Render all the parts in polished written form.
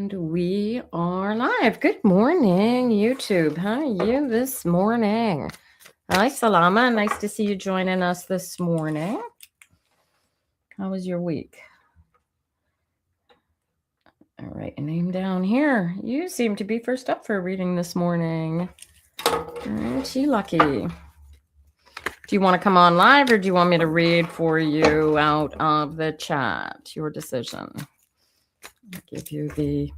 And we are live. Good morning, YouTube. How are you this morning? Hi, Salama. Nice to see you joining us this morning. How was your week? All right, a name down here. You seem to be first up for a reading this morning. Aren't you lucky? Do you want to come on live or do you want me to read for you out of the chat? Your decision. I'll give you the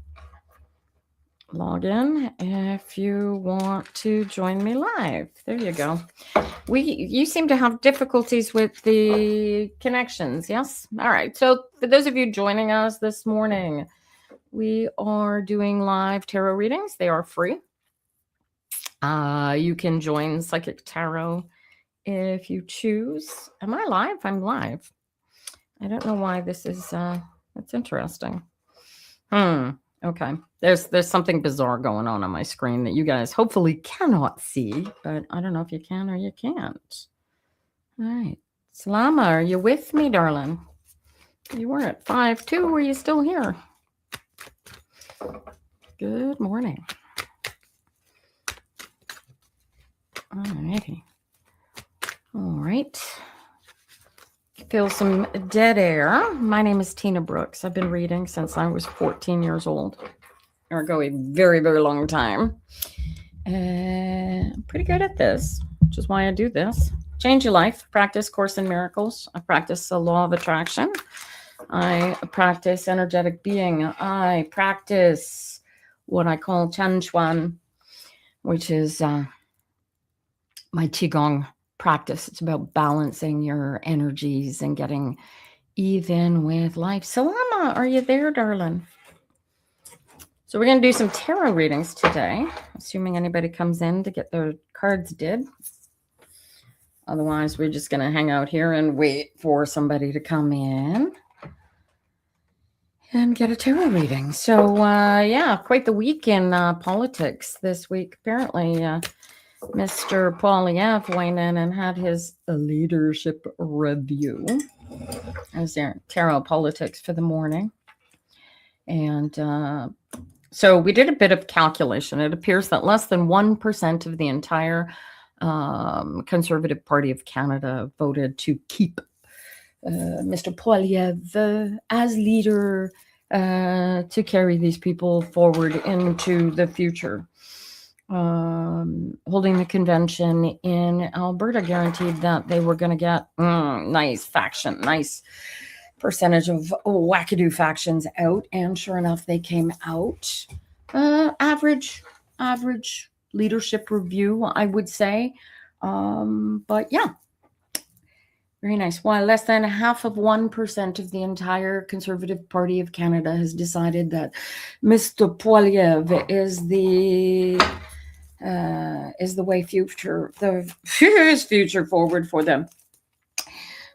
login if you want to join me live. There you go. You seem to have difficulties with the connections. Yes. All right. So for those of you joining us this morning, we are doing live tarot readings. They are free. You can join Psychic Tarot if you choose. Am I live? I'm live. I don't know why this is that's interesting. Okay. There's something bizarre going on my screen that you guys hopefully cannot see, but I don't know if you can or you can't. All right. Salama, are you with me, darling? You were at 5-2. Were you still here? Good morning. All righty. All right. Feel some dead air. My name is Tina Brooks. I've been reading since I was 14 years old. Or go a very, very long time. I'm pretty good at this, which is why I do this. Change your life. Practice Course in Miracles. I practice the law of attraction. I practice energetic being. I practice what I call Chen Chuan, which is my Qigong practice. It's about balancing your energies and getting even with life. Salama, are you there, darling? So we're going to do some tarot readings today, assuming anybody comes in to get their cards did. Otherwise, we're just going to hang out here and wait for somebody to come in and get a tarot reading. So, yeah, quite the week in politics this week. Apparently, Mr. Poilievre went in and had his leadership review as their tarot politics for the morning. And so we did a bit of calculation. It appears that less than 1% of the entire Conservative Party of Canada voted to keep Mr. Poilievre as leader to carry these people forward into the future. Holding the convention in Alberta guaranteed that they were going to get nice percentage of wackadoo factions out, and sure enough, they came out average leadership review, I would say. But yeah, very nice. While less than 0.5% of the entire Conservative Party of Canada has decided that Mr. Poilievre is the way future forward for them.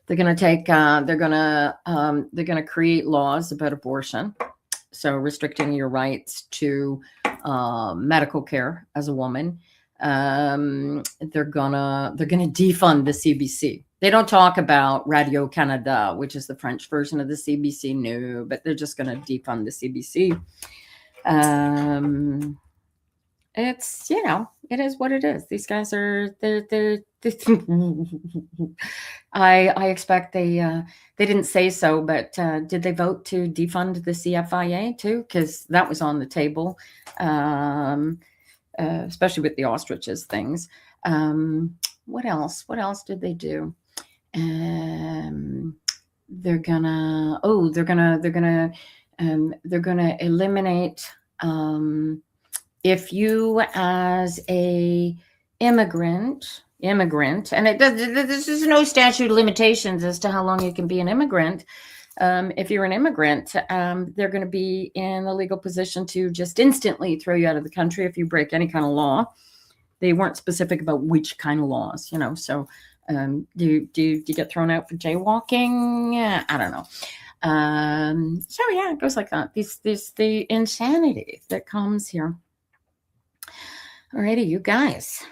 They're going to take. They're going to create laws about abortion, so restricting your rights to medical care as a woman. They're gonna defund the CBC. They don't talk about Radio Canada, which is the French version of the CBC. No, but they're just going to defund the CBC. It's, it is what it is. These guys are, they're I expect they didn't say so, but did they vote to defund the CFIA too? Because that was on the table, especially with the ostriches things. What else did they do? They're gonna eliminate, if you as a immigrant, and there's no statute of limitations as to how long you can be an immigrant. If you're an immigrant, they're going to be in a legal position to just instantly throw you out of the country if you break any kind of law. They weren't specific about which kind of laws, so do you get thrown out for jaywalking? I don't know. So yeah, it goes like that. The insanity that comes here. Alrighty, you guys.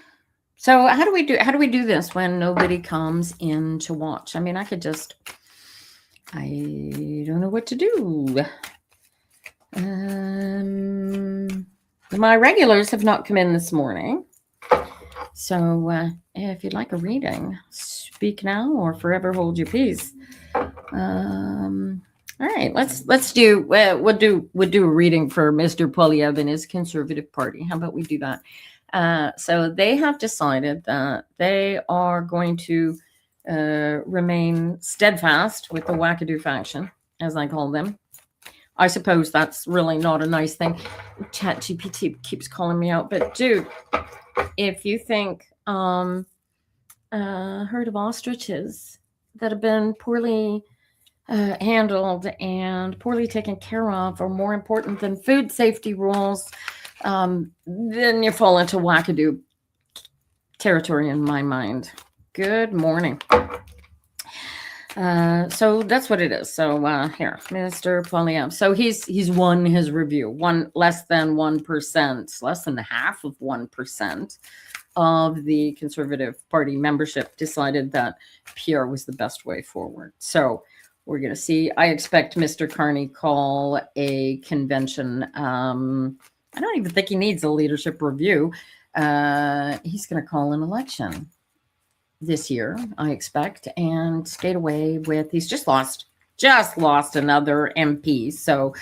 So how do we do this when nobody comes in to watch? I mean, I don't know what to do. My regulars have not come in this morning. So if you'd like a reading, speak now or forever hold your peace. All right, let's do we'll do a reading for Mr. Poilievre and his Conservative Party. How about we do that? So they have decided that they are going to remain steadfast with the wackadoo faction, as I call them. I suppose that's really not a nice thing. ChatGPT keeps calling me out, but dude, if you think herd of ostriches that have been poorly handled and poorly taken care of are more important than food safety rules, then you fall into wackadoo territory in my mind. Good morning. So that's what it is. So here, Mr. Poilievre. So he's won his review. Less than 1%, less than half of 1% of the Conservative Party membership decided that Pierre was the best way forward. So we're going to see. I expect Mr. Carney call a convention. I don't even think he needs a leadership review. He's going to call an election this year, I expect, and skate away with. He's just lost another MP. So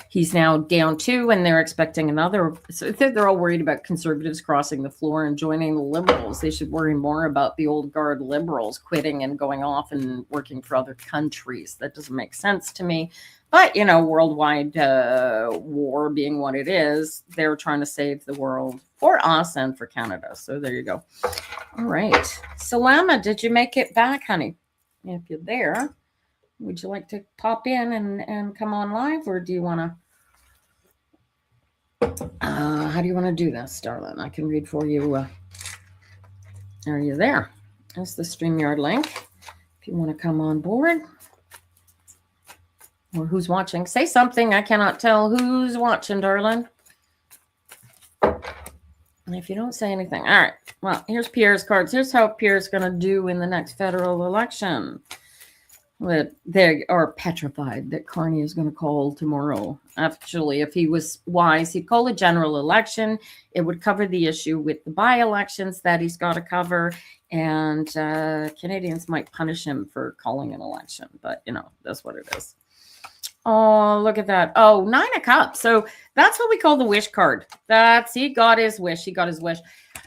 he's now down 2, and they're expecting another. So they're all worried about Conservatives crossing the floor and joining the Liberals. They should worry more about the old guard Liberals quitting and going off and working for other countries. That doesn't make sense to me. But, worldwide war being what it is, they're trying to save the world for us and for Canada. So there you go. All right. Salama, did you make it back, honey? If you're there, would you like to pop in and come on live, or do you want to? How do you want to do this, darling? I can read for you. Are you there? That's the StreamYard link. If you want to come on board. Or who's watching? Say something. I cannot tell who's watching, darling. And if you don't say anything. All right. Well, here's Pierre's cards. Here's how Pierre's going to do in the next federal election. They are petrified that Carney is going to call tomorrow. Actually, if he was wise, he'd call a general election. It would cover the issue with the by-elections that he's got to cover. And Canadians might punish him for calling an election. But, that's what it is. Oh, look at that. Oh, 9 of Cups. So that's what we call the wish card. He got his wish.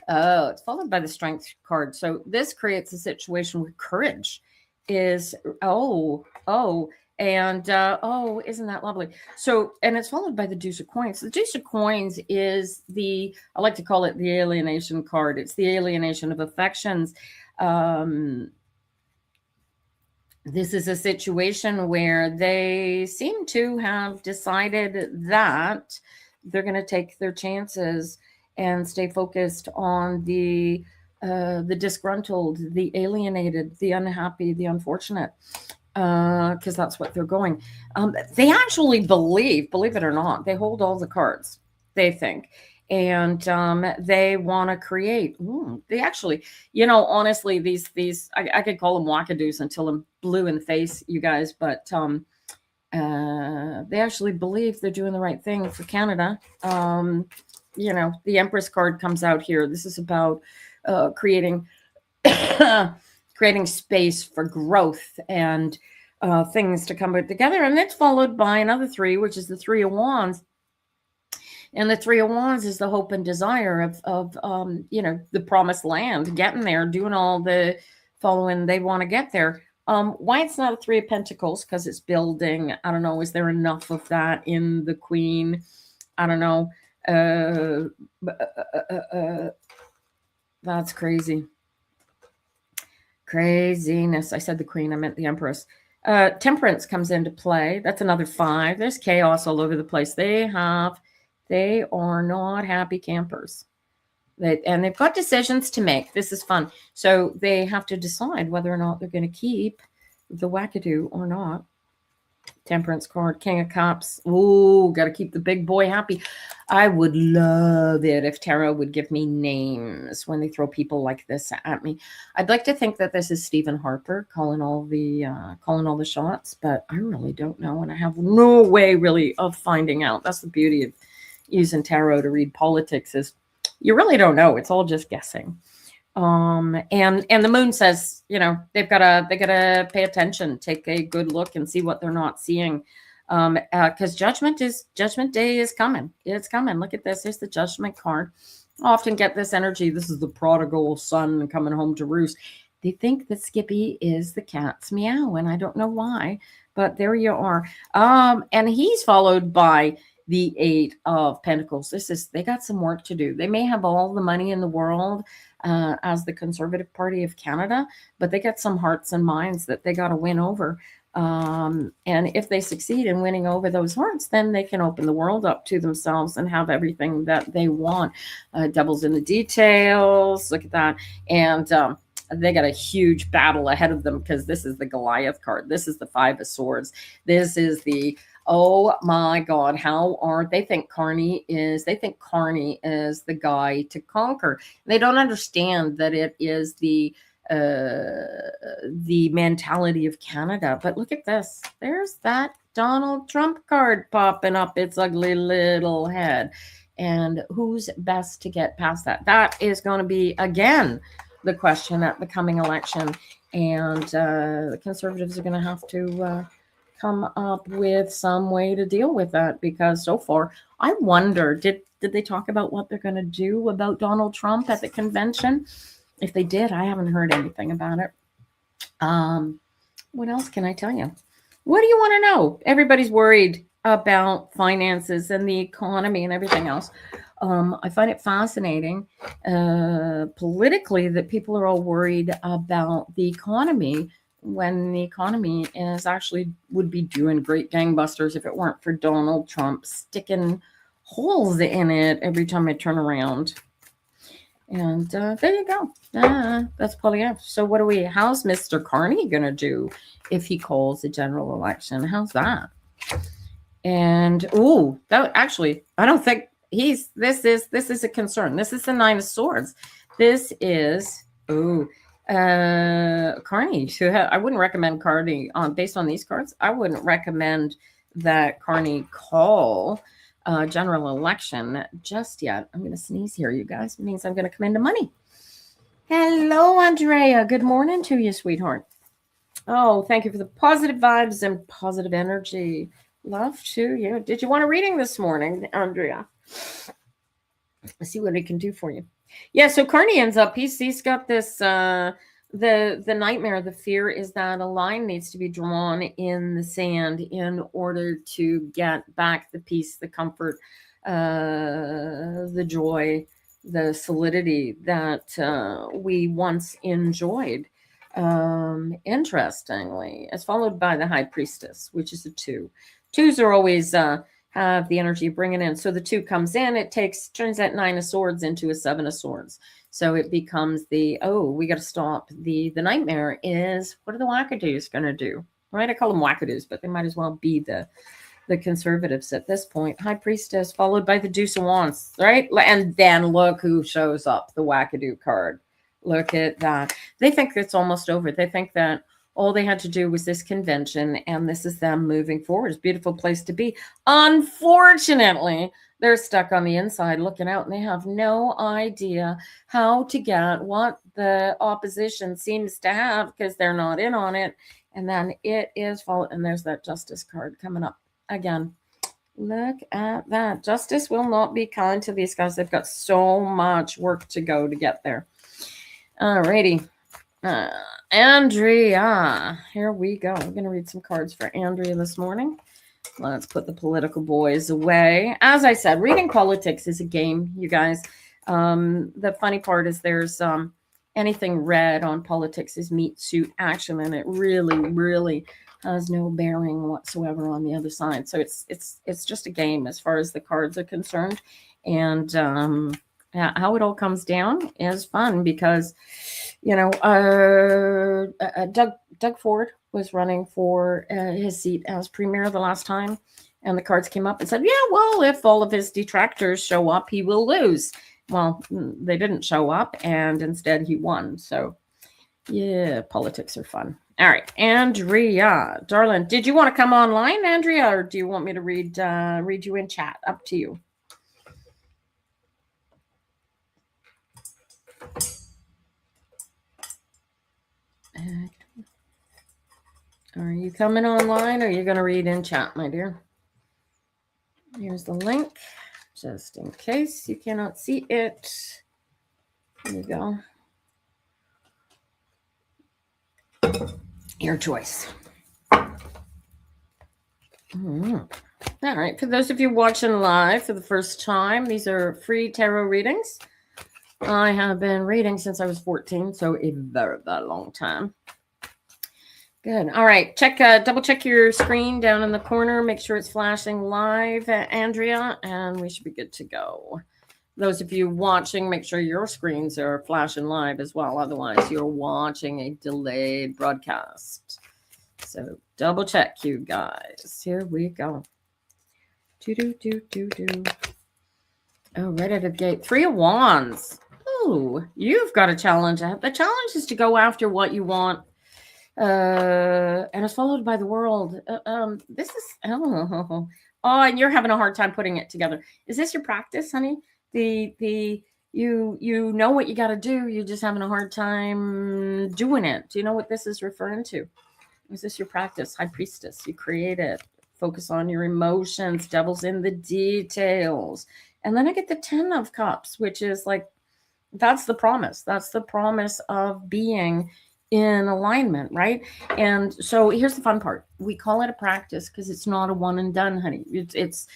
Oh, it's followed by the Strength card. So this creates a situation where courage is, isn't that lovely? So, and it's followed by the Deuce of Coins. The Deuce of Coins is I like to call it the alienation card. It's the alienation of affections. This is a situation where they seem to have decided that they're going to take their chances and stay focused on the disgruntled, the alienated, the unhappy, the unfortunate, because that's what they're going. They actually believe it or not, they hold all the cards, they think. And they want to create. They actually, honestly, these I could call them wackadoos until I'm blue in the face, you guys. But they actually believe they're doing the right thing for Canada. The Empress card comes out here. This is about creating space for growth and things to come together. And it's followed by another 3, which is the 3 of Wands. And the 3 of Wands is the hope and desire of the promised land, getting there, doing all the following they want to get there. Why it's not a 3 of Pentacles? Because it's building. I don't know. Is there enough of that in the Queen? I don't know. That's crazy. Craziness. I said the Queen. I meant the Empress. Temperance comes into play. That's another 5. There's chaos all over the place. They are not happy campers. And they've got decisions to make. This is fun. So they have to decide whether or not they're going to keep the wackadoo or not. Temperance card, King of Cups. Ooh, got to keep the big boy happy. I would love it if tarot would give me names when they throw people like this at me. I'd like to think that this is Stephen Harper calling all the shots, but I really don't know, and I have no way really of finding out. That's the beauty of using tarot to read politics is you really don't know. It's all just guessing. And the moon says, they gotta pay attention, take a good look and see what they're not seeing. Because judgment day is coming. It's coming. Look at this. Here's the judgment card. I often get this energy. This is the prodigal son coming home to roost. They think that Skippy is the cat's meow, and I don't know why, but there you are. And he's followed by the 8 of Pentacles. They got some work to do. They may have all the money in the world as the Conservative Party of Canada, but they got some hearts and minds that they got to win over. And if they succeed in winning over those hearts, then they can open the world up to themselves and have everything that they want. Devil's in the details. Look at that. And they got a huge battle ahead of them because this is the Goliath card. This is the 5 of Swords. This is the, oh my God, they think Carney is the guy to conquer. They don't understand that it is the mentality of Canada. But look at this. There's that Donald Trump card popping up its ugly little head. And who's best to get past that? That is going to be, again, the question at the coming election. And the Conservatives are going to have to come up with some way to deal with that, because so far, I wonder, did they talk about what they're going to do about Donald Trump at the convention? If they did, I haven't heard anything about it. What else can I tell you? What do you want to know? Everybody's worried about finances and the economy and everything else. I find it fascinating politically that people are all worried about the economy when the economy would be doing great gangbusters if it weren't for Donald Trump sticking holes in it every time I turn around. And there you go. That's Poilievre. So how's Mr. Carney going to do if he calls a general election? How's that? And, I don't think this is a concern. This is the 9 of Swords. This is, Carney. I wouldn't recommend Carney based on these cards. I wouldn't recommend that Carney call general election just yet. I'm going to sneeze here, you guys. It means I'm going to come into money. Hello, Andrea. Good morning to you, sweetheart. Oh, thank you for the positive vibes and positive energy. Love to you. Did you want a reading this morning, Andrea? Let's see what I can do for you. Yeah, so Carney ends up, he's got this, the nightmare, the fear is that a line needs to be drawn in the sand in order to get back the peace, the comfort, the joy, the solidity that we once enjoyed. Interestingly, it's followed by the High Priestess, which is a 2. 2s are always have the energy of bringing in. So the 2 comes in, turns that 9 of Swords into a 7 of Swords. So it becomes we got to stop. The nightmare is, what are the wackadoos going to do? Right? I call them wackadoos, but they might as well be the Conservatives at this point. High Priestess followed by the Deuce of Wands, right? And then look who shows up, the wackadoo card. Look at that. They think it's almost over. They think that all they had to do was this convention, and this is them moving forward. It's a beautiful place to be. Unfortunately, they're stuck on the inside looking out, and they have no idea how to get what the opposition seems to have because they're not in on it. And then it is fall. And there's that Justice card coming up again. Look at that. Justice will not be kind to these guys. They've got so much work to go to get there. All righty. Andrea, here we go. I'm going to read some cards for Andrea this morning. Let's put the political boys away. As I said, reading politics is a game, you guys. The funny part is there's anything red on politics is meat suit action, and it really, really has no bearing whatsoever on the other side. So it's just a game as far as the cards are concerned. And how it all comes down is fun because, Doug Ford was running for his seat as premier the last time, and the cards came up and said, yeah, well, if all of his detractors show up, he will lose. Well, they didn't show up, and instead he won. So, yeah, politics are fun. All right, Andrea, darling, did you want to come online, Andrea, or do you want me to read you in chat? Up to you. Are you coming online or are you going to read in chat, my dear? Here's the link, just in case you cannot see it. Here you go. Your choice. All right. For those of you watching live for the first time, these are free tarot readings. I have been reading since I was 14, so a very, very long time. Good. All right. Double check your screen down in the corner. Make sure it's flashing live, Andrea, and we should be good to go. Those of you watching, make sure your screens are flashing live as well. Otherwise, you're watching a delayed broadcast. So double check, you guys. Here we go. Oh, right out of the gate. 3 of Wands. Oh, you've got a challenge. The challenge is to go after what you want. And it's followed by the world. This is and you're having a hard time putting it together. Is this your practice, honey? You know what you got to do. You're just having a hard time doing it. Do you know what this is referring to? Is this your practice? High Priestess. You create it. Focus on your emotions. Devil's in the details. And then I get the 10 of Cups, which is like, that's the promise. That's the promise of being in alignment, right? And so here's the fun part. We call it a practice because it's not a one and done, honey. It's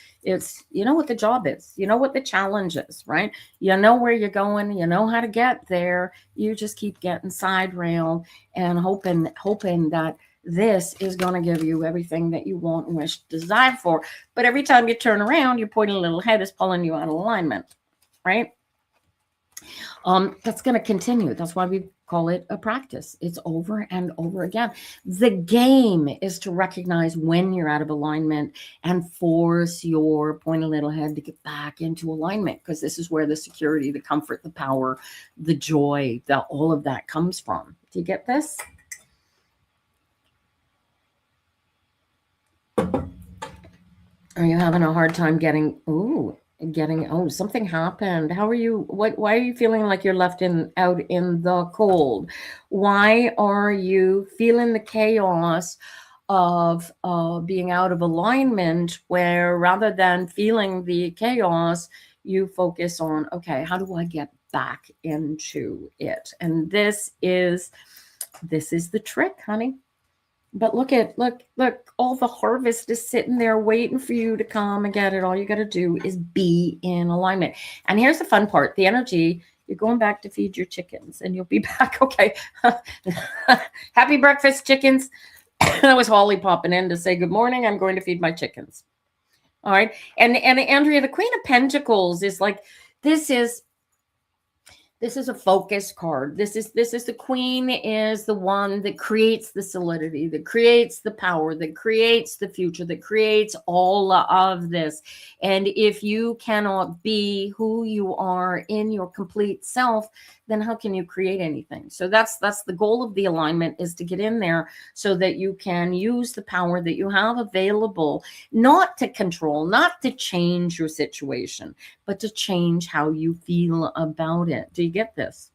you know what the job is. You know what the challenge is, right? You know where you're going. You know how to get there. You just keep getting side railed and hoping that this is going to give you everything that you want and wish, desire for. But every time you turn around, your pointy little head is pulling you out of alignment, right? That's going to continue. That's why we call it a practice. It's over and over again. The game is to recognize when you're out of alignment and force your pointy little head to get back into alignment, because this is where the security, the comfort, the power, the joy, all of that comes from. Do you get this? Are you having a hard time getting, something happened. How are you? Why are you feeling like you're left out in the cold? Why are you feeling the chaos of being out of alignment, where rather than feeling the chaos, you focus on, okay, how do I get back into it? And this is the trick, honey. But look, all the harvest is sitting there waiting for you to come and get it. All you got to do is be in alignment. And here's the fun part. The energy, you're going back to feed your chickens and you'll be back. Okay. Happy breakfast, chickens. That was Holly popping in to say good morning. I'm going to feed my chickens. All right. And Andrea, the Queen of Pentacles is like, this is a focus card. This is the Queen is the one that creates the solidity, that creates the power, that creates the future, that creates all of this. And if you cannot be who you are in your complete self, then how can you create anything? So that's the goal of the alignment, is to get in there so that you can use the power that you have available, not to control, not to change your situation, but to change how you feel about it. Do you get this?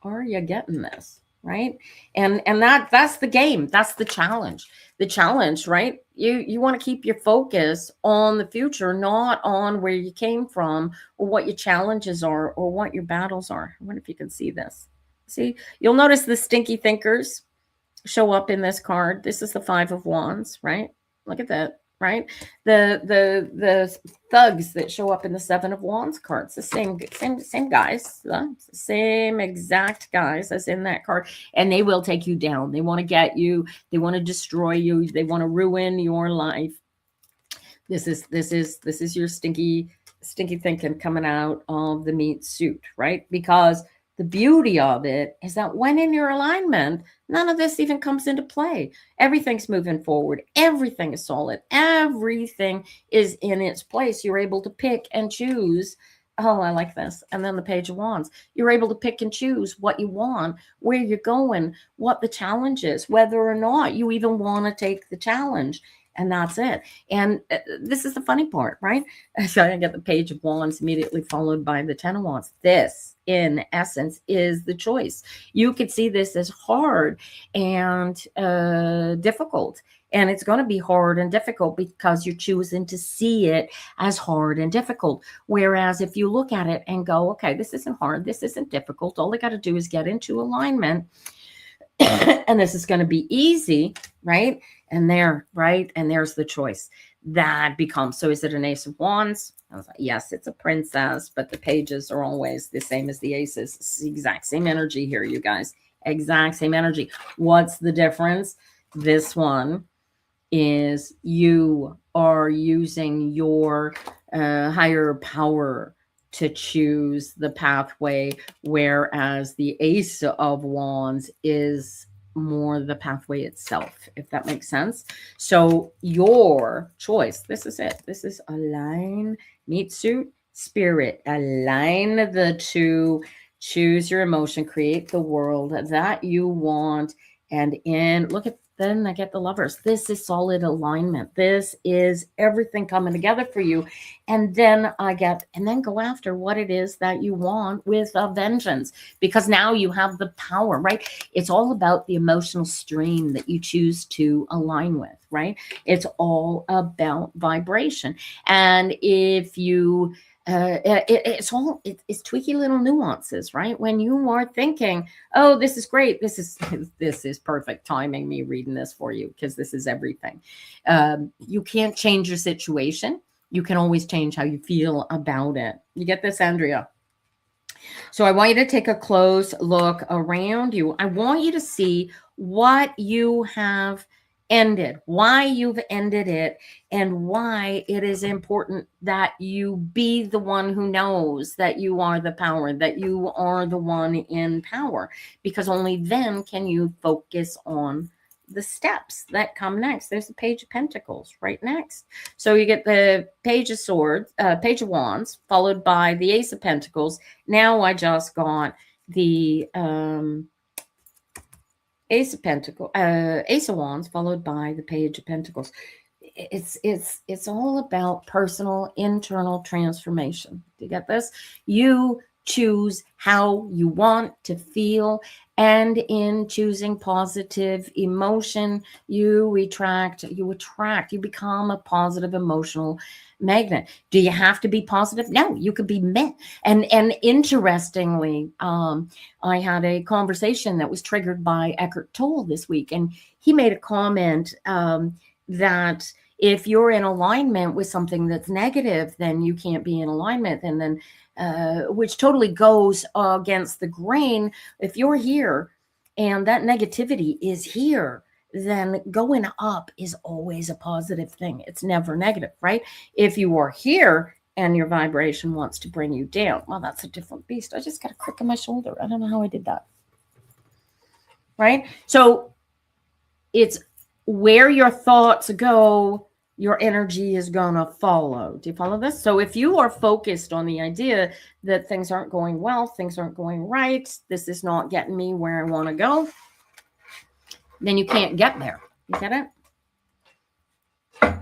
Are you getting this? Right? And that's the game. That's the challenge. The challenge, right? You want to keep your focus on the future, not on where you came from or what your challenges are or what your battles are. I wonder if you can see this. See, you'll notice the stinky thinkers show up in this card. This is the 5 of Wands, right? Look at that. Right, the thugs that show up in the 7 of Wands cards, the same guys, the same exact guys as in that card, and they will take you down. They want to get you. They want to destroy you. They want to ruin your life. This is your stinky thinking coming out of the meat suit, right? Because the beauty of it is that when in your alignment, none of this even comes into play. Everything's moving forward. Everything is solid. Everything is in its place. You're able to pick and choose. Oh, I like this. And then the Page of Wands. You're able to pick and choose what you want, where you're going, what the challenge is, whether or not you even want to take the challenge. And that's it. And this is the funny part, right? So I get the Page of Wands immediately followed by the Ten of Wands. This, in essence, is the choice. You could see this as hard and difficult. And it's going to be hard and difficult because you're choosing to see it as hard and difficult. Whereas if you look at it and go, okay, this isn't hard, this isn't difficult, all I got to do is get into alignment and this is going to be easy, right? And there, right? And there's the choice that becomes. So is it an Ace of Wands? I was like, yes, it's a princess, but the pages are always the same as the aces. It's the exact same energy here, you guys. Exact same energy. What's the difference? This one is you are using your higher power to choose the pathway, whereas the Ace of Wands is more the pathway itself, if that makes sense. So your choice, this is it. This is align, meet suit, spirit. Align the two, choose your emotion, create the world that you want. And look at, then I get the Lovers. This is solid alignment. This is everything coming together for you. And then then go after what it is that you want with a vengeance, because now you have the power, right? It's all about the emotional stream that you choose to align with, right? It's all about vibration. And if you it's tweaky little nuances, right? When you are thinking, oh, this is great, this is perfect timing, me reading this for you, because this is everything. You can't change your situation. You can always change how you feel about it. You get this, Andrea? So I want you to take a close look around you. I want you to see what you have ended, why you've ended it, and why it is important that you be the one who knows that you are the power, that you are the one in power, because only then can you focus on the steps that come next. There's the Page of Pentacles right next. So you get the Page of Swords, Page of Wands, followed by the Ace of Pentacles. Now I just got the Ace of Pentacles, Ace of Wands, followed by the Page of Pentacles. It's all about personal internal transformation. Do you get this? You choose how you want to feel, and in choosing positive emotion, you attract, you become a positive emotional magnet. Do you have to be positive? No, you could be met. And interestingly, I had a conversation that was triggered by Eckhart Tolle this week, and he made a comment that if you're in alignment with something that's negative, then you can't be in alignment, and then which totally goes against the grain. If you're here and that negativity is here, then going up is always a positive thing. It's never negative, right? If you are here and your vibration wants to bring you down, well, that's a different beast. I just got a crick in my shoulder. I don't know how I did that. Right? So it's where your thoughts go, your energy is going to follow. Do you follow this? So if you are focused on the idea that things aren't going well, things aren't going right, this is not getting me where I want to go, then you can't get there. You get it? Does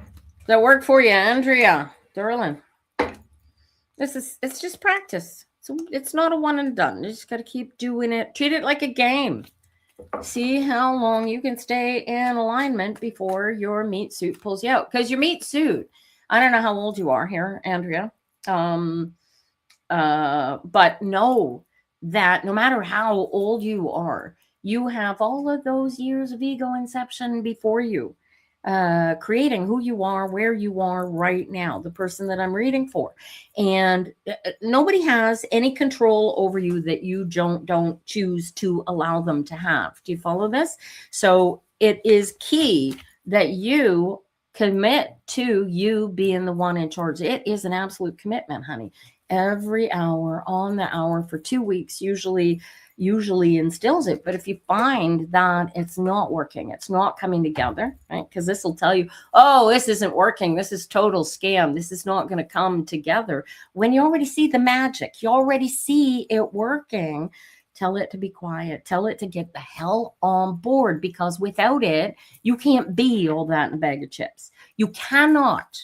that work for you, Andrea Derlin? It's just practice. So it's not a one and done. You just got to keep doing it. Treat it like a game. See how long you can stay in alignment before your meat suit pulls you out. Because your meat suit, I don't know how old you are here, Andrea. But know that no matter how old you are, you have all of those years of ego inception before you, creating who you are, where you are right now, the person that I'm reading for. And nobody has any control over you that you don't choose to allow them to have. Do you follow this? So it is key that you commit to you being the one in charge. It is an absolute commitment, honey. Every hour on the hour for 2 weeks usually instills it. But if you find that it's not working, it's not coming together, right? Because this will tell you, oh, this isn't working. This is total scam. This is not going to come together. When you already see the magic, you already see it working, Tell it to be quiet. Tell it to get the hell on board, because without it, you can't be all that in a bag of chips. You cannot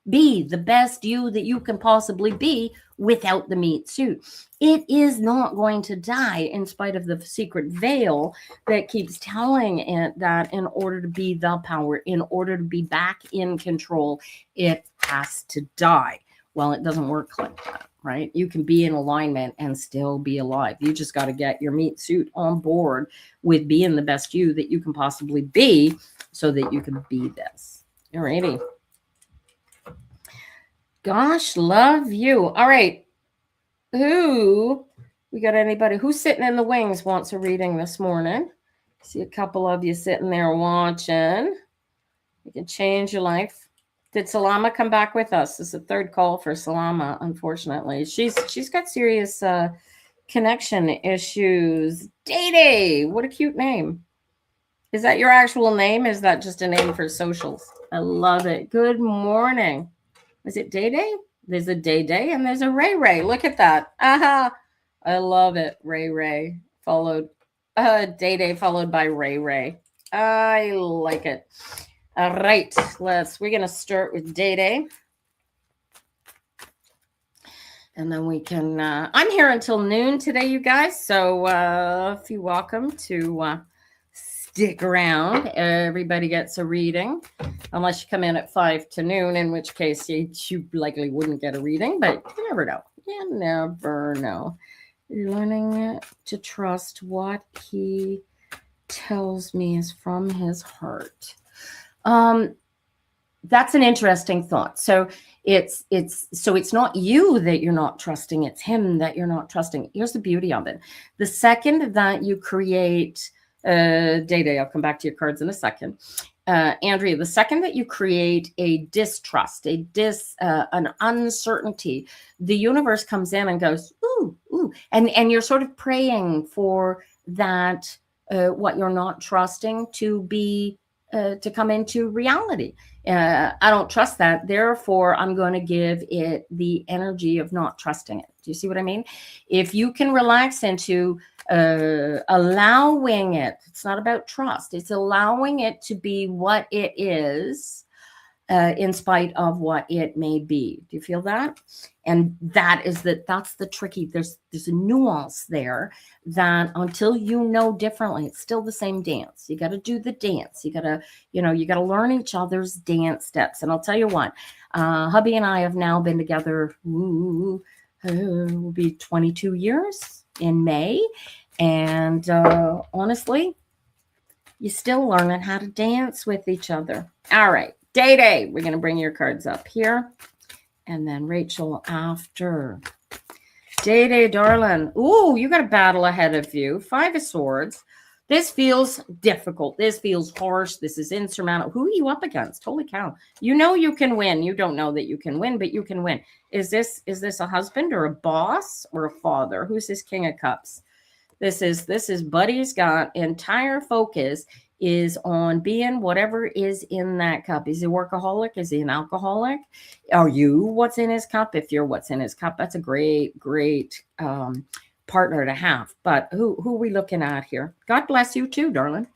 be the best you that you can possibly be without the meat suit. It is not going to die, in spite of the secret veil that keeps telling it that in order to be the power, in order to be back in control, it has to die. Well, it doesn't work like that, right? You can be in alignment and still be alive. You just got to get your meat suit on board with being the best you that you can possibly be, so that you can be this. Alrighty. Gosh, love you. All right. We got anybody who's sitting in the wings wants a reading this morning? See a couple of you sitting there watching. You can change your life. Did Salama come back with us? This is the third call for Salama, unfortunately. She's got serious connection issues. Day, what a cute name. Is that your actual name? Is that just a name for socials? I love it. Good morning. Is it Day? There's a Day and there's a Ray. Look at that. Aha. I love it. Ray followed Day followed by Ray. I like it. All right. We're going to start with Day. And then we can I'm here until noon today, you guys. So if you're welcome to stick around. Everybody gets a reading, unless you come in at 5 to noon, in which case you likely wouldn't get a reading, but you never know. You never know. You're learning to trust what he tells me is from his heart. That's an interesting thought. So it's not you that you're not trusting, it's him that you're not trusting. Here's the beauty of it. The second that you create Day, I'll come back to your cards in a second. Andrea, the second that you create a distrust, an uncertainty, the universe comes in and goes, ooh, and you're sort of praying for that, what you're not trusting to be, to come into reality. I don't trust that. Therefore, I'm going to give it the energy of not trusting it. Do you see what I mean? If you can relax into allowing it, it's not about trust. It's allowing it to be what it is, in spite of what it may be. Do you feel that? And that's the tricky, there's a nuance there that until you know differently, it's still the same dance. You got to do the dance. You got to learn each other's dance steps. And I'll tell you what, hubby and I have now been together, will be 22 years in May. And honestly, you're still learning how to dance with each other. All right. Day, we're going to bring your cards up here. And then Rachel after. Day, darling. Ooh, you got a battle ahead of you. 5 of Swords. This feels difficult. This feels harsh. This is insurmountable. Who are you up against? Holy cow. You know you can win. You don't know that you can win, but you can win. Is this a husband or a boss or a father? Who's this King of Cups? This is Buddy's got entire focus is on being whatever is in that cup. Is he a workaholic? Is he an alcoholic? Are you what's in his cup? If you're what's in his cup, that's a great partner to have. But who are we looking at here? God bless you too, darling.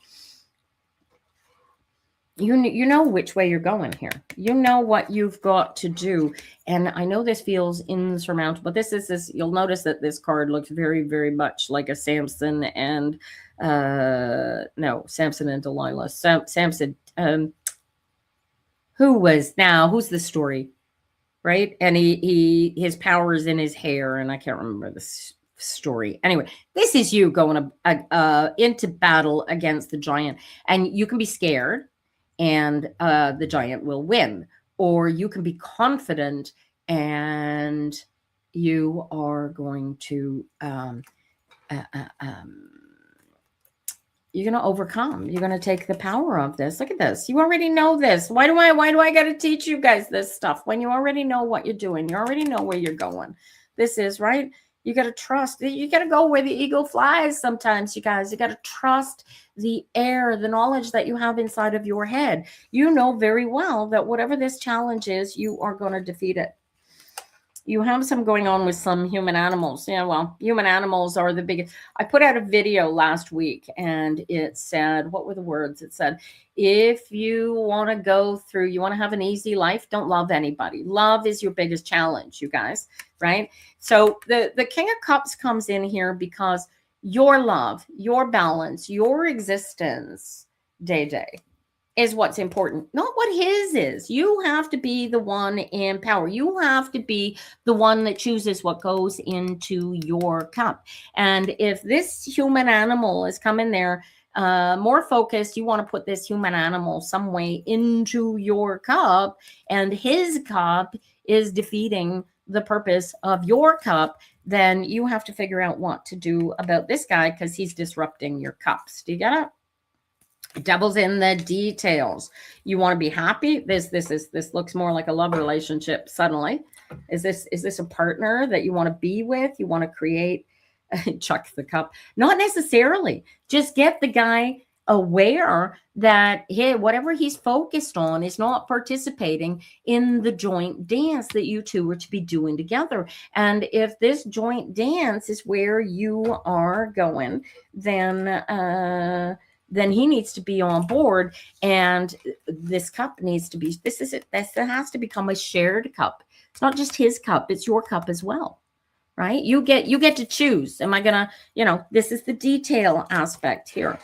You know which way you're going here. You know what you've got to do. And I know this feels insurmountable. This is you'll notice that this card looks very, very much like a Samson and Samson and Delilah. Samson, who's the story? Right? And his power is in his hair, and I can't remember this story. Anyway, this is you going into battle against the giant, and you can be scared and the giant will win, or you can be confident and you are going to you're going to overcome. You're going to take the power of this. Look at this. You already know this. Why do I got to teach you guys this stuff when you already know what you're doing? You already know where you're going. This is right. You got to trust. You got to go where the eagle flies sometimes, you guys. You got to trust the air, the knowledge that you have inside of your head. You know very well that whatever this challenge is, you are going to defeat it. you have some going on with some human animals. Yeah, well, human animals are the biggest. I put out a video last week and it said, what were the words? It said, if you want to go through, you want to have an easy life, don't love anybody. Love is your biggest challenge, you guys, right? So the King of Cups comes in here because your love, your balance, your existence, Day is what's important, not what his is. You have to be the one in power. You have to be the one that chooses what goes into your cup. And if this human animal is coming there more focused, you want to put this human animal some way into your cup, and his cup is defeating the purpose of your cup, then you have to figure out what to do about this guy because he's disrupting your cups. Do you get it? Devil's in the details. You want to be happy. This looks more like a love relationship suddenly. Is this a partner that you want to be with? You want to create chuck the cup? Not necessarily. Just get the guy aware that, hey, whatever he's focused on is not participating in the joint dance that you two are to be doing together. And if this joint dance is where you are going, then he needs to be on board, and this cup needs to be, this has to become a shared cup. It's not just his cup, it's your cup as well, right? You get to choose. Am I gonna, this is the detail aspect here.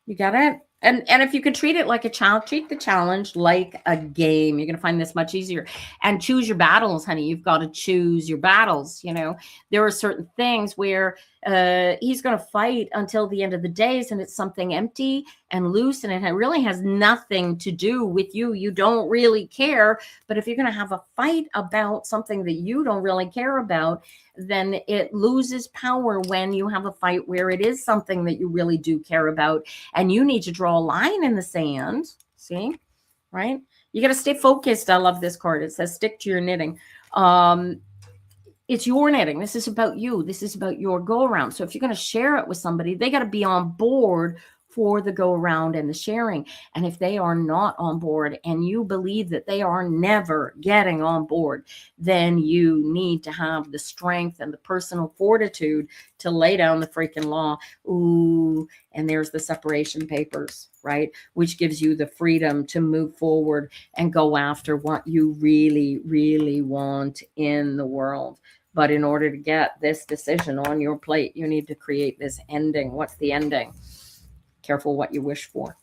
You got it? And if you can treat it like a child, treat the challenge like a game. You're going to find this much easier. And choose your battles, honey. You've got to choose your battles. There are certain things where he's going to fight until the end of the days, and it's something empty and loose, and it really has nothing to do with you. You don't really care. But if you're going to have a fight about something that you don't really care about, then it loses power when you have a fight where it is something that you really do care about, and you need to draw a line in the sand. See, right? You got to stay focused. I love this card. It says stick to your knitting. It's your knitting. This is about you. This is about your go around. So if you're going to share it with somebody, they got to be on board for the go around and the sharing. And if they are not on board and you believe that they are never getting on board, then you need to have the strength and the personal fortitude to lay down the freaking law. Ooh, and there's the separation papers, right? Which gives you the freedom to move forward and go after what you really, really want in the world. But in order to get this decision on your plate, you need to create this ending. What's the ending? Careful what you wish for.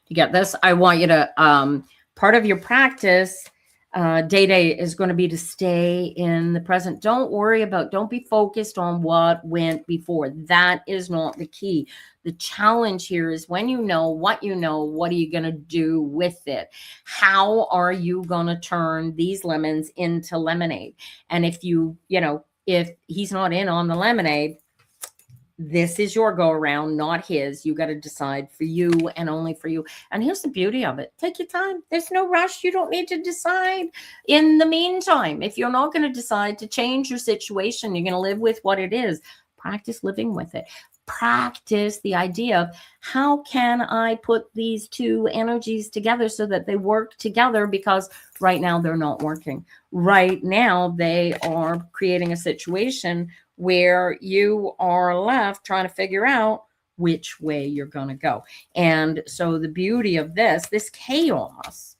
You get this? I want you to, part of your practice, Day is going to be to stay in the present. Don't be focused on what went before. That is not the key. The challenge here is when you know, what are you going to do with it? How are you going to turn these lemons into lemonade? And if if he's not in on the lemonade, this is your go around, not his. You got to decide for you and only for you. And here's the beauty of it. Take your time. There's no rush. You don't need to decide. In the meantime, if you're not going to decide to change your situation, you're going to live with what it is. Practice living with it. Practice the idea of how can I put these two energies together so that they work together, because right now they're not working. Right now they are creating a situation where you are left trying to figure out which way you're going to go. And so the beauty of this chaos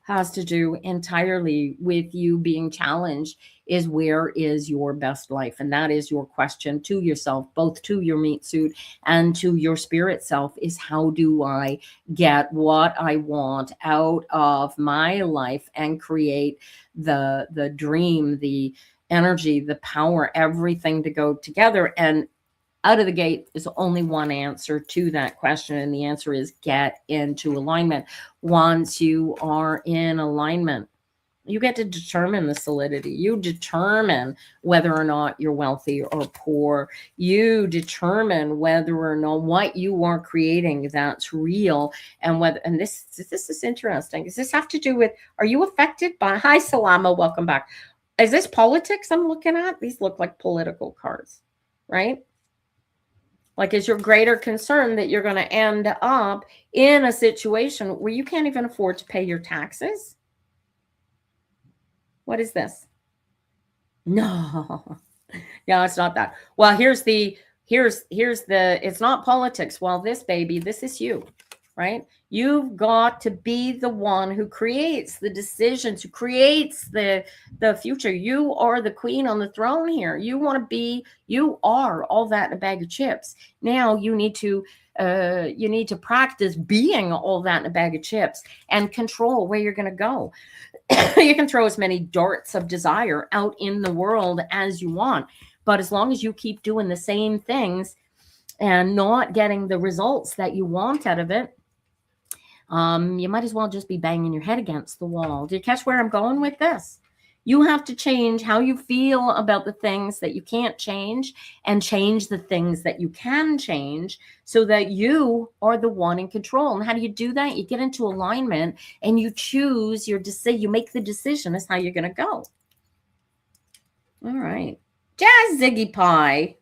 has to do entirely with you being challenged, is where is your best life? And that is your question to yourself, both to your meat suit and to your spirit self, is how do I get what I want out of my life and create the dream, the energy, the power, everything to go together. And out of the gate is only one answer to that question. And the answer is get into alignment. Once you are in alignment, you get to determine the solidity. You determine whether or not you're wealthy or poor. You determine whether or not what you are creating that's real, and whether, and this is interesting. Does this have to do with, are you affected by, hi Salama, welcome back. Is this politics I'm looking at? These look like political cards, right? Like, is your greater concern that you're going to end up in a situation where you can't even afford to pay your taxes? What is this? No. Yeah, it's not that. Well, here's the, it's not politics. Well, this baby, this is you, right? You've got to be the one who creates the decisions, who creates the future. You are the queen on the throne here. You want to be, you are all that in a bag of chips. Now you need to practice being all that in a bag of chips and control where you're going to go. You can throw as many darts of desire out in the world as you want, but as long as you keep doing the same things and not getting the results that you want out of it, you might as well just be banging your head against the wall. Do you catch where I'm going with this? You have to change how you feel about the things that you can't change and change the things that you can change so that you are the one in control. And how do you do that? You get into alignment and you choose your decision. You make the decision as how you're going to go. All right. Jazz Ziggy Pie.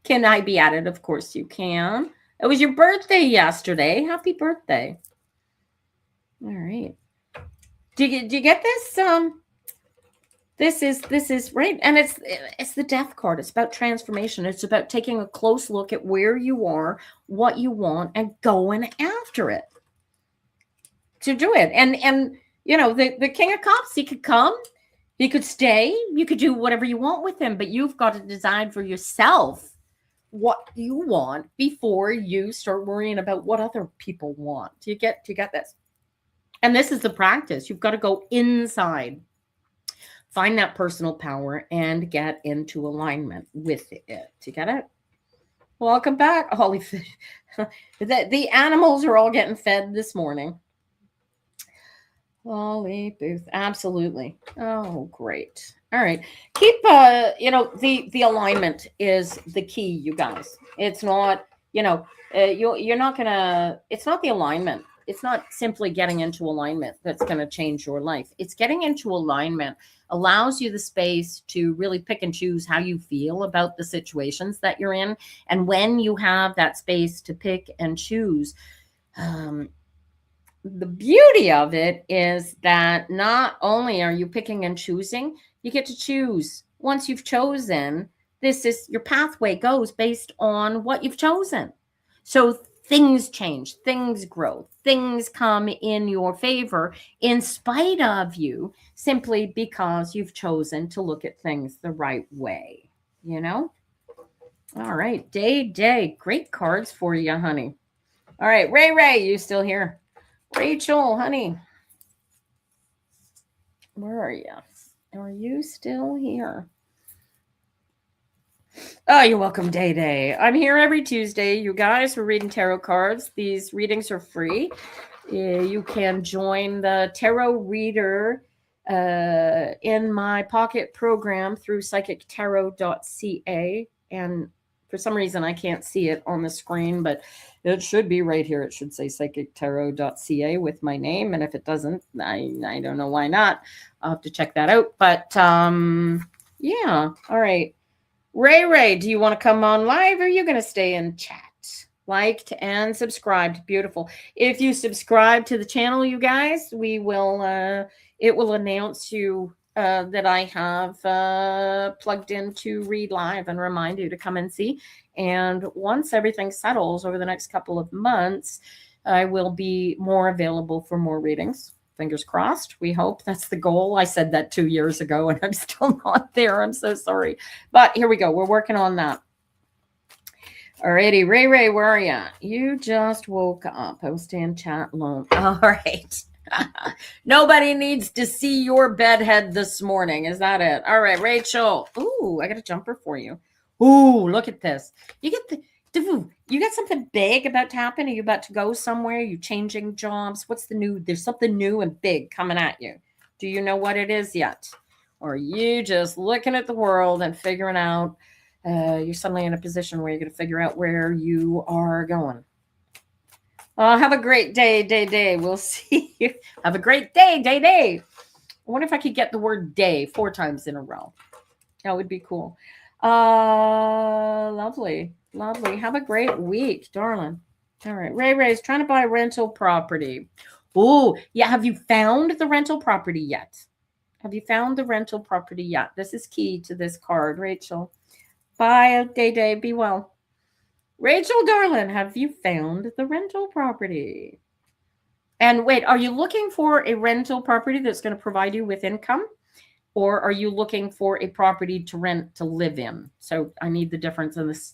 Can I be added? Of course you can. It was your birthday yesterday. Happy birthday. All right. Do you get this? This is right, and it's the death card. It's about transformation. It's about taking a close look at where you are, what you want, and going after it. To do it, and you know the King of Cups. He could come, he could stay. You could do whatever you want with him, but you've got to decide for yourself what you want before you start worrying about what other people want. Do you get this? And this is the practice. You've got to go inside. Find that personal power and get into alignment with it. You get it? Welcome back, Holly. The animals are all getting fed this morning. Holly Booth, absolutely. Oh, great. All right. Keep, the alignment is the key, you guys. It's not, you're not going to, it's not the alignment. It's not simply getting into alignment that's going to change your life. It's getting into alignment allows you the space to really pick and choose how you feel about the situations that you're in. And when you have that space to pick and choose, the beauty of it is that not only are you picking and choosing, you get to choose. Once you've chosen, this is your pathway goes based on what you've chosen. So things change, things grow, things come in your favor in spite of you, simply because you've chosen to look at things the right way, All right, Day, great cards for you, honey. All right, Ray, you still here? Rachel, honey, where are you? Are you still here? Oh, you're welcome, Day. I'm here every Tuesday. You guys, we're reading tarot cards. These readings are free. You can join the tarot reader in my pocket program through psychictarot.ca. And for some reason, I can't see it on the screen, but it should be right here. It should say psychictarot.ca with my name. And if it doesn't, I don't know why not. I'll have to check that out. But yeah. All right. Ray, do you want to come on live or are you going to stay in chat? Liked and subscribed. Beautiful. If you subscribe to the channel, you guys, we will, it will announce you that I have plugged in to read live and remind you to come and see. And once everything settles over the next couple of months, I will be more available for more readings. Fingers crossed. We hope that's the goal. I said that 2 years ago and I'm still not there. I'm so sorry. But here we go. We're working on that. Alrighty. Ray, where are you? You just woke up. I will stay in chat alone. All right. Nobody needs to see your bedhead this morning. Is that it? All right, Rachel. Ooh, I got a jumper for you. Ooh, look at this. You got something big about to happen? Are you about to go somewhere? Are you changing jobs? What's the new? There's something new and big coming at you. Do you know what it is yet? Or are you just looking at the world and figuring out you're suddenly in a position where you're going to figure out where you are going? Have a great day. We'll see you. Have a great day. I wonder if I could get the word day 4 times in a row. That would be cool. Lovely. Have a great week, darling. All right. Ray's trying to buy a rental property. Oh, yeah. Have you found the rental property yet? Have you found the rental property yet? This is key to this card, Rachel. Bye, Day. Be well. Rachel, darling, have you found the rental property? And wait, are you looking for a rental property that's going to provide you with income? Or are you looking for a property to rent to live in? So I need the difference in this.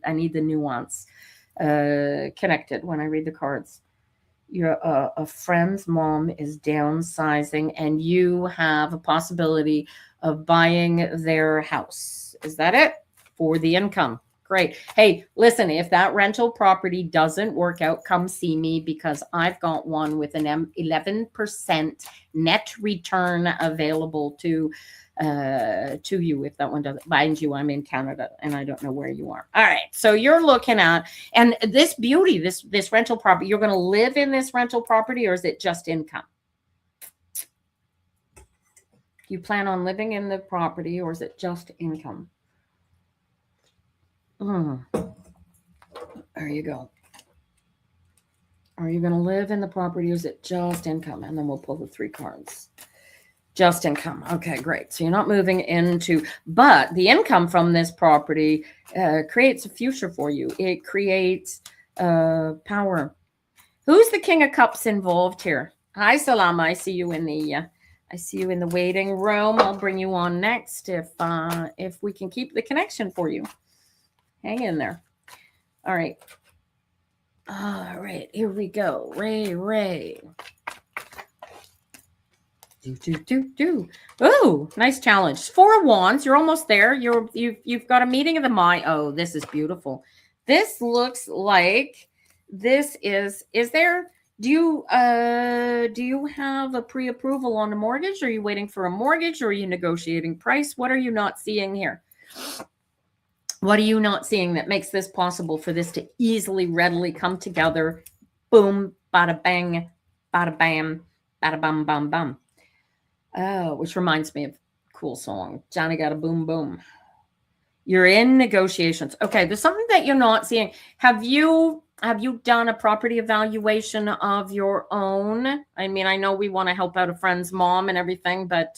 I need the nuance connected when I read the cards. Your a friend's mom is downsizing, and you have a possibility of buying their house. Is that it? For the income. Great. Hey, listen, if that rental property doesn't work out, come see me, because I've got one with an 11% net return available to you. If that one doesn't, mind you, I'm in Canada and I don't know where you are. All right. So you're looking at, and this beauty, this rental property, you're going to live in this rental property, or is it just income? You plan on living in the property, or is it just income? There you go. Are you going to live in the property, or is it just income? And then we'll pull the 3 cards. Just income. Okay, great. So you're not moving into, but the income from this property creates a future for you. It creates power. Who's the King of Cups involved here? Hi, Salama. I see you in the waiting room. I'll bring you on next if we can keep the connection for you. Hang in there. All right. All right. Here we go. Ray. Oh, nice challenge. 4 of Wands. You're almost there. You've got a meeting of the mind. Oh, this is beautiful. This looks like this is there. Do you have a pre-approval on a mortgage? Are you waiting for a mortgage, or are you negotiating price? What are you not seeing here? What are you not seeing that makes this possible for this to easily, readily come together? Boom, bada bang, bada bam, bada bum, bum, bum. Oh, which reminds me of a cool song. Johnny got a boom, boom. You're in negotiations. Okay, there's something that you're not seeing. Have you done a property evaluation of your own? I mean, I know we want to help out a friend's mom and everything, but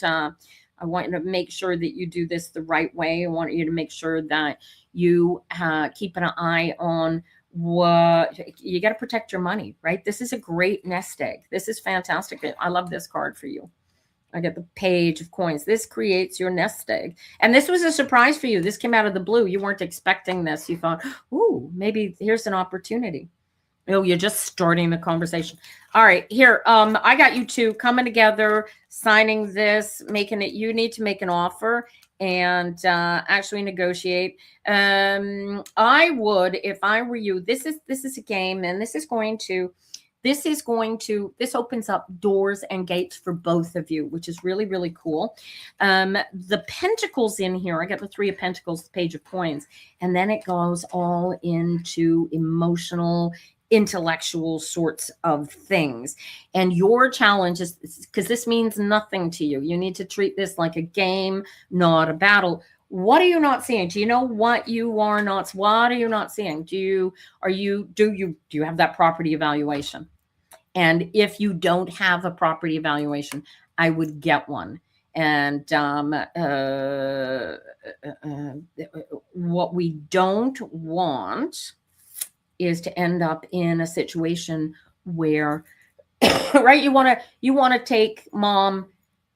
I want you to make sure that you do this the right way. I want you to make sure that you keep an eye on what you got to protect your money, right? This is a great nest egg. This is fantastic. I love this card for you. I get the Page of Coins. This creates your nest egg. And this was a surprise for you. This came out of the blue. You weren't expecting this. You thought, ooh, maybe here's an opportunity. Oh, you're just starting the conversation. All right, here. I got you 2 coming together, signing this, making it. You need to make an offer and actually negotiate. I would, if I were you. This is a game, and this opens up doors and gates for both of you, which is really, really cool. The Pentacles in here, I got the 3 of Pentacles, the Page of Coins, and then it goes all into emotional, intellectual sorts of things. And your challenge is, because this means nothing to you, you need to treat this like a game, not a battle. What are you not seeing? Do you know what you are not? What are you not seeing? Do you have that property evaluation? And if you don't have a property evaluation, I would get one. And what we don't want is to end up in a situation where, right, you want to take mom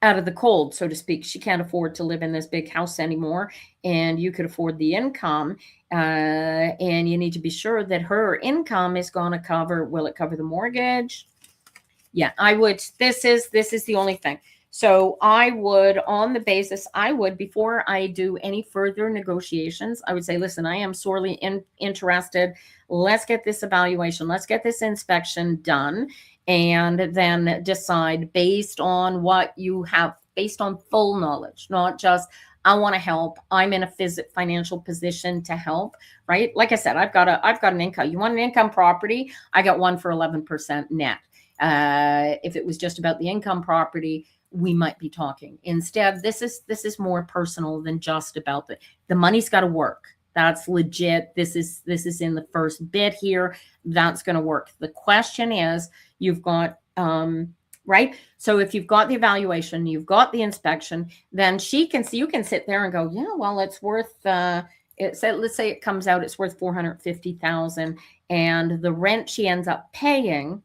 out of the cold, so to speak. She can't afford to live in this big house anymore, and you could afford the income, and you need to be sure that her income is going to cover. Will it cover the mortgage? Yeah, I would. This is the only thing. So I would, on the basis, before I do any further negotiations, I would say, listen, I am sorely interested. Let's get this evaluation. Let's get this inspection done. And then decide based on what you have, based on full knowledge, not just, I want to help. I'm in a financial position to help, right? Like I said, I've got an income. You want an income property? I got one for 11% net. If it was just about the income property, we might be talking. Instead, this is more personal than just about the money's got to work. That's legit. This is in the first bit here. That's going to work. The question is, you've got right? So if you've got the evaluation, you've got the inspection, then she can see, you can sit there and go, yeah, well, it's worth, let's say it comes out, it's worth 450,000, and the rent she ends up paying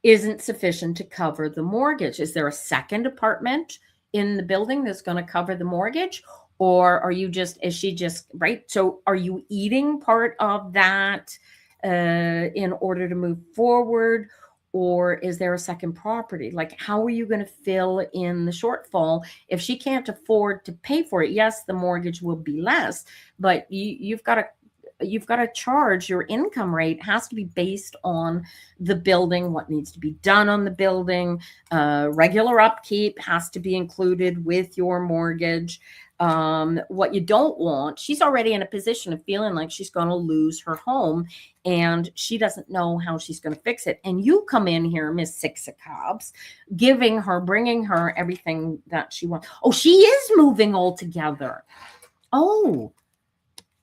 isn't sufficient to cover the mortgage. Is there a second apartment in the building that's going to cover the mortgage? Or is she just, right? So are you eating part of that in order to move forward? Or is there a second property? Like, how are you going to fill in the shortfall if she can't afford to pay for it? Yes, the mortgage will be less, but you've got to charge, your income rate has to be based on the building, what needs to be done on the building. Regular upkeep has to be included with your mortgage. What you don't want, she's already in a position of feeling like she's going to lose her home and she doesn't know how she's going to fix it. And you come in here, Miss Six of Cups, bringing her everything that she wants. Oh, she is moving altogether. Oh,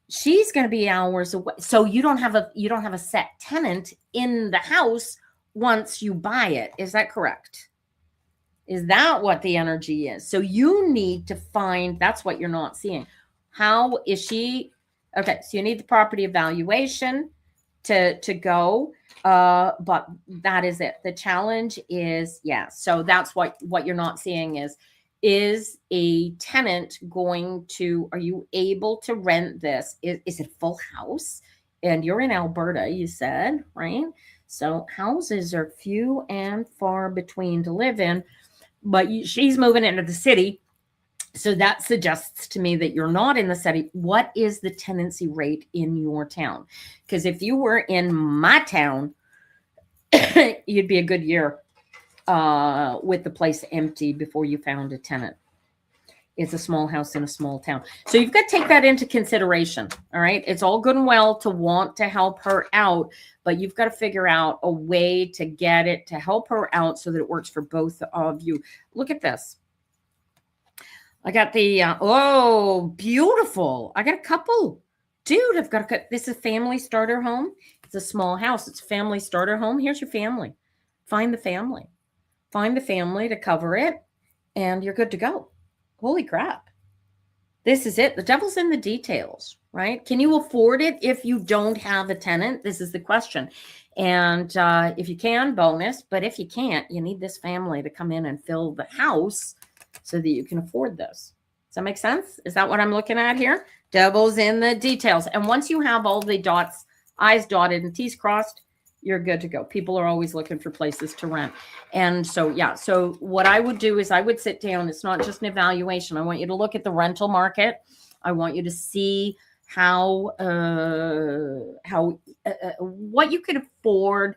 she's going to be hours away. So you don't have a set tenant in the house once you buy it. Is that correct? Is that what the energy is? So you need to find, that's what you're not seeing. How is she? Okay, so you need the property evaluation to go. But that is it. The challenge is, yeah. So that's what you're not seeing is a tenant going to, are you able to rent this? Is it full house? And you're in Alberta, you said, right? So houses are few and far between to live in. But she's moving into the city. So that suggests to me that you're not in the city. What is the tenancy rate in your town? Because if you were in my town, you'd be a good year with the place empty before you found a tenant. It's a small house in a small town. So you've got to take that into consideration. All right. It's all good and well to want to help her out, but you've got to figure out a way to get it to help her out so that it works for both of you. Look at this. I got the, oh, beautiful. I got a couple. Dude, this is a family starter home. It's a small house. It's a family starter home. Here's your family. Find the family. Find the family to cover it, and you're good to go. Holy crap. This is it. The devil's in the details, right? Can you afford it if you don't have a tenant? This is the question. And if you can, bonus. But if you can't, you need this family to come in and fill the house so that you can afford this. Does that make sense? Is that what I'm looking at here? Devil's in the details. And once you have all the dots, I's dotted and T's crossed, you're good to go. People are always looking for places to rent. And so, yeah. So what I would do is I would sit down. It's not just an evaluation. I want you to look at the rental market. I want you to see how what you could afford,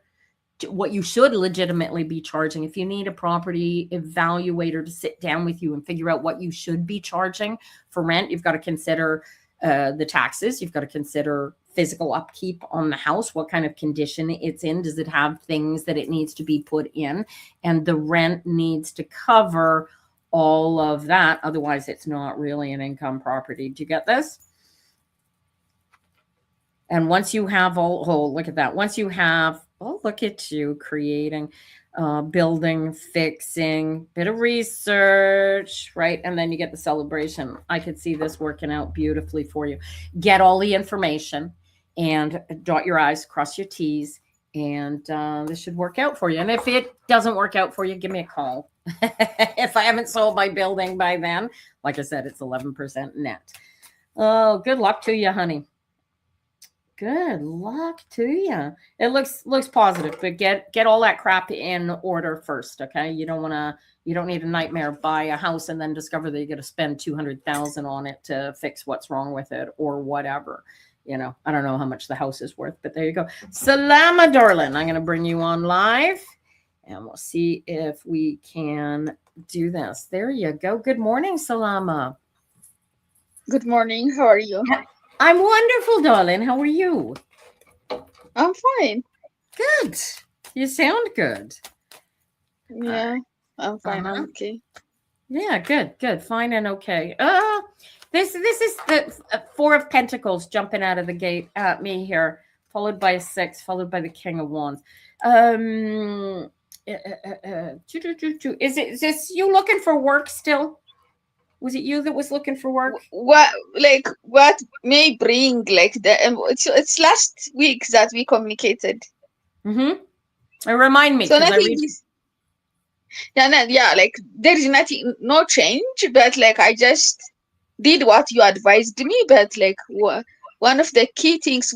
what you should legitimately be charging. If you need a property evaluator to sit down with you and figure out what you should be charging for rent, you've got to consider the taxes. You've got to consider physical upkeep on the house, what kind of condition it's in. Does it have things that it needs to be put in? And the rent needs to cover all of that. Otherwise, it's not really an income property. Do you get this? And once you have look at that. Once you have, look at you creating, building, fixing, bit of research, right? And then you get the celebration. I could see this working out beautifully for you. Get all the information and dot your I's, cross your T's, and this should work out for you. And if it doesn't work out for you, give me a call. If I haven't sold my building by then, like I said, it's 11% net. Oh, good luck to you, honey. Good luck to you. It looks positive, but get all that crap in order first, okay? You don't need a nightmare, buy a house and then discover that you got to spend $200,000 on it to fix what's wrong with it or whatever. You know, I don't know how much the house is worth, but there you go. Salama, darling. I'm going to bring you on live and we'll see if we can do this. There you go. Good morning, Salama. Good morning. How are you? I'm wonderful, darling. How are you? I'm fine. Good. You sound good. Yeah, I'm fine. I'm okay. Yeah, good. Fine and okay. This is the Four of Pentacles jumping out of the gate at me here, followed by a 6, followed by the King of Wands. Is this you looking for work still? Was it you that was looking for work? What may bring like it's last week that we communicated. Remind me, So because I nothing read. is like there is nothing, no change, but like I just did what you advised me, but like one of the key things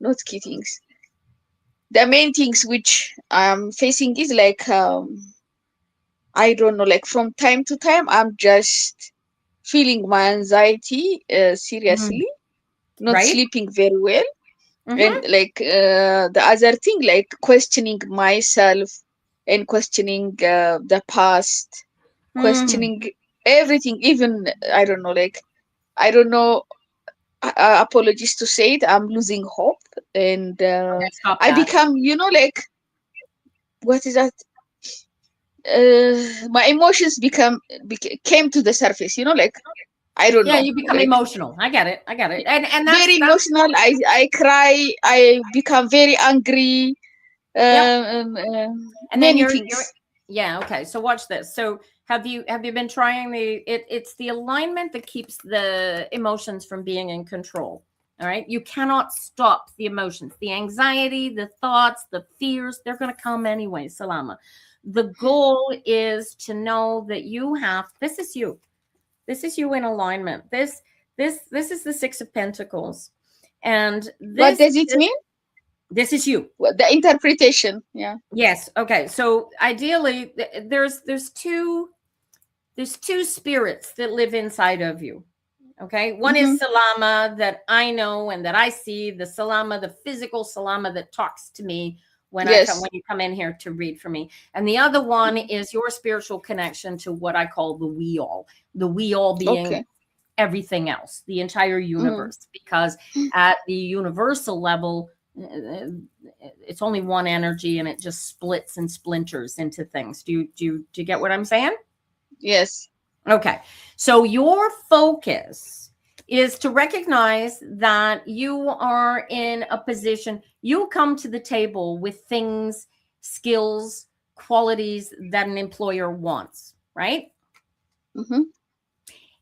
not key things, the main things which I'm facing is like I don't know, like from time to time I'm just feeling my anxiety seriously, not Right. sleeping very well, and Mm-hmm. like the other thing, like questioning myself and questioning the past, questioning everything, even I don't know, like I don't know, apologies to say it, I'm losing hope, and Okay, stop I that. become, like, what is that, my emotions came to the surface, like I don't Yeah, know, you become like emotional. I get it. I get it. And very that's emotional. I cry, I become very angry, yep. And then many you're things. yeah, okay. So watch this. So have you been trying it's the alignment that keeps the emotions from being in control. All right. You cannot stop the emotions, the anxiety, the thoughts, the fears, they're gonna come anyway, Salama. The goal is to know that this is you. This is you in alignment. This is the Six of Pentacles. And What does it mean? this is you. The interpretation, yeah. Yes. Okay. So ideally, there's two spirits that live inside of you. Okay. One Mm-hmm. is Salama that I know and that I see, the Salama, the physical Salama that talks to me when Yes. you come in here to read for me. And the other one is your spiritual connection to what I call the we all being Okay. everything else, the entire Mm-hmm. universe, because at the universal level, it's only one energy and it just splits and splinters into things. Do you get what I'm saying? Yes. Okay. So your focus is to recognize that you are in a position, you come to the table with things, skills, qualities that an employer wants, right? Mm-hmm.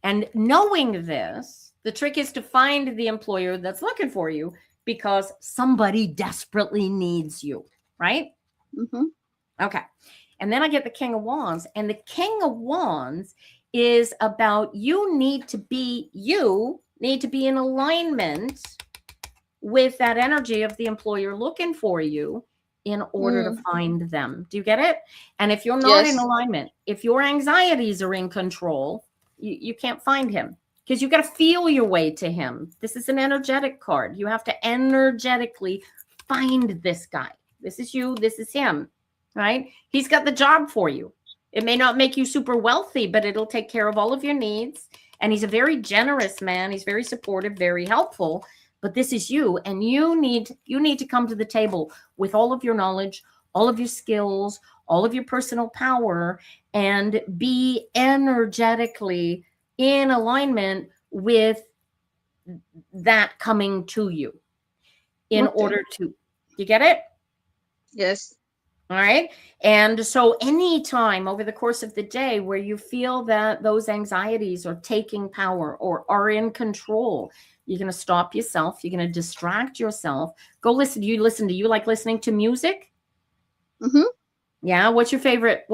And knowing this, the trick is to find the employer that's looking for you because somebody desperately needs you, right? Mm-hmm. Okay. And then I get the King of Wands, and the King of Wands is about you need to be in alignment with that energy of the employer looking for you in order to Mm. find them. Do you get it? And if you're not in Yes. alignment, if your anxieties are in control, you can't find him because you got to feel your way to him. This is an energetic card. You have to energetically find this guy. This is you, this is him, right? He's got the job for you. It may not make you super wealthy, but it'll take care of all of your needs. And he's a very generous man. He's very supportive, very helpful. But this is you, and you need to come to the table with all of your knowledge, all of your skills, all of your personal power, and be energetically in alignment with that coming to you in Okay. order to, you get it? Yes. All right. And so anytime over the course of the day where you feel that those anxieties are taking power or are in control, you're going to stop yourself. You're going to distract yourself. Go listen. You like listening to music? Mm-hmm. Yeah. What's your favorite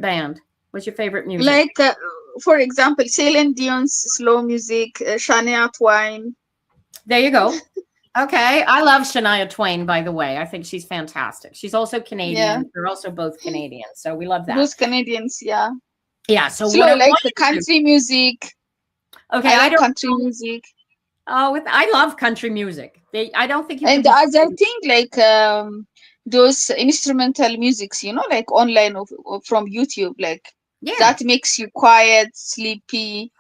band? What's your favorite music? Like, for example, Celine Dion's slow music, Shania Twain. There you go. Okay. I love Shania Twain, by the way. I think she's fantastic. She's also Yeah. Canadian. They're also both Canadian. So we love that. Both Canadians, yeah. Yeah. So what Slow, I like want you to do. country music. Okay. I I like don't country music. Oh, I love country music. I don't think you And could the be. other thing, like those instrumental musics, like online from YouTube, like Yeah, that makes you quiet, sleepy,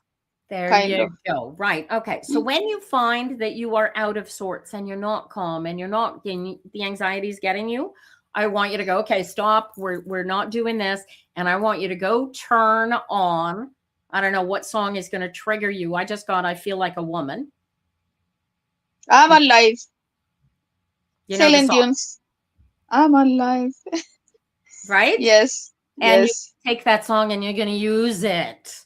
there kind you of. go. Right. Okay. So when you find that you are out of sorts and you're not calm and you're not the anxiety is getting you, I want you to go, okay, stop. We're not doing this. And I want you to go turn on. I don't know what song is going to trigger you. I feel like a woman. I'm alive. You know the Celine song. Dion's I'm alive. right? Yes. And you Yes. take that song and you're going to use it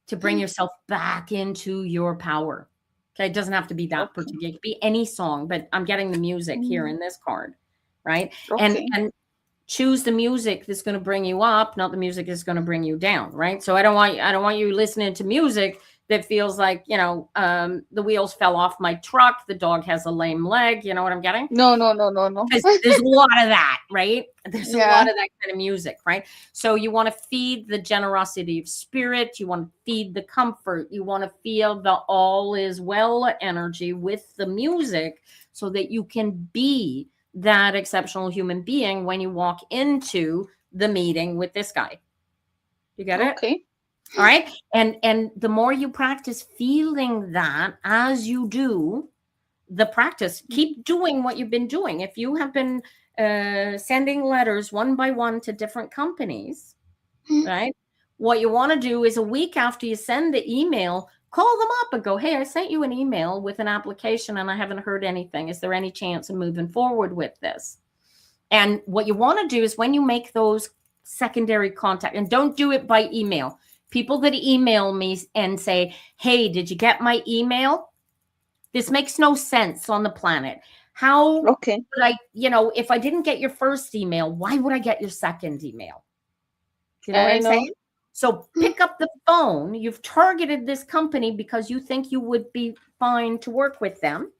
to bring yourself back into your power. Okay. It doesn't have to be that Okay. particular, it could be any song, but I'm getting the music here in this card. Right. Okay. And choose the music that's going to bring you up, not the music that's going to bring you down. Right. So I don't want you listening to music that feels like, the wheels fell off my truck. The dog has a lame leg. You know what I'm getting? No. Because there's a lot of that, right? There's a Yeah. lot of that kind of music, right? So you want to feed the generosity of spirit. You want to feed the comfort. You want to feel the all is well energy with the music so that you can be that exceptional human being when you walk into the meeting with this guy. You get it? Okay. All right. And the more you practice feeling that as you do the practice, keep doing what you've been doing. If you have been sending letters one by one to different companies, right? What you want to do is a week after you send the email, call them up and go, hey, I sent you an email with an application and I haven't heard anything. Is there any chance of moving forward with this? And what you want to do is when you make those secondary contact, and don't do it by email. People that email me and say, hey, did you get my email? This makes no sense on the planet. How Okay. would I, if I didn't get your first email, why would I get your second email? You know what I'm saying? So pick up the phone. You've targeted this company because you think you would be fine to work with them.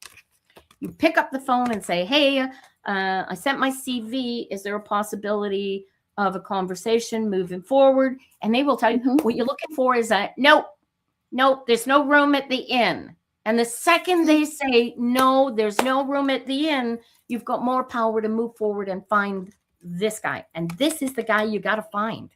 You pick up the phone and say, hey, I sent my CV. Is there a possibility of a conversation moving forward? And they will tell you what you're looking for is nope, there's no room at the inn. And the second they say, no, there's no room at the inn, you've got more power to move forward and find this guy. And this is the guy you got to find,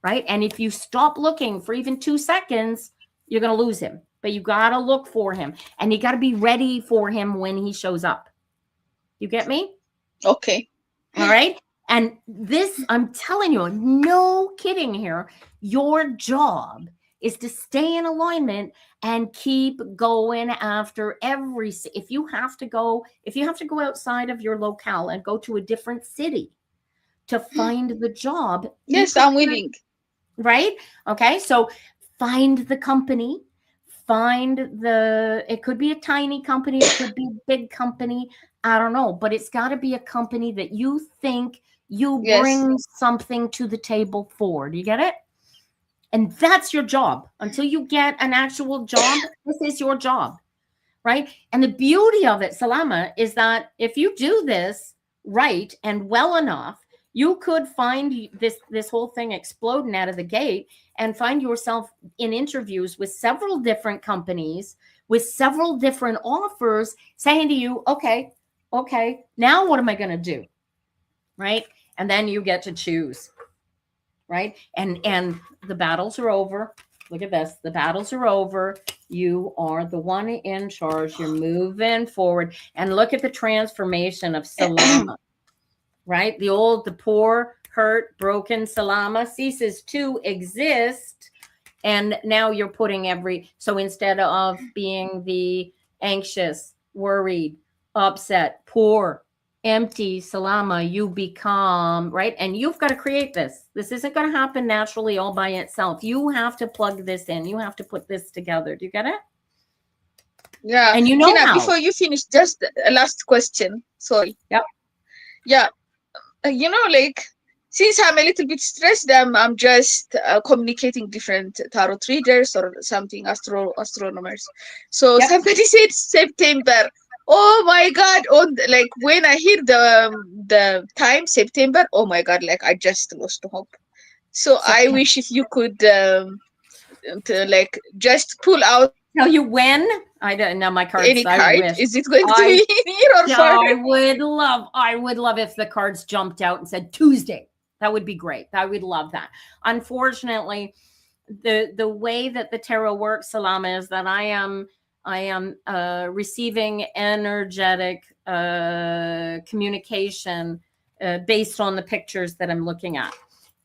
right? And if you stop looking for even 2 seconds, you're going to lose him. But you got to look for him. And you got to be ready for him when he shows up. You get me? Okay. All right. And this, I'm telling you, no kidding here, your job is to stay in alignment and keep going after if you have to go outside of your locale and go to a different city to find the job. Yes, I'm willing. Right? Okay. So find the company, it could be a tiny company, it could be a big company. I don't know, but it's got to be a company that you think you bring something to the table for. Do you get it? And that's your job. Until you get an actual job, this is your job, right? And the beauty of it, Salama, is that if you do this right and well enough, you could find this whole thing exploding out of the gate and find yourself in interviews with several different companies with several different offers saying to you, okay, now what am I going to do? Right? And then you get to choose. Right? And the battles are over. Look at this. The battles are over. You are the one in charge. You're moving forward. And look at the transformation of Salama. Right? The poor, hurt, broken Salama ceases to exist. And now you're putting so instead of being the anxious, worried, upset, poor, empty Salama, you become, right? And you've got to create this. This isn't going to happen naturally all by itself. You have to plug this in. You have to put this together. Do you get it? Yeah. And Tina, how. Before you finish, just a last question. Sorry. Yep. Yeah. Since I'm a little bit stressed, I'm just communicating different tarot readers or something, astronomers. So somebody said September. Oh my God! When I hear the time September, oh my God! I just lost hope. So I wish if you could just pull out. Tell you when? I don't know my cards. Any card? Is it going to be here or far? I would love if the cards jumped out and said Tuesday. That would be great. I would love that. Unfortunately, the way that the tarot works, Salama, is that I am receiving energetic communication based on the pictures that I'm looking at,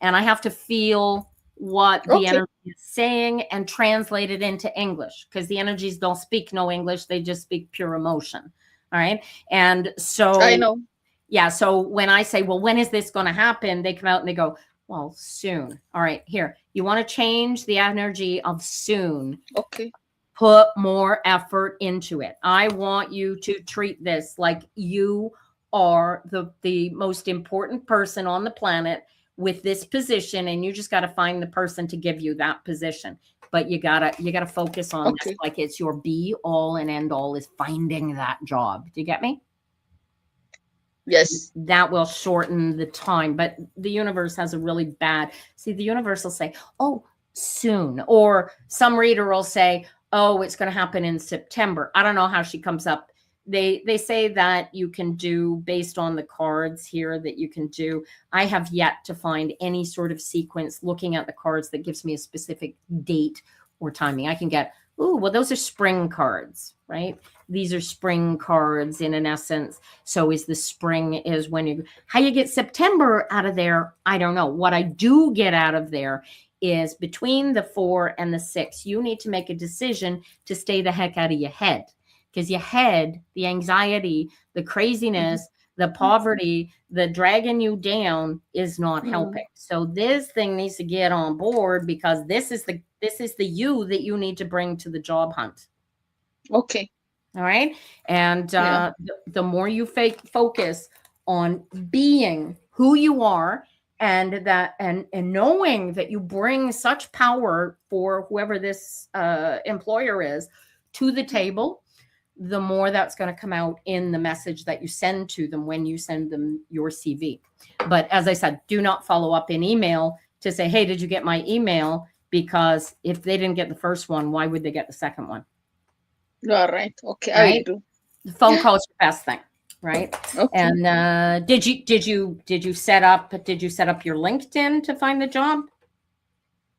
and I have to feel what the energy is saying and translate it into English, because the energies don't speak no English; they just speak pure emotion. All right, and so I know. Yeah. So when I say, well, when is this going to happen? They come out and they go, well, soon. All right, here. You want to change the energy of soon. Okay. Put more effort into it. I want you to treat this like you are the most important person on the planet with this position, and you just got to find the person to give you that position. But you gotta focus on this Okay. like it's your be all and end all is finding that job. Do you get me? Yes. That will shorten the time. But the universe has a really bad, see, the universe will say, oh, soon. Or some reader will say, oh, it's going to happen in September. I don't know how she comes up. They say that you can do based on the cards here that you can do. I have yet to find any sort of sequence looking at the cards that gives me a specific date or timing. I can get, oh, well, those are spring cards, right? These are spring cards in an essence. So is the spring is when you, how you get September out of there, I don't know. What I do get out of there is between the 4 and the 6, you need to make a decision to stay the heck out of your head. Because your head, the anxiety, the craziness, the poverty, the dragging you down is not helping. So this thing needs to get on board because this is the you that you need to bring to the job hunt. Okay. All right. And the more you focus on being who you are and that and knowing that you bring such power for whoever this employer is to the table, the more that's going to come out in the message that you send to them when you send them your CV. But as I said, do not follow up in email to say, hey, did you get my email? Because if they didn't get the first one, why would they get the second one? All right. Okay. Right? I will do. The phone call is your best thing, right? Okay. And did you set up your LinkedIn to find the job?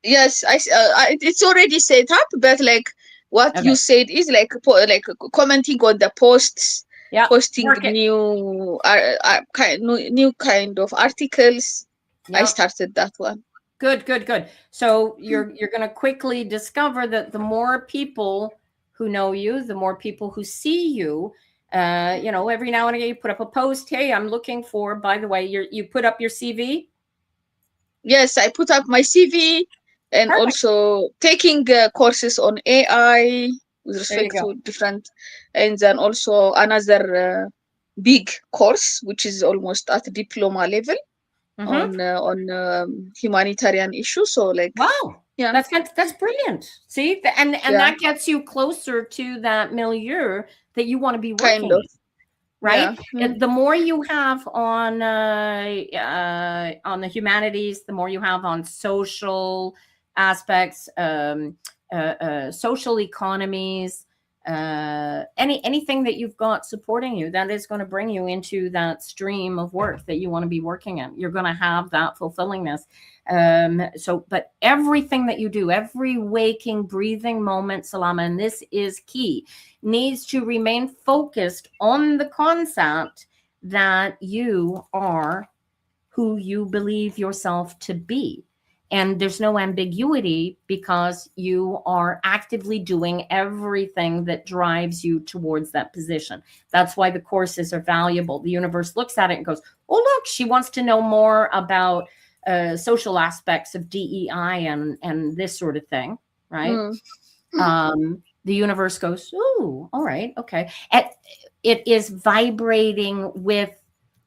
Yes, it's already set up, but like what Okay. you said is like commenting on the posts, Yeah, posting work it. new kind of articles. I Yeah. started that one. Good. So you're going to quickly discover that the more people who know you, the more people who see you, every now and again you put up a post. Hey, I'm looking for. By the way, you put up your CV. Yes, I put up my CV and Perfect. also taking courses on AI with respect to different, and then also another big course which is almost at diploma level on humanitarian issues. So like, wow, yeah, that's brilliant. See, and that gets you closer to that milieu that you want to be working kind of, in, right? yeah. The more you have on the humanities, the more you have on social aspects, social economies, anything that you've got supporting you, that is going to bring you into that stream of work that you want to be working in. You're going to have that fulfillingness. But everything that you do, every waking, breathing moment, Salama, and this is key, needs to remain focused on the concept that you are who you believe yourself to be. And there's no ambiguity because you are actively doing everything that drives you towards that position. That's why the courses are valuable. The universe looks at it and goes, oh, look, she wants to know more about social aspects of DEI and this sort of thing, right? The universe goes, oh, all right, okay. It is vibrating with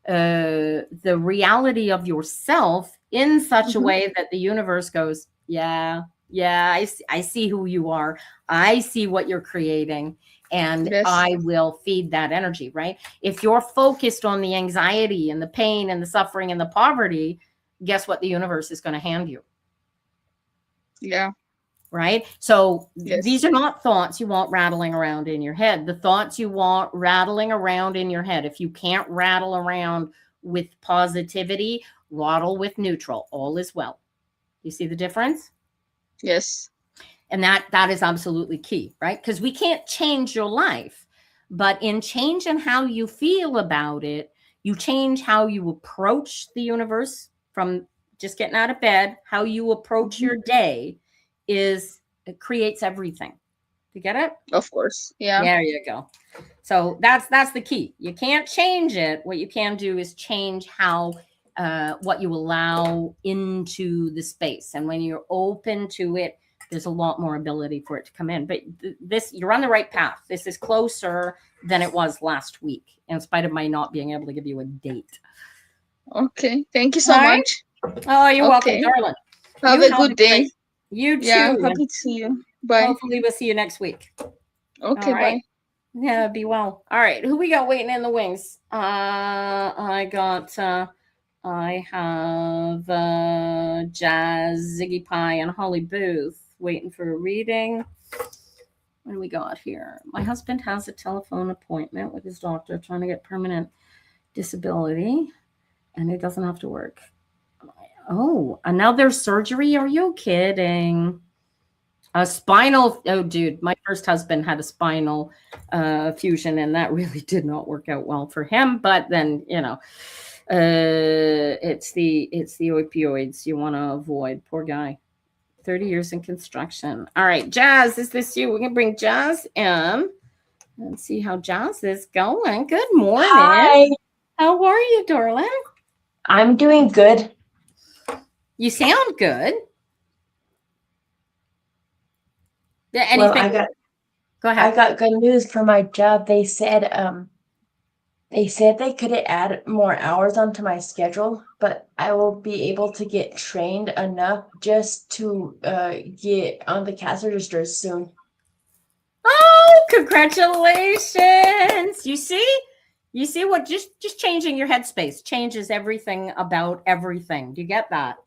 the reality of yourself in such a way that the universe goes, yeah, I see who you are. I see what you're creating. And I will feed that energy, right? If you're focused on the anxiety and the pain and the suffering and the poverty, guess what the universe is going to hand you? Yeah. Right? So these are not thoughts you want rattling around in your head. The thoughts you want rattling around in your head, if you can't rattle around with positivity, rattle with neutral. All is well. You see the difference? Yes. And that is absolutely key, right? Because we can't change your life, but in changing how you feel about it, you change how you approach the universe from just getting out of bed, how you approach your day it creates everything. You get it? Of course. Yeah. There you go. So that's the key. You can't change it. What you can do is change how what you allow into the space. And when you're open to it, there's a lot more ability for it to come in. But this, you're on the right path. This is closer than it was last week, in spite of my not being able to give you a date. Okay. Thank you so All right. much. Oh, you're welcome, Okay. darling. Have You a good day. great- You too. Yeah. and Happy to see you. Bye. hopefully we'll see you next week. Okay. All right. Bye. Yeah, be well. All right, who we got waiting in the wings? I have Jazz, Ziggy Pie, and Holly Booth waiting for a reading. What do we got here? My husband has a telephone appointment with his doctor trying to get permanent disability, and he doesn't have to work. Oh, another surgery? Are you kidding? A spinal, oh, dude, my first husband had a spinal fusion, and that really did not work out well for him. But then, it's the opioids you want to avoid. Poor guy. 30 years in construction. All right, Jazz, is this you? We're going to bring Jazz in and see how Jazz is going. Good morning. Hi, How are you, darling? I'm doing good. You sound good. Yeah, Well, anything? Go I ahead. got good news for my job. They said they could add more hours onto my schedule, but I will be able to get trained enough just to get on the cash registers soon. Oh, congratulations. You see what just changing your headspace changes everything about everything. Do you get that?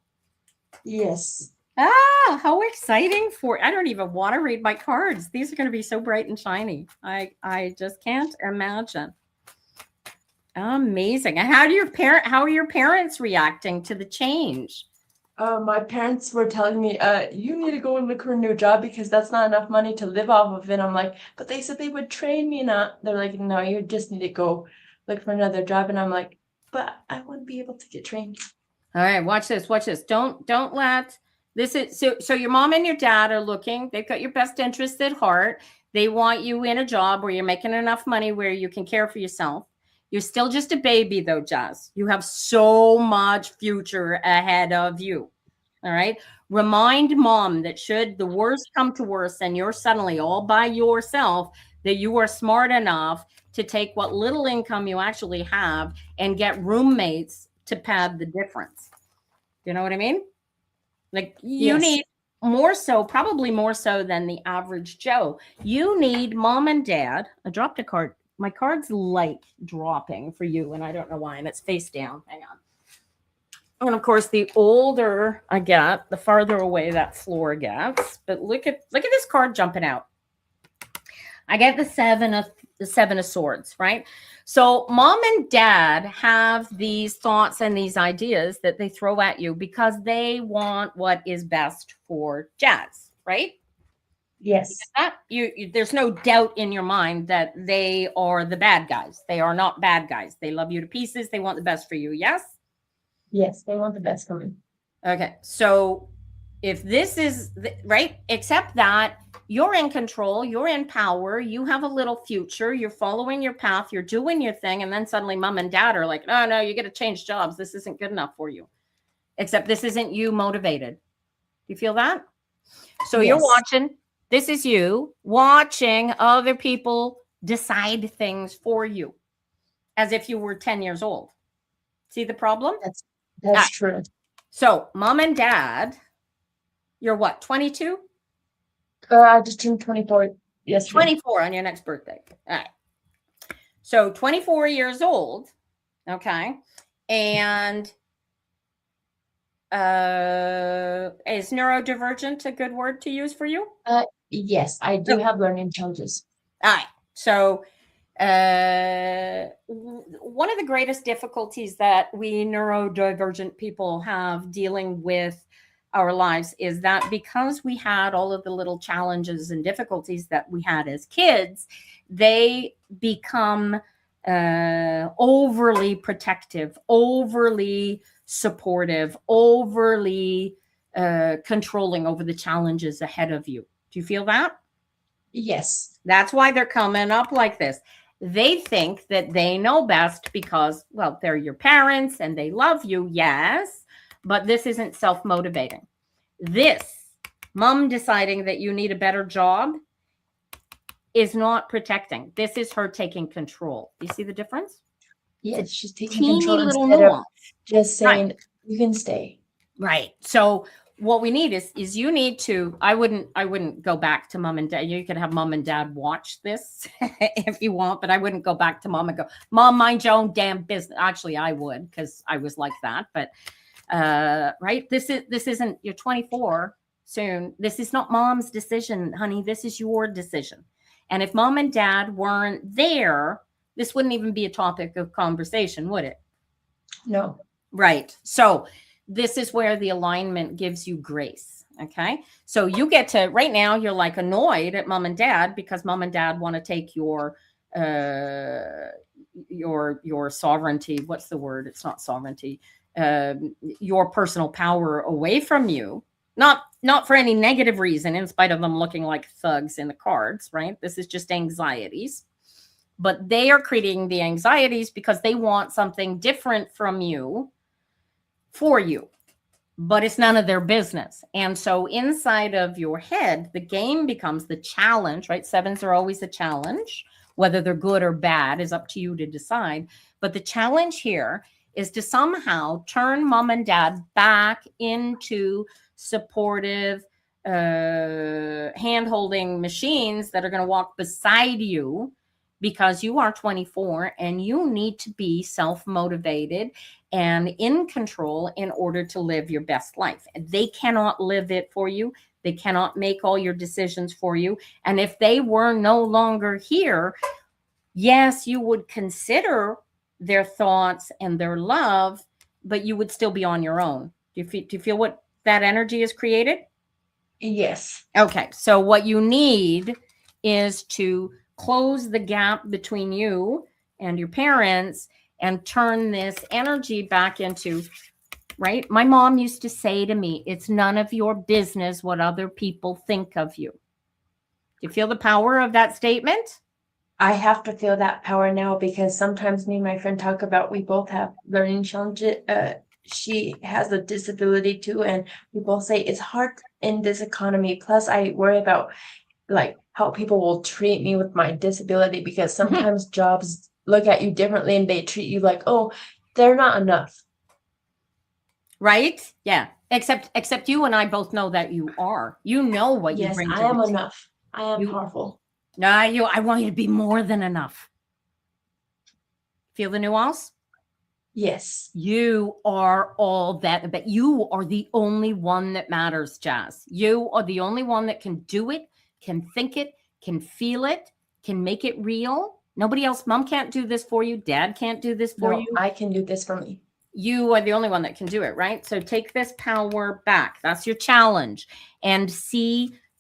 Yes. Ah, how exciting I don't even want to read my cards. These are going to be so bright and shiny. I just can't imagine. Amazing. And how are your parents reacting to the change? My parents were telling me, you need to go and look for a new job because that's not enough money to live off of. And I'm like, but they said they would train me. They're like, no, you just need to go look for another job. And I'm like, but I wouldn't be able to get trained. All right, watch this. Don't let this is so your mom and your dad are looking. They've got your best interest at heart. They want you in a job where you're making enough money where you can care for yourself. You're still just a baby though, Jazz. You have so much future ahead of you. All right. Remind mom that should the worst come to worst and you're suddenly all by yourself, that you are smart enough to take what little income you actually have and get roommates to pad the difference. You know what I mean? Like you Yes. need probably more so than the average Joe. You need mom and dad. I dropped a card. My card's like dropping for you, and I don't know why, and it's face down. Hang on. And of course, the older I get, the farther away that floor gets. But look at this card jumping out. I get the seven of swords, right? So mom and dad have these thoughts and these ideas that they throw at you because they want what is best for Jazz, right? Yes. There's no doubt in your mind that they are the bad guys. They are not bad guys. They love you to pieces. They want the best for you. Yes? Yes, they want the best for me. Okay. So if this is right, except that you're in control, you're in power, you have a little future, you're following your path, you're doing your thing, and then suddenly mom and dad are like, oh no, you got to change jobs. This isn't good enough for you. Except this isn't you motivated. You feel that? So Yes. you're watching. This is you watching other people decide things for you as if you were 10 years old. See the problem? That's true. So mom and dad, you're what, 22? I just turned 24 yesterday. 24 on your next birthday. All right. So 24 years old. Okay. And is neurodivergent a good word to use for you? Yes, I do have learning challenges. All right. So one of the greatest difficulties that we neurodivergent people have dealing with our lives is that because we had all of the little challenges and difficulties that we had as kids, they become overly protective, overly supportive, overly controlling over the challenges ahead of you. Do you feel that? Yes. That's why they're coming up like this. They think that they know best because, well, they're your parents and they love you, yes, but this isn't self-motivating. This, mom deciding that you need a better job, is not protecting. This is her taking control. You see the difference? Yes, she's taking Teeny control little instead of nuance. just saying you can stay. Right. So what we need is you need to, I wouldn't go back to mom and dad. You could have mom and dad watch this if you want, but I wouldn't go back to mom and go, Mom, mind your own damn business. Actually, I would, because I was like that. But right. This isn't, you're 24 soon. This is not mom's decision, honey. This is your decision. And if mom and dad weren't there, this wouldn't even be a topic of conversation, would it? No. Right. So this is where the alignment gives you grace. Okay. So you get to, right now, you're like annoyed at mom and dad because mom and dad want to take your sovereignty. What's the word? It's not sovereignty. Your personal power away from you. Not for any negative reason, in spite of them looking like thugs in the cards, right? This is just anxieties. But they are creating the anxieties because they want something different from you for you. But it's none of their business. And so inside of your head, the game becomes the challenge, right? Sevens are always a challenge. Whether they're good or bad is up to you to decide. But the challenge here is to somehow turn mom and dad back into supportive, hand-holding machines that are going to walk beside you, because you are 24 and you need to be self-motivated and in control in order to live your best life. They cannot live it for you. They cannot make all your decisions for you. And if they were no longer here, yes, you would consider their thoughts and their love, but you would still be on your own. Do you feel what that energy is created? Yes. Okay. So what you need is to close the gap between you and your parents and turn this energy back into, right? My mom used to say to me, it's none of your business what other people think of you. Do you feel the power of that statement? I have to feel that power now because sometimes me and my friend talk about we both have learning challenges. She has a disability too, and we both say it's hard in this economy. Plus, I worry about like how people will treat me with my disability because sometimes jobs look at you differently and they treat you like, oh, they're not enough. Right? Yeah. Except you and I both know that you are. You know what you Yes, bring to I am the enough. I am powerful. No, I want you to be more than enough. Feel the nuance? Yes. You are all that, but you are the only one that matters, Jazz. You are the only one that can do it, can think it, can feel it, can make it real. Nobody else, mom can't do this for you. Dad can't do this for you. I can do this for me. You are the only one that can do it, right? So take this power back. That's your challenge. And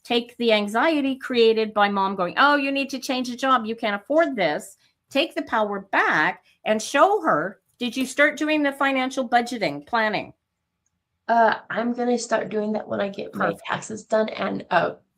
take the anxiety created by mom going, oh, you need to change a job. You can't afford this. Take the power back and show her. Did you start doing the financial budgeting, planning? I'm going to start doing that when I get my taxes done and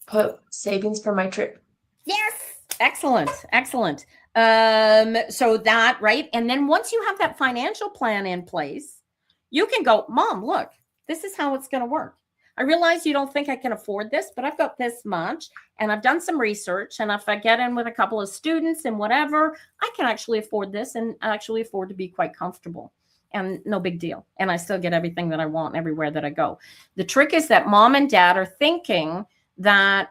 put savings for my trip. Yes. Excellent. Excellent. So that, right. And then once you have that financial plan in place, you can go, Mom, look, this is how it's going to work. I realize you don't think I can afford this, but I've got this much and I've done some research. And if I get in with a couple of students and whatever, I can actually afford this and actually afford to be quite comfortable and no big deal. And I still get everything that I want everywhere that I go. The trick is that mom and dad are thinking that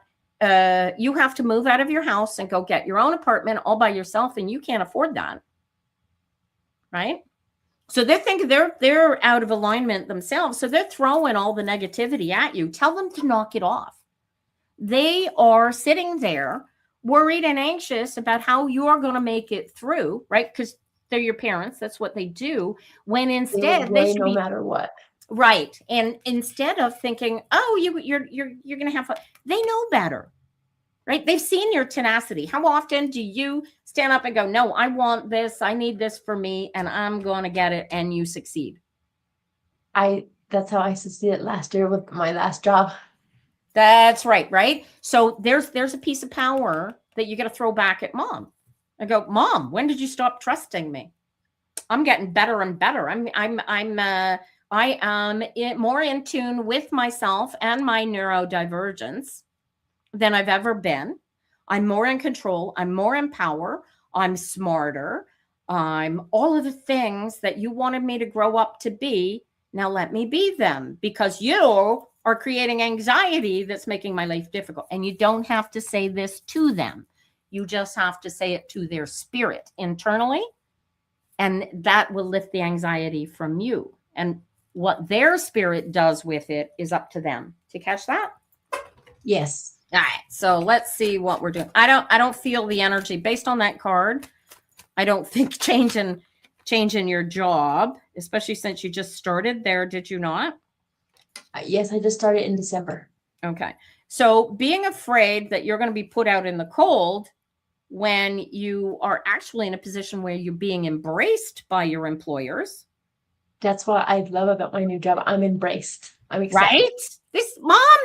you have to move out of your house and go get your own apartment all by yourself. And you can't afford that. Right? So they're thinking they're out of alignment themselves. So they're throwing all the negativity at you. Tell them to knock it off. They are sitting there worried and anxious about how you're going to make it through, right? Because they're your parents. That's what they do. When instead they should no matter what. Right. And instead of thinking, oh, you're going to have fun, they know better. Right? They've seen your tenacity. How often do you stand up and go, no, I want this. I need this for me and I'm going to get it. And you succeed. That's how I succeeded last year with my last job. That's right, right? So there's a piece of power that you got to throw back at mom. I go, Mom, when did you stop trusting me? I'm getting better and better. I am more in tune with myself and my neurodivergence than I've ever been. I'm more in control. I'm more in power. I'm smarter. I'm all of the things that you wanted me to grow up to be. Now let me be them, because you are creating anxiety that's making my life difficult. And you don't have to say this to them. You just have to say it to their spirit internally, and that will lift the anxiety from you. And what their spirit does with it is up to them. To catch that? Yes. All right. So let's see what we're doing. I don't feel the energy based on that card. I don't think changing your job, especially since you just started there, did you not? Yes, I just started in December. Okay. So being afraid that you're going to be put out in the cold when you are actually in a position where you're being embraced by your employers. That's what I love about my new job. I'm embraced. I'm excited. Right?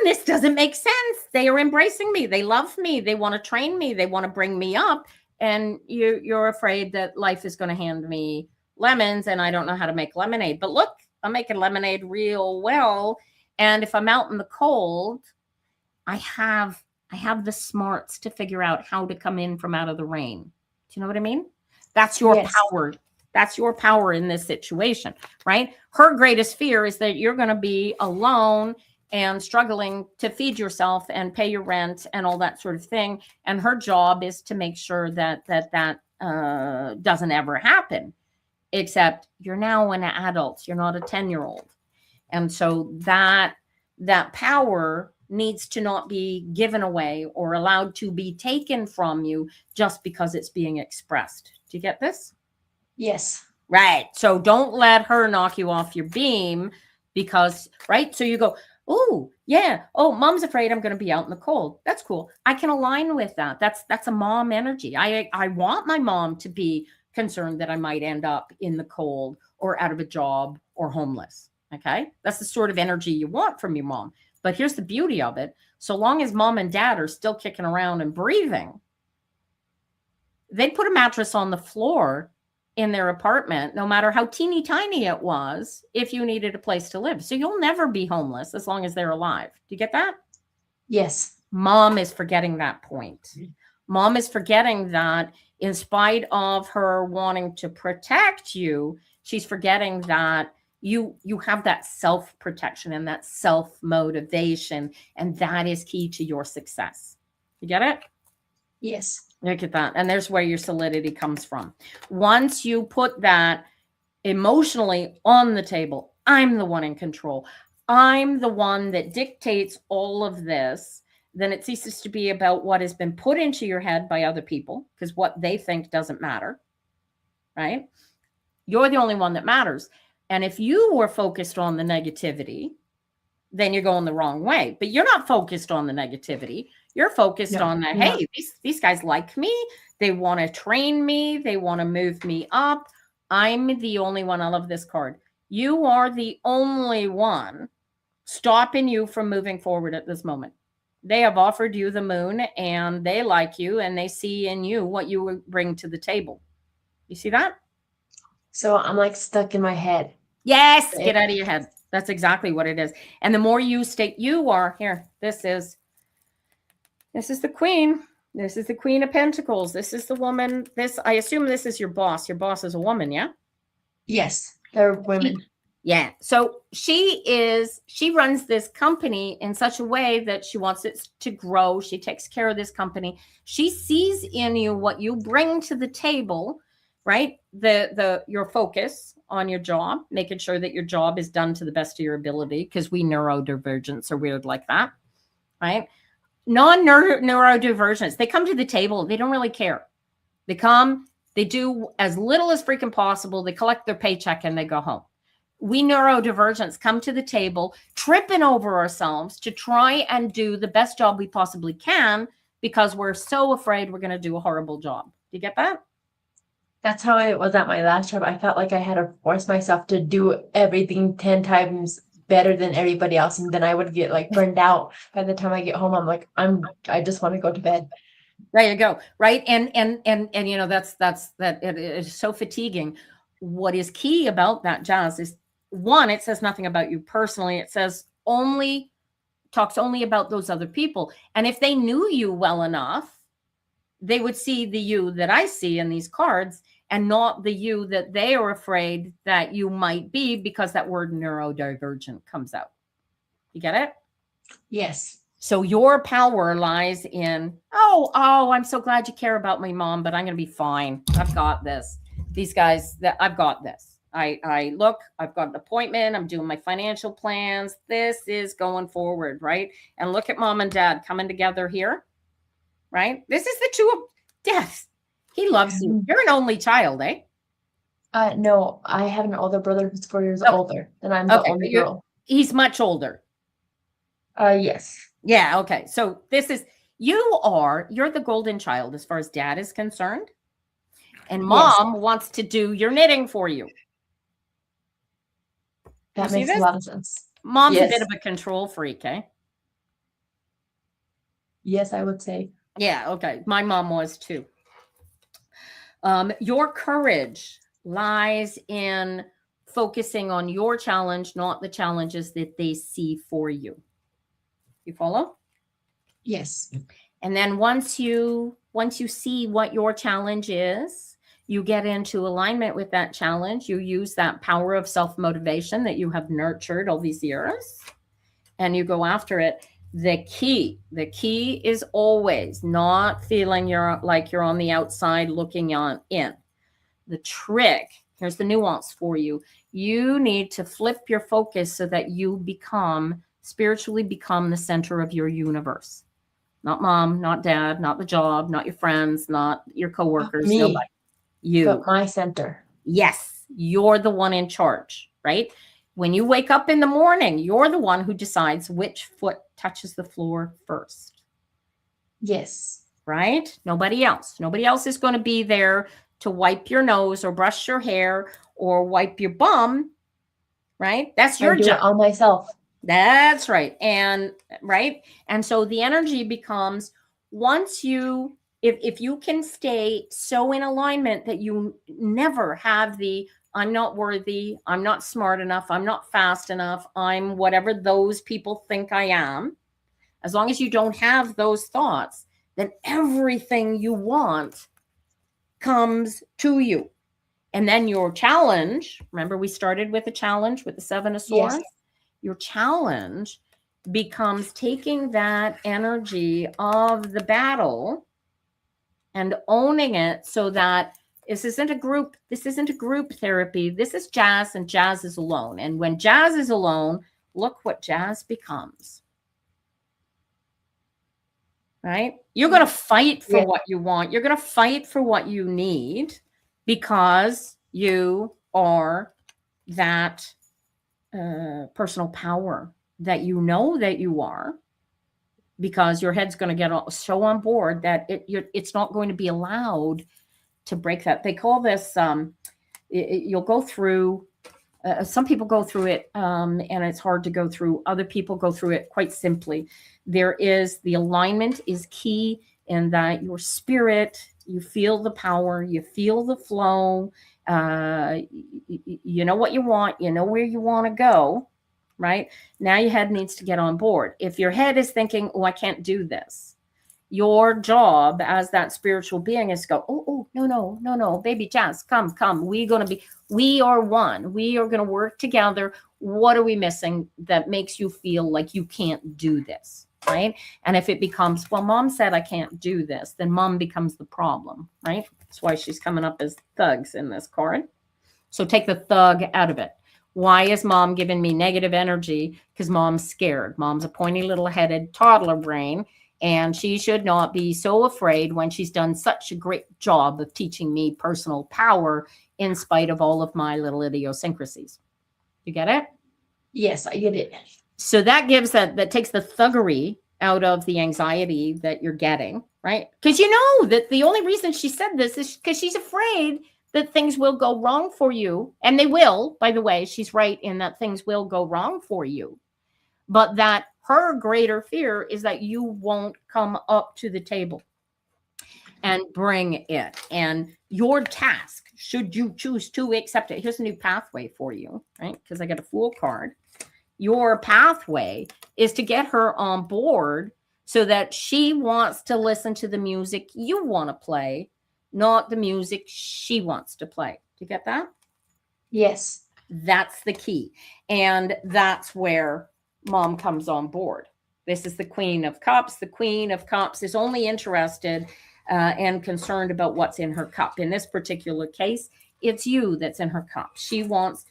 This doesn't make sense. They are embracing me. They love me. They want to train me. They want to bring me up. And you're afraid that life is going to hand me lemons and I don't know how to make lemonade. But look, I'm making lemonade real well. And if I'm out in the cold, I have the smarts to figure out how to come in from out of the rain. Do you know what I mean? That's your power. That's your power in this situation, right? Her greatest fear is that you're going to be alone and struggling to feed yourself and pay your rent and all that sort of thing. And her job is to make sure that doesn't ever happen, except you're now an adult. You're not a 10-year-old. And so that power needs to not be given away or allowed to be taken from you just because it's being expressed. Do you get this? Yes. Right. So don't let her knock you off your beam because, right? So you go, oh, yeah. Oh, mom's afraid I'm going to be out in the cold. That's cool. I can align with that. That's a mom energy. I want my mom to be concerned that I might end up in the cold or out of a job or homeless. Okay. That's the sort of energy you want from your mom. But here's the beauty of it. So long as mom and dad are still kicking around and breathing, they'd put a mattress on the floor in their apartment, no matter how teeny tiny it was, if you needed a place to live. So you'll never be homeless as long as they're alive. Do you get that? Yes. Mom is forgetting that point. Mom is forgetting that in spite of her wanting to protect you, she's forgetting that you have that self-protection and that self-motivation, and that is key to your success. You get it? Yes. Look at that. And there's where your solidity comes from. Once you put that emotionally on the table, I'm the one in control. I'm the one that dictates all of this. Then it ceases to be about what has been put into your head by other people, because what they think doesn't matter, right? You're the only one that matters. And if you were focused on the negativity, then you're going the wrong way. But you're not focused on the negativity. You're focused on that, hey, these guys like me. They want to train me. They want to move me up. I'm the only one. I love this card. You are the only one stopping you from moving forward at this moment. They have offered you the moon and they like you and they see in you what you would bring to the table. You see that? So I'm like stuck in my head. Yes. Get out of your head. That's exactly what it is. And the more you state you are here, this is the queen. This is the Queen of Pentacles. This is the woman. I assume this is your boss. Your boss is a woman. Yeah. Yes. They're women. Yeah. So she runs this company in such a way that she wants it to grow. She takes care of this company. She sees in you what you bring to the table, right? Your focus on your job, making sure that your job is done to the best of your ability, because we neurodivergents are weird like that, right? Non-neurodivergents, they come to the table. They don't really care. They come, they do as little as freaking possible. They collect their paycheck and they go home. We neurodivergents come to the table, tripping over ourselves to try and do the best job we possibly can because we're so afraid we're going to do a horrible job. Do you get that? That's how it was at my last job. I felt like I had to force myself to do everything 10 times better than everybody else, and then I would get like burned out. By the time I get home, I'm like, I just want to go to bed. There you go. Right. And you know, that's that it is so fatiguing. What is key about that, Jazz, is one, it says nothing about you personally. It says talks only about those other people. And if they knew you well enough, they would see the you that I see in these cards and not the you that they are afraid that you might be, because that word neurodivergent comes out. You get it? Yes. So your power lies in, oh, I'm so glad you care about me, Mom, but I'm going to be fine. I've got this. These guys, I've got this. I've got an appointment. I'm doing my financial plans. This is going forward, right? And look at Mom and Dad coming together here, right? This is the two of death. He loves you. You're an only child, eh? No, I have an older brother who's 4 years older, and I'm the only girl. He's much older. Yes. Yeah, okay. So you're the golden child as far as Dad is concerned. And Mom wants to do your knitting for you. That makes a lot of sense. Mom's a bit of a control freak, eh? Yes, I would say. Yeah, okay. My mom was too. Your courage lies in focusing on your challenge, not the challenges that they see for you. You follow? Yes. And then once you see what your challenge is, you get into alignment with that challenge. You use that power of self-motivation that you have nurtured all these years, and you go after it. The key is always not feeling you're on the outside looking in. The trick, here's the nuance for you. You need to flip your focus so that you spiritually become the center of your universe. Not Mom, not Dad, not the job, not your friends, not your coworkers, me. nobody. You. But my center. Yes, you're the one in charge, right? When you wake up in the morning, you're the one who decides which foot touches the floor first. Yes. Right? Nobody else. Nobody else is going to be there to wipe your nose or brush your hair or wipe your bum, right? That's your job. I do it all myself. That's right. And so the energy becomes, once you, if you can stay so in alignment that you never have I'm not worthy, I'm not smart enough, I'm not fast enough, I'm whatever those people think I am. As long as you don't have those thoughts, then everything you want comes to you. And then your challenge, remember we started with a challenge with the 7 of Swords? Yes. Your challenge becomes taking that energy of the battle and owning it, so that this isn't a group therapy. This is Jazz, and Jazz is alone. And when Jazz is alone, look what Jazz becomes. Right? You're going to fight for what you want. You're going to fight for what you need, because you are that personal power that you know that you are, because your head's going to get so on board that it's not going to be allowed to break that. They call this, you'll go through, some people go through it and it's hard to go through. Other people go through it quite simply. The alignment is key in that your spirit, you feel the power, you feel the flow, you know what you want, you know where you want to go. Right? Now your head needs to get on board. If your head is thinking, oh, I can't do this, your job as that spiritual being is to go, oh, no, baby Jazz, come. We are one. We are going to work together. What are we missing that makes you feel like you can't do this? Right? And if it becomes, well, Mom said I can't do this, then Mom becomes the problem, right? That's why she's coming up as thugs in this card. So take the thug out of it. Why is Mom giving me negative energy? Because Mom's scared. Mom's a pointy little headed toddler brain, and she should not be so afraid when she's done such a great job of teaching me personal power in spite of all of my little idiosyncrasies. You get it? Yes, I get it. So that takes the thuggery out of the anxiety that you're getting, right? Because you know that the only reason she said this is because she's afraid that things will go wrong for you. And they will, by the way, she's right in that things will go wrong for you. But that her greater fear is that you won't come up to the table and bring it. And your task, should you choose to accept it, here's a new pathway for you, right? Because I got a Fool card. Your pathway is to get her on board so that she wants to listen to the music you want to play, not the music she wants to play. Do you get that? Yes. That's the key. And that's where mom comes on board. This is the Queen of Cups. The Queen of Cups is only interested and concerned about what's in her cup. In this particular case, it's you that's in her cup. She wants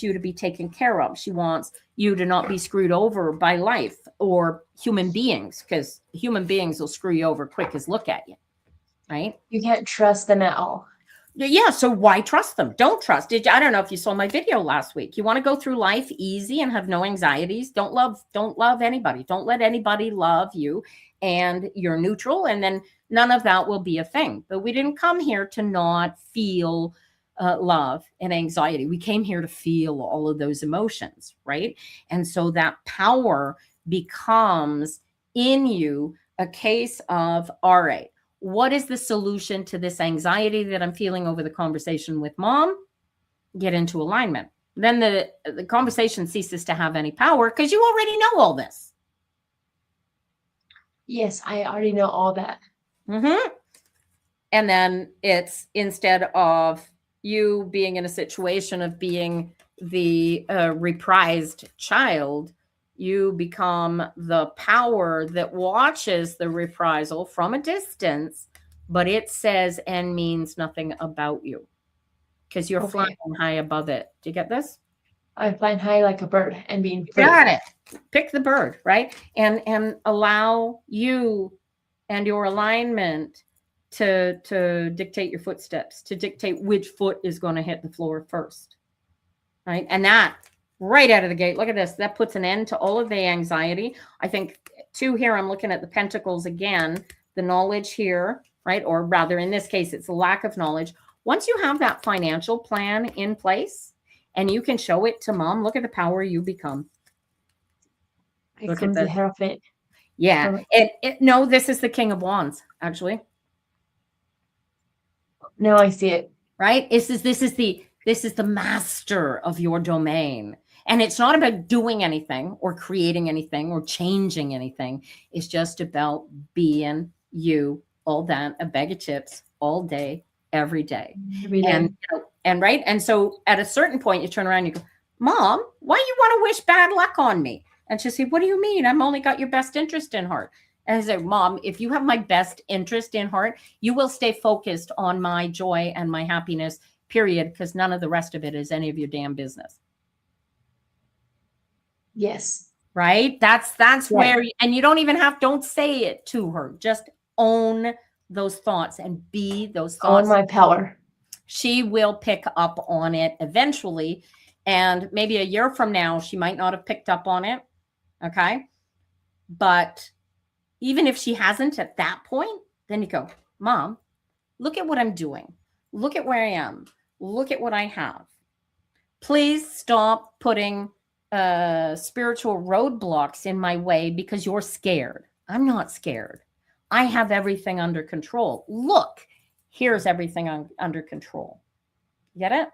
you to be taken care of. She wants you to not be screwed over by life or human beings, because human beings will screw you over quick as look at you, right? You can't trust them at all. Yeah, so why trust them? Don't trust. I don't know if you saw my video last week. You want to go through life easy and have no anxieties. Don't love anybody. Don't let anybody love you, and you're neutral, and then none of that will be a thing. But we didn't come here to not feel love and anxiety. We came here to feel all of those emotions, right? And so that power becomes in you a case of, all right, what is the solution to this anxiety that I'm feeling over the conversation with mom? Get into alignment. Then the conversation ceases to have any power because you already know all this. Yes, I already know all that. Mm-hmm. And then it's, instead of you being in a situation of being the reprised child, you become the power that watches the reprisal from a distance, but it says and means nothing about you because you're flying high above it. Do you get this? I'm flying high like a bird and being free. Got it. Pick the bird, right? And allow you and your alignment to dictate your footsteps, to dictate which foot is going to hit the floor first, right? And that right out of the gate, look at this. That puts an end to all of the anxiety. I think too here, I'm looking at the pentacles again, the knowledge here, right? Or rather, in this case, it's a lack of knowledge. Once you have that financial plan in place and you can show it to mom, look at the power you become. I come the Hierophant. Yeah. No, this is the King of Wands, actually. Now I see it. Right? This is the master of your domain. And it's not about doing anything or creating anything or changing anything. It's just about being you, all that, a bag of chips all day, every day. Every day. And right. And so at a certain point, you turn around and you go, Mom, why you want to wish bad luck on me? And she'll say, what do you mean? I'm only got your best interest in heart. And I say, Mom, if you have my best interest in heart, you will stay focused on my joy and my happiness, period, because none of the rest of it is any of your damn business. Yes. Right? That's where, and you don't even don't say it to her. Just own those thoughts and be those thoughts. Own my power. She will pick up on it eventually. And maybe a year from now, she might not have picked up on it. Okay. But even if she hasn't at that point, then you go, Mom, look at what I'm doing. Look at where I am. Look at what I have. Please stop putting spiritual roadblocks in my way because you're scared. I'm not scared. I have everything under control. Look, here's everything under control. Get it?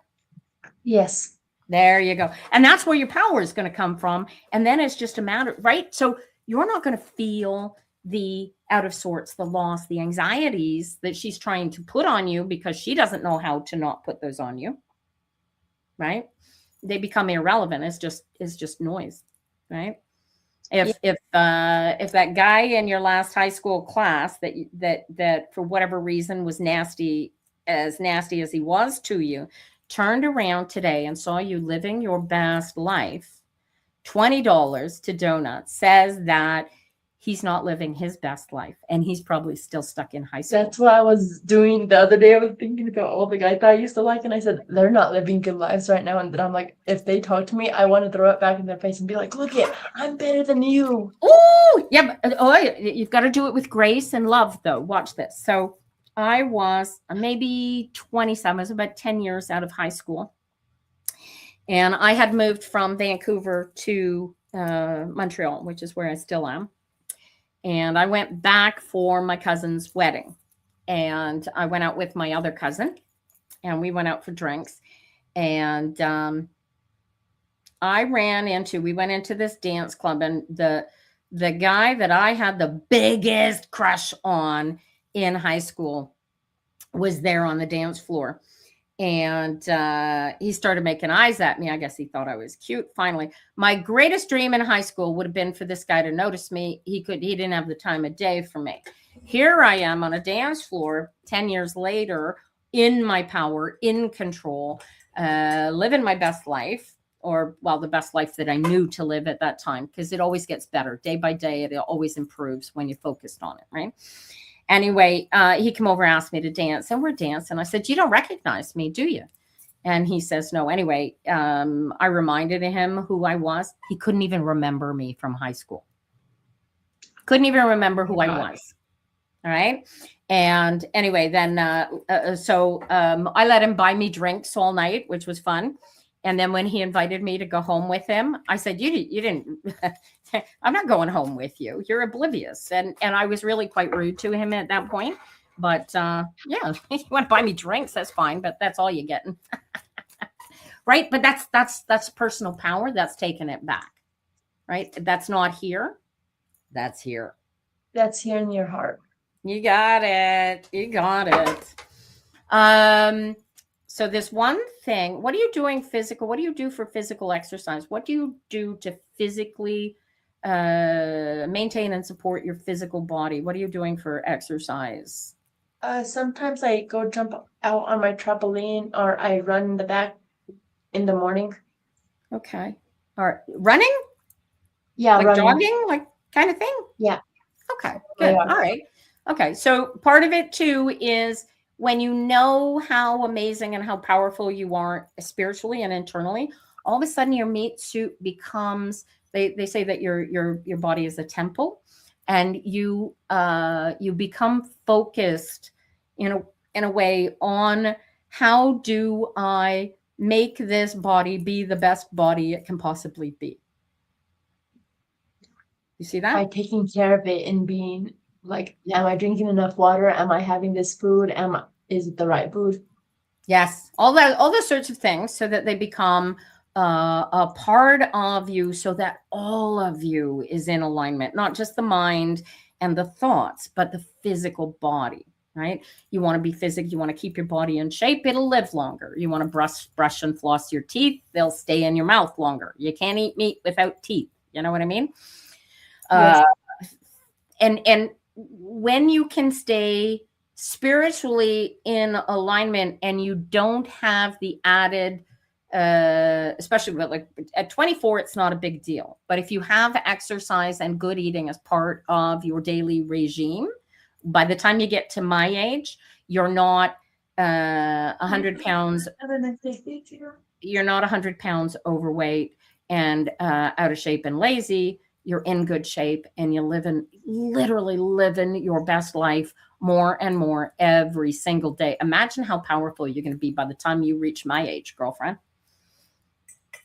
Yes. There you go. And that's where your power is going to come from. And then it's just a matter, right? So you're not going to feel the out of sorts, the loss, the anxieties that she's trying to put on you because she doesn't know how to not put those on you, right? They become irrelevant. It's just noise, right? If that guy in your last high school class that for whatever reason was nasty as he was to you, turned around today and saw you living your best life, $20 to donuts, says that he's not living his best life and he's probably still stuck in high school. That's what I was doing the other day. I was thinking about all the guys that I used to like, and I said, they're not living good lives right now. And then I'm like, if they talk to me, I want to throw it back in their face and be like, look it, I'm better than you. Oh, yeah. But, you've got to do it with grace and love, though. Watch this. So I was maybe 27, I was about 10 years out of high school. And I had moved from Vancouver to Montreal, which is where I still am. And I went back for my cousin's wedding. And I went out with my other cousin, and we went out for drinks. And we went into this dance club, and the guy that I had the biggest crush on in high school was there on the dance floor. And he started making eyes at me. I guess he thought I was cute. Finally, my greatest dream in high school would have been for this guy to notice me. He didn't have the time of day for me. Here I am on a dance floor 10 years later, in my power, in control, living my best life, or the best life that I knew to live at that time, because it always gets better day by day. It always improves when you're focused on it, right? Anyway, he came over and asked me to dance, and we're dancing. I said, "You don't recognize me, do you?" And he says, "No." Anyway, I reminded him who I was. He couldn't even remember me from high school. Couldn't even remember who I was. All right. And anyway, then I let him buy me drinks all night, which was fun. And then when he invited me to go home with him, I said, you didn't, I'm not going home with you. You're oblivious. And I was really quite rude to him at that point. But yeah, you want to buy me drinks, that's fine. But that's all you're getting. Right. But that's personal power. That's taking it back. Right. That's not here. That's here. That's here in your heart. You got it. You got it. So this one thing, what are you doing physical? What do you do for physical exercise? What do you do to physically maintain and support your physical body? What are you doing for exercise? Sometimes I go jump out on my trampoline, or I run in the back in the morning. Okay. All right. Running? Yeah, like running. jogging, like kind of thing? Yeah. Okay, good. Yeah. All right. Okay. So part of it too is when you know how amazing and how powerful you are spiritually and internally, all of a sudden your meat suit becomes, they say that your body is a temple, and you become focused in a way on how do I make this body be the best body it can possibly be. You see that? By taking care of it and being like, am I drinking enough water? Am I having this food? Is it the right food? Yes, all those sorts of things, so that they become a part of you, so that all of you is in alignment, not just the mind and the thoughts, but the physical body, right? You want to be physical. You want to keep your body in shape. It'll live longer. You want to brush and floss your teeth. They'll stay in your mouth longer. You can't eat meat without teeth. You know what I mean? Yes. And when you can stay spiritually in alignment, and you don't have the added, especially like at 24, it's not a big deal. But if you have exercise and good eating as part of your daily regime, by the time you get to my age, you're not 100 pounds. You're not 100 pounds overweight and out of shape and lazy. You're in good shape, and you're literally living your best life more and more every single day. Imagine how powerful you're going to be by the time you reach my age, girlfriend.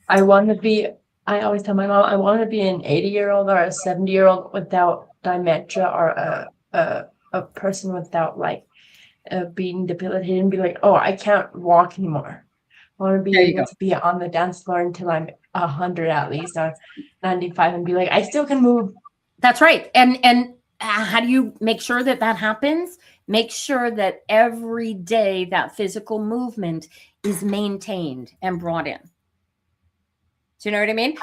I always tell my mom, I want to be an 80-year-old or a 70-year-old without dementia, or a person without being debilitated and be like, oh, I can't walk anymore. I want to be able to be on the dance floor until I'm 100 at least, or 95, and be like, I still can move. That's right. And how do you make sure that happens? Make sure that every day that physical movement is maintained and brought in. Do you know what I mean?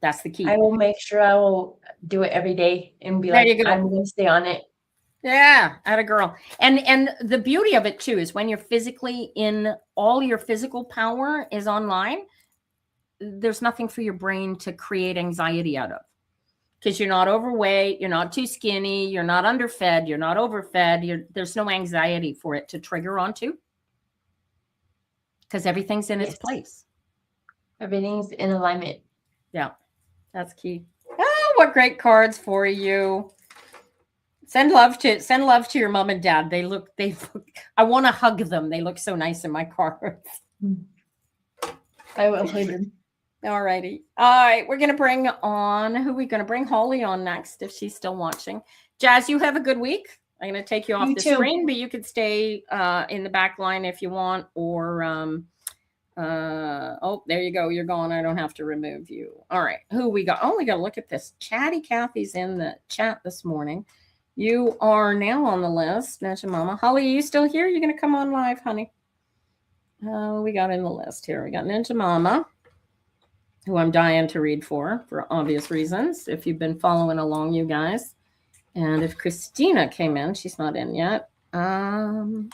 That's the key. I will make sure I will do it every day and be like, I'm going to stay on it. Yeah, atta girl. And the beauty of it too is when you're physically in, all your physical power is online, there's nothing for your brain to create anxiety out of, because you're not overweight, you're not too skinny, you're not underfed, you're not overfed. There's no anxiety for it to trigger onto, because everything's in its place. Everything's in alignment. Yeah, that's key. Oh, what great cards for you. Send love to your mom and dad. They look, I want to hug them. They look so nice in my cards. I will hug him. All righty. All right. We're going to bring on, who are we going to bring? Holly on next if she's still watching. Jazz, you have a good week. I'm going to take you off You the too. screen, but you could stay in the back line if you want, or, oh, there you go. You're gone. I don't have to remove you. All right. Who we got? Oh, we got to look at this. Chatty Kathy's in the chat this morning. You are now on the list. Ninja Mama. Holly, are you still here? You're going to come on live, honey. We got in the list here. We got Ninja Mama, who I'm dying to read for obvious reasons. If you've been following along, you guys. And if Christina came in, she's not in yet. Let's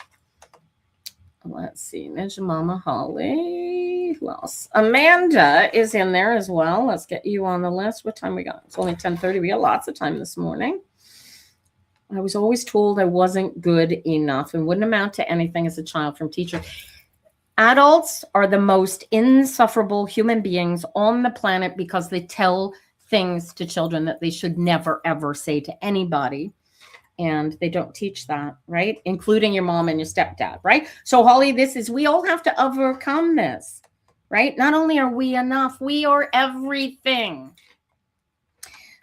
see. Ninja Mama, Holly. Who else? Amanda is in there as well. Let's get you on the list. What time we got? It's only 10:30. We got lots of time this morning. I was always told I wasn't good enough and wouldn't amount to anything as a child from teachers. Adults are the most insufferable human beings on the planet because they tell things to children that they should never, ever say to anybody. And they don't teach that, right? Including your mom and your stepdad, right? So Holly, we all have to overcome this, right? Not only are we enough, we are everything.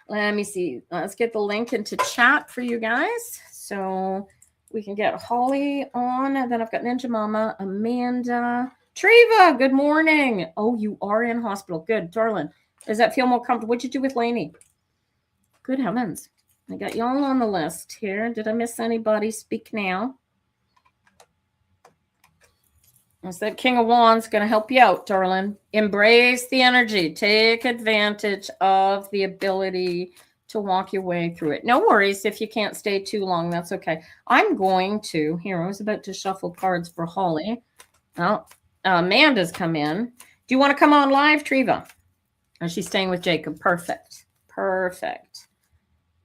Let me see. Let's get the link into chat for you guys. So we can get Holly on. And then I've got Ninja Mama, Amanda, Treva. Good morning. Oh, you are in hospital. Good, darling. Does that feel more comfortable? What'd you do with Lainey? Good heavens. I got y'all on the list here. Did I miss anybody? Speak now. I said King of Wands going to help you out, darling. Embrace the energy. Take advantage of the ability to walk your way through it. No worries if you can't stay too long. That's okay. I'm going to, here, I was about to shuffle cards for Holly. Oh, Amanda's come in. Do you want to come on live, Treva? Oh, she's staying with Jacob. Perfect. Perfect.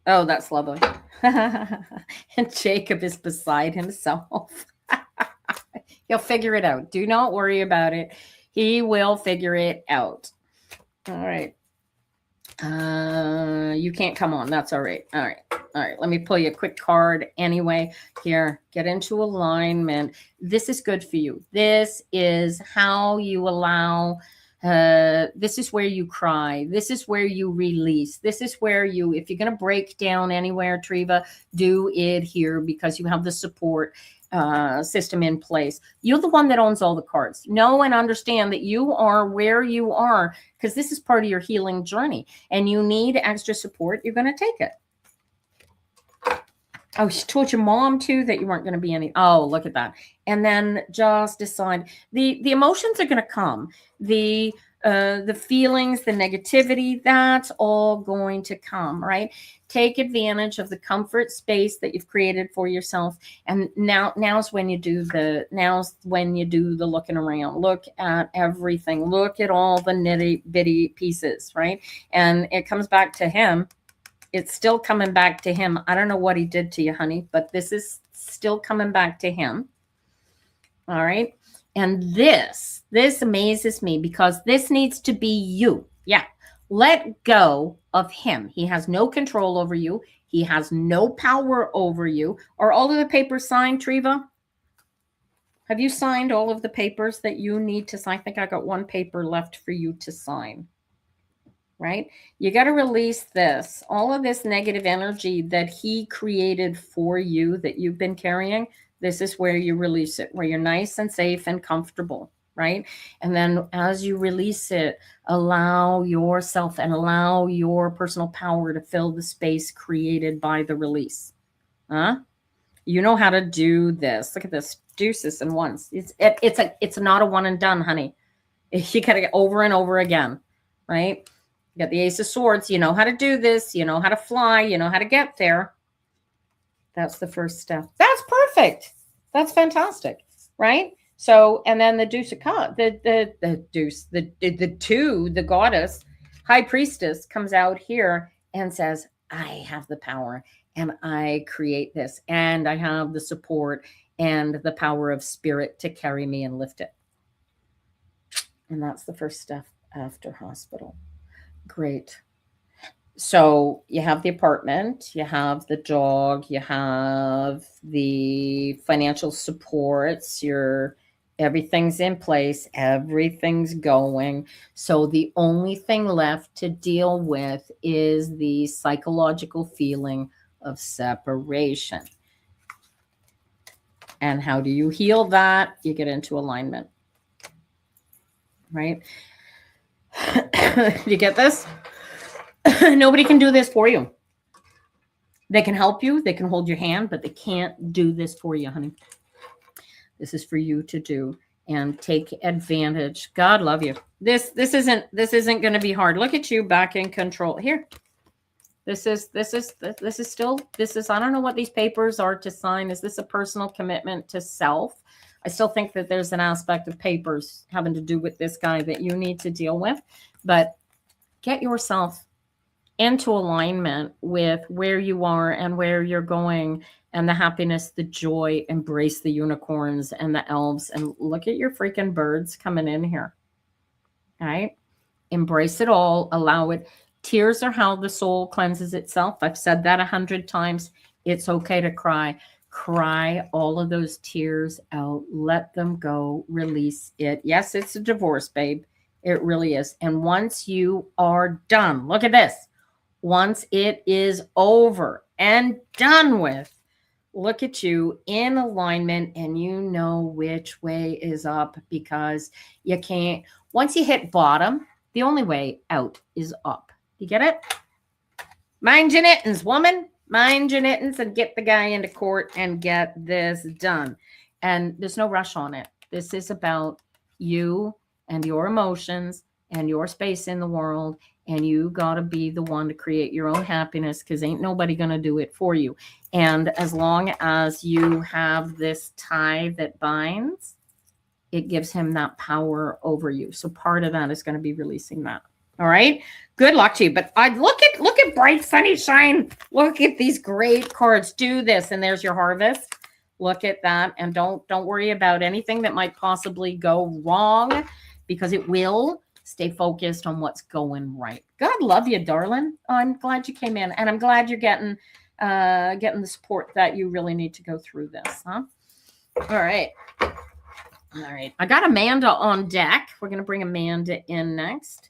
Oh, that's lovely. And Jacob is beside himself. He'll figure it out. Do not worry about it. He will figure it out. All right. You can't come on. That's all right. All right. All right. Let me pull you a quick card anyway. Here, get into alignment. This is good for you. This is how you allow. This is where you cry. This is where you release. This is where you, if you're going to break down anywhere, Treva, do it here because you have the support system in place. You're the one that owns all the cards. Know and understand that you are where you are because this is part of your healing journey and you need extra support. You're going to take it. Oh, she told your mom too that you weren't going to be any. Oh, look at that. And then just decide the emotions are going to come. The feelings, the negativity, that's all going to come, right? Take advantage of the comfort space that you've created for yourself. And now's when you do the looking around. Look at everything. Look at all the nitty bitty pieces, right? And it comes back to him. It's still coming back to him. I don't know what he did to you, honey, but this is still coming back to him. All right. And this amazes me because this needs to be you. Yeah. Let go of him. He has no control over you. He has no power over you. Are all of the papers signed, Treva? Have you signed all of the papers that you need to sign? I think I got one paper left for you to sign. Right? You got to release this, all of this negative energy that he created for you that you've been carrying. This is where you release it, where you're nice and safe and comfortable, right? And then as you release it, allow yourself and allow your personal power to fill the space created by the release. You know how to do this. Look at this, deuces and ones. It's not a one and done, honey. You got to get over and over again, right? You got the Ace of Swords. You know how to do this. You know how to fly. You know how to get there. That's the first step. That's perfect. That's fantastic, right? So, and then the Deuce of Cups, the goddess, High Priestess comes out here and says, I have the power and I create this and I have the support and the power of spirit to carry me and lift it. And that's the first step after hospital. Great. So you have the apartment, you have the dog, you have the financial supports, everything's in place, everything's going. So the only thing left to deal with is the psychological feeling of separation. And how do you heal that? You get into alignment, right? You get this? Nobody can do this for you. They can help you, they can hold your hand, but they can't do this for you, honey. This is for you to do and take advantage. God love you. This isn't going to be hard. Look at you back in control. Here. This is I don't know what these papers are to sign. Is this a personal commitment to self? I still think that there's an aspect of papers having to do with this guy that you need to deal with, but get yourself into alignment with where you are and where you're going and the happiness, the joy. Embrace the unicorns and the elves, and look at your freaking birds coming in here. All right. Embrace it all. Allow it. Tears are how the soul cleanses itself. I've said that 100 times. It's okay to cry. Cry all of those tears out. Let them go. Release it. Yes, it's a divorce, babe. It really is. And once you are done, look at this. Once it is over and done with, look at you in alignment, and you know which way is up, because you can't. Once you hit bottom, the only way out is up. You get it? Mind your knittings, woman. Mind your knittings and get the guy into court and get this done. And there's no rush on it. This is about you and your emotions and your space in the world. And you got to be the one to create your own happiness, because ain't nobody going to do it for you. And as long as you have this tie that binds, it gives him that power over you. So part of that is going to be releasing that. All right. Good luck to you. But I look at bright sunny shine. Look at these great cards. Do this. And there's your harvest. Look at that. And don't worry about anything that might possibly go wrong, because it will. Stay focused on what's going right. God love you, darling. Oh, I'm glad you came in, and I'm glad you're getting the support that you really need to go through this, huh? All right. I got Amanda on deck. We're going to bring Amanda in next,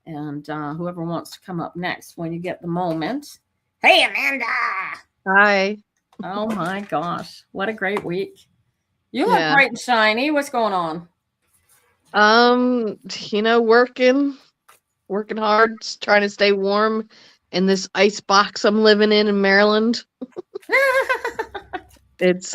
and whoever wants to come up next when you get the moment. Hey, Amanda. Hi. Oh my gosh, what a great week. You look bright and shiny. What's going on? Working hard, trying to stay warm in this ice box I'm living in Maryland. It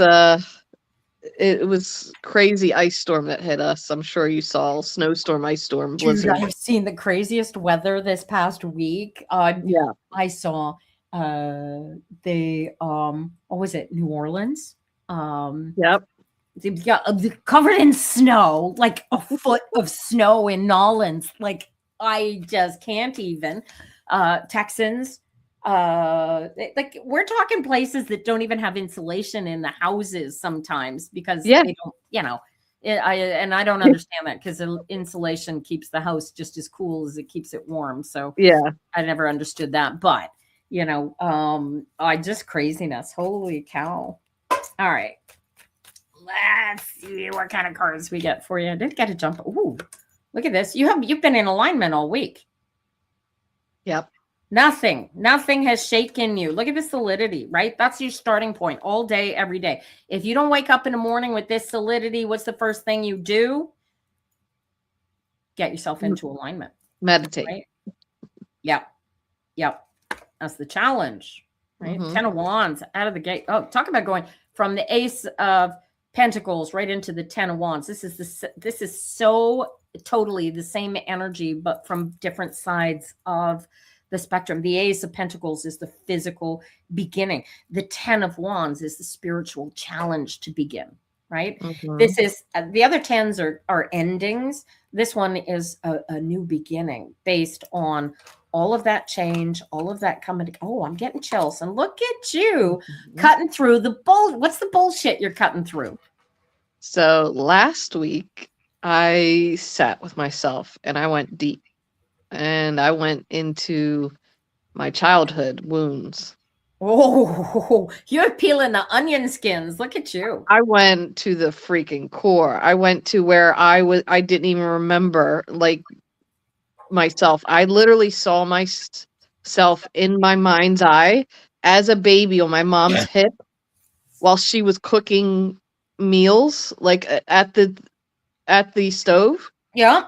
was crazy ice storm that hit us. I'm sure you saw snowstorm, ice storm, blizzard. Dude, I've seen the craziest weather this past week. Yeah. I saw what was it? New Orleans. Yep. Covered in snow, like a foot of snow in Nolens. Like, I just can't even. Texans, like, we're talking places that don't even have insulation in the houses sometimes, because they don't, I don't understand that, because insulation keeps the house just as cool as it keeps it warm. So I never understood that, but I just craziness. Holy cow. All right. Let's see what kind of cards we get for you. I did get a jump. Ooh, look at this. You've been in alignment all week. Yep. Nothing has shaken you. Look at the solidity, right? That's your starting point all day, every day. If you don't wake up in the morning with this solidity, what's the first thing you do? Get yourself into alignment. Meditate. Right? Yep. That's the challenge, right? Mm-hmm. 10 of Wands out of the gate. Oh, talk about going from the Ace of Pentacles right into the 10 of Wands. This is so totally the same energy, but from different sides of the spectrum. The Ace of Pentacles is the physical beginning. The 10 of Wands is the spiritual challenge to begin, right? Mm-hmm. This is the other 10s are endings. This one is a new beginning based on all of that change, all of that coming. Oh, I'm getting chills. And look at you cutting through the bull. What's the bullshit you're cutting through? So last week I sat with myself and I went deep, and I went into my childhood wounds. Oh, you're peeling the onion skins. Look at you. I went to the freaking core. I went to where I didn't even remember like myself. I literally saw myself in my mind's eye as a baby on my mom's hip while she was cooking meals like at the stove, Yeah.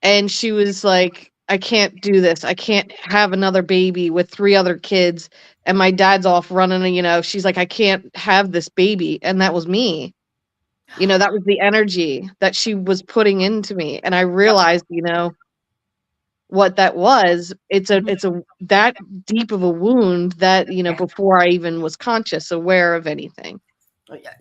and she was like, I can't do this. I can't have another baby with 3 other kids and my dad's off running, she's like, I can't have this baby. And that was me. That was the energy that she was putting into me. And I realized, what that was. It's a that deep of a wound that, before I even was conscious, aware of anything.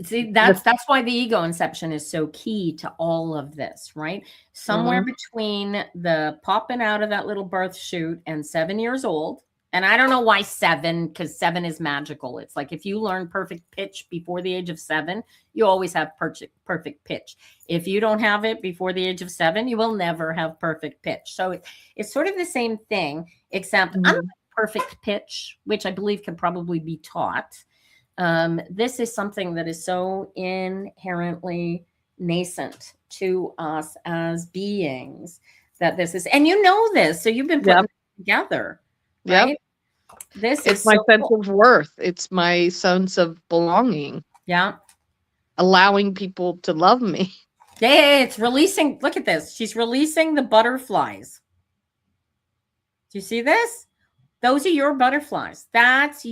See, that's why the ego inception is so key to all of this, right? Somewhere between the popping out of that little birth chute and 7 years old. And I don't know why 7, because 7 is magical. It's like if you learn perfect pitch before the age of 7, you always have perfect pitch. If you don't have it before the age of 7, you will never have perfect pitch. So it's sort of the same thing, except unlike perfect pitch, which I believe can probably be taught. This is something that is so inherently nascent to us as beings that this is, and this, so you've been putting it together, right? Yep. This It's is my so sense cool. of worth. It's my sense of belonging. Yeah. Allowing people to love me. Yeah, it's releasing. Look at this. She's releasing the butterflies. Do you see this? Those are your butterflies. This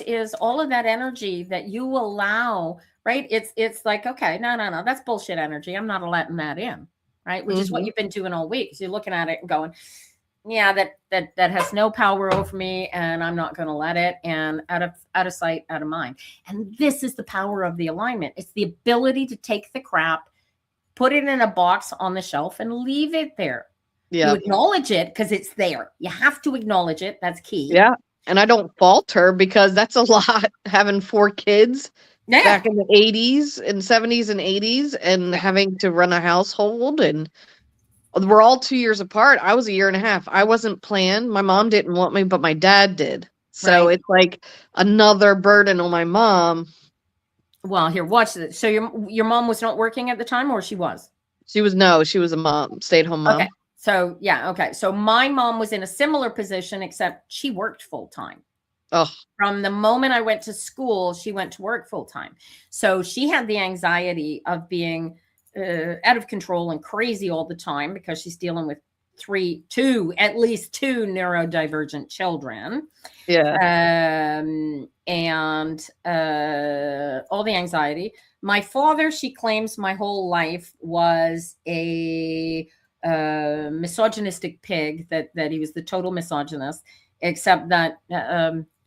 is all of that energy that you allow, right? It's like, okay, no, that's bullshit energy. I'm not letting that in, right? Which is what you've been doing all week. So you're looking at it and going, yeah, that has no power over me, and I'm not going to let it. And out of sight, out of mind. And this is the power of the alignment. It's the ability to take the crap, put it in a box on the shelf, and leave it there. Yeah. You acknowledge it because it's there. You have to acknowledge it. That's key. Yeah. And I don't fault her because that's a lot, having 4 kids back in the 80s and 70s and 80s and having to run a household. And we're all 2 years apart. I was a year and a half. I wasn't planned. My mom didn't want me, but my dad did. So it's like another burden on my mom. Well, here, watch this. So your mom was not working at the time, or she was? She was a mom, stay-at-home mom. Okay. So, yeah, okay. So my mom was in a similar position, except she worked full time. Oh. From the moment I went to school, she went to work full time. So she had the anxiety of being out of control and crazy all the time because she's dealing with at least two neurodivergent children. Yeah. And all the anxiety. My father, she claims my whole life was a misogynistic pig, that he was the total misogynist, except that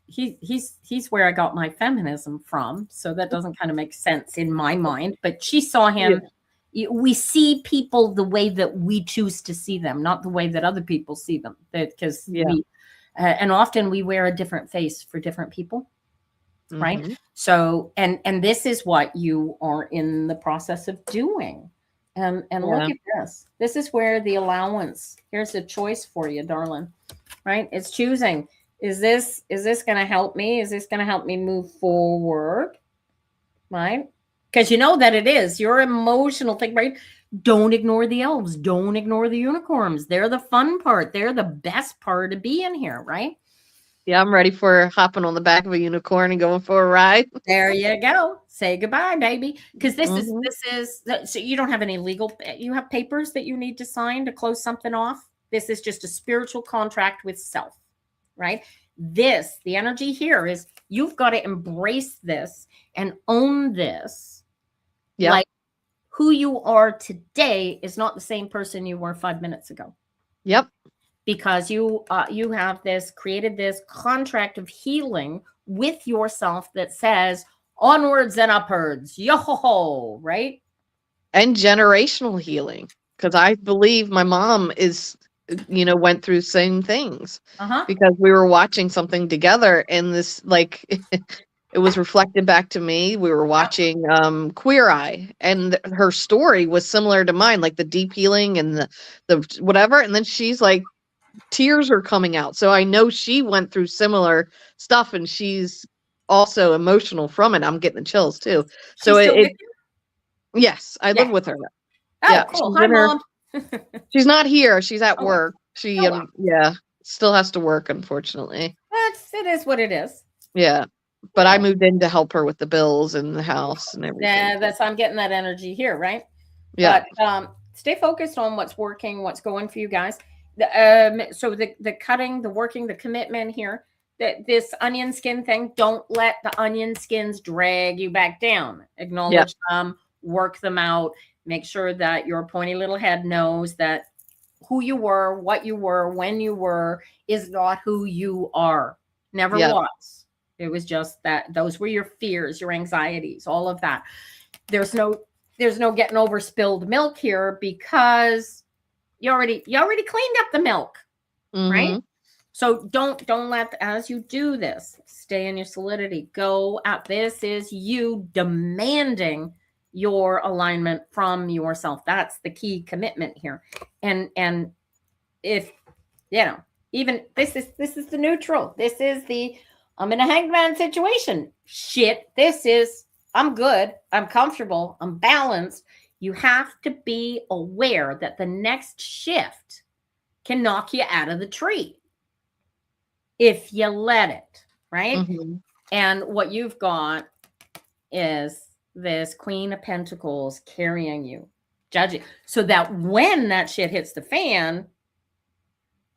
he's where I got my feminism from. So that doesn't kind of make sense in my mind, but she saw him. Yeah. We see people the way that we choose to see them, not the way that other people see them, because and often we wear a different face for different people. Right. So, and this is what you are in the process of doing. And look at this. This is where the allowance, here's a choice for you, darling, right? It's choosing. Is this going to help me? Is this going to help me move forward? Right? Because you know that it is your emotional thing, right? Don't ignore the elves. Don't ignore the unicorns. They're the fun part. They're the best part to be in here, right? Yeah, I'm ready for hopping on the back of a unicorn and going for a ride. There you go. Say goodbye, baby. Because this is so you don't have any you have papers that you need to sign to close something off. This is just a spiritual contract with self, right? The energy here is you've got to embrace this and own this. Yeah. Like who you are today is not the same person you were 5 minutes ago. Yep. Because you have created this contract of healing with yourself that says onwards and upwards, yo-ho-ho, right? And generational healing, because I believe my mom went through same things because we were watching something together, and this it was reflected back to me. We were watching Queer Eye, and her story was similar to mine, like the deep healing and the whatever. And then she's like, tears are coming out. So I know she went through similar stuff and she's also emotional from it. I'm getting the chills too. So She's still with you? yes, I live Yeah. with her. Oh, Yeah, cool. she's Hi, in her- Mom. She's not here. She's at Oh, work. She oh, well. yeah, still has to work, unfortunately. It is what it is. Yeah. But I Yeah. moved in to help her with the bills and the house and everything. Yeah, I'm getting that energy here, right? Yeah. But stay focused on what's working, what's going for you guys. So the cutting, the working, the commitment here, that this onion skin thing, don't let the onion skins drag you back down. Acknowledge them, work them out, make sure that your pointy little head knows that who you were, what you were, when you were is not who you are. Never was. It was just that those were your fears, your anxieties, all of that. There's no getting over spilled milk here because you already cleaned up the milk, right? So don't let, as you do this, stay in your solidity. Go out. This is you demanding your alignment from yourself. That's the key commitment here. And if even this is the neutral. This is the I'm in a hangman situation. Shit, this is I'm good. I'm comfortable. I'm balanced. You have to be aware that the next shift can knock you out of the tree if you let it, right? And what you've got is this Queen of Pentacles carrying you, judging, so that when that shit hits the fan,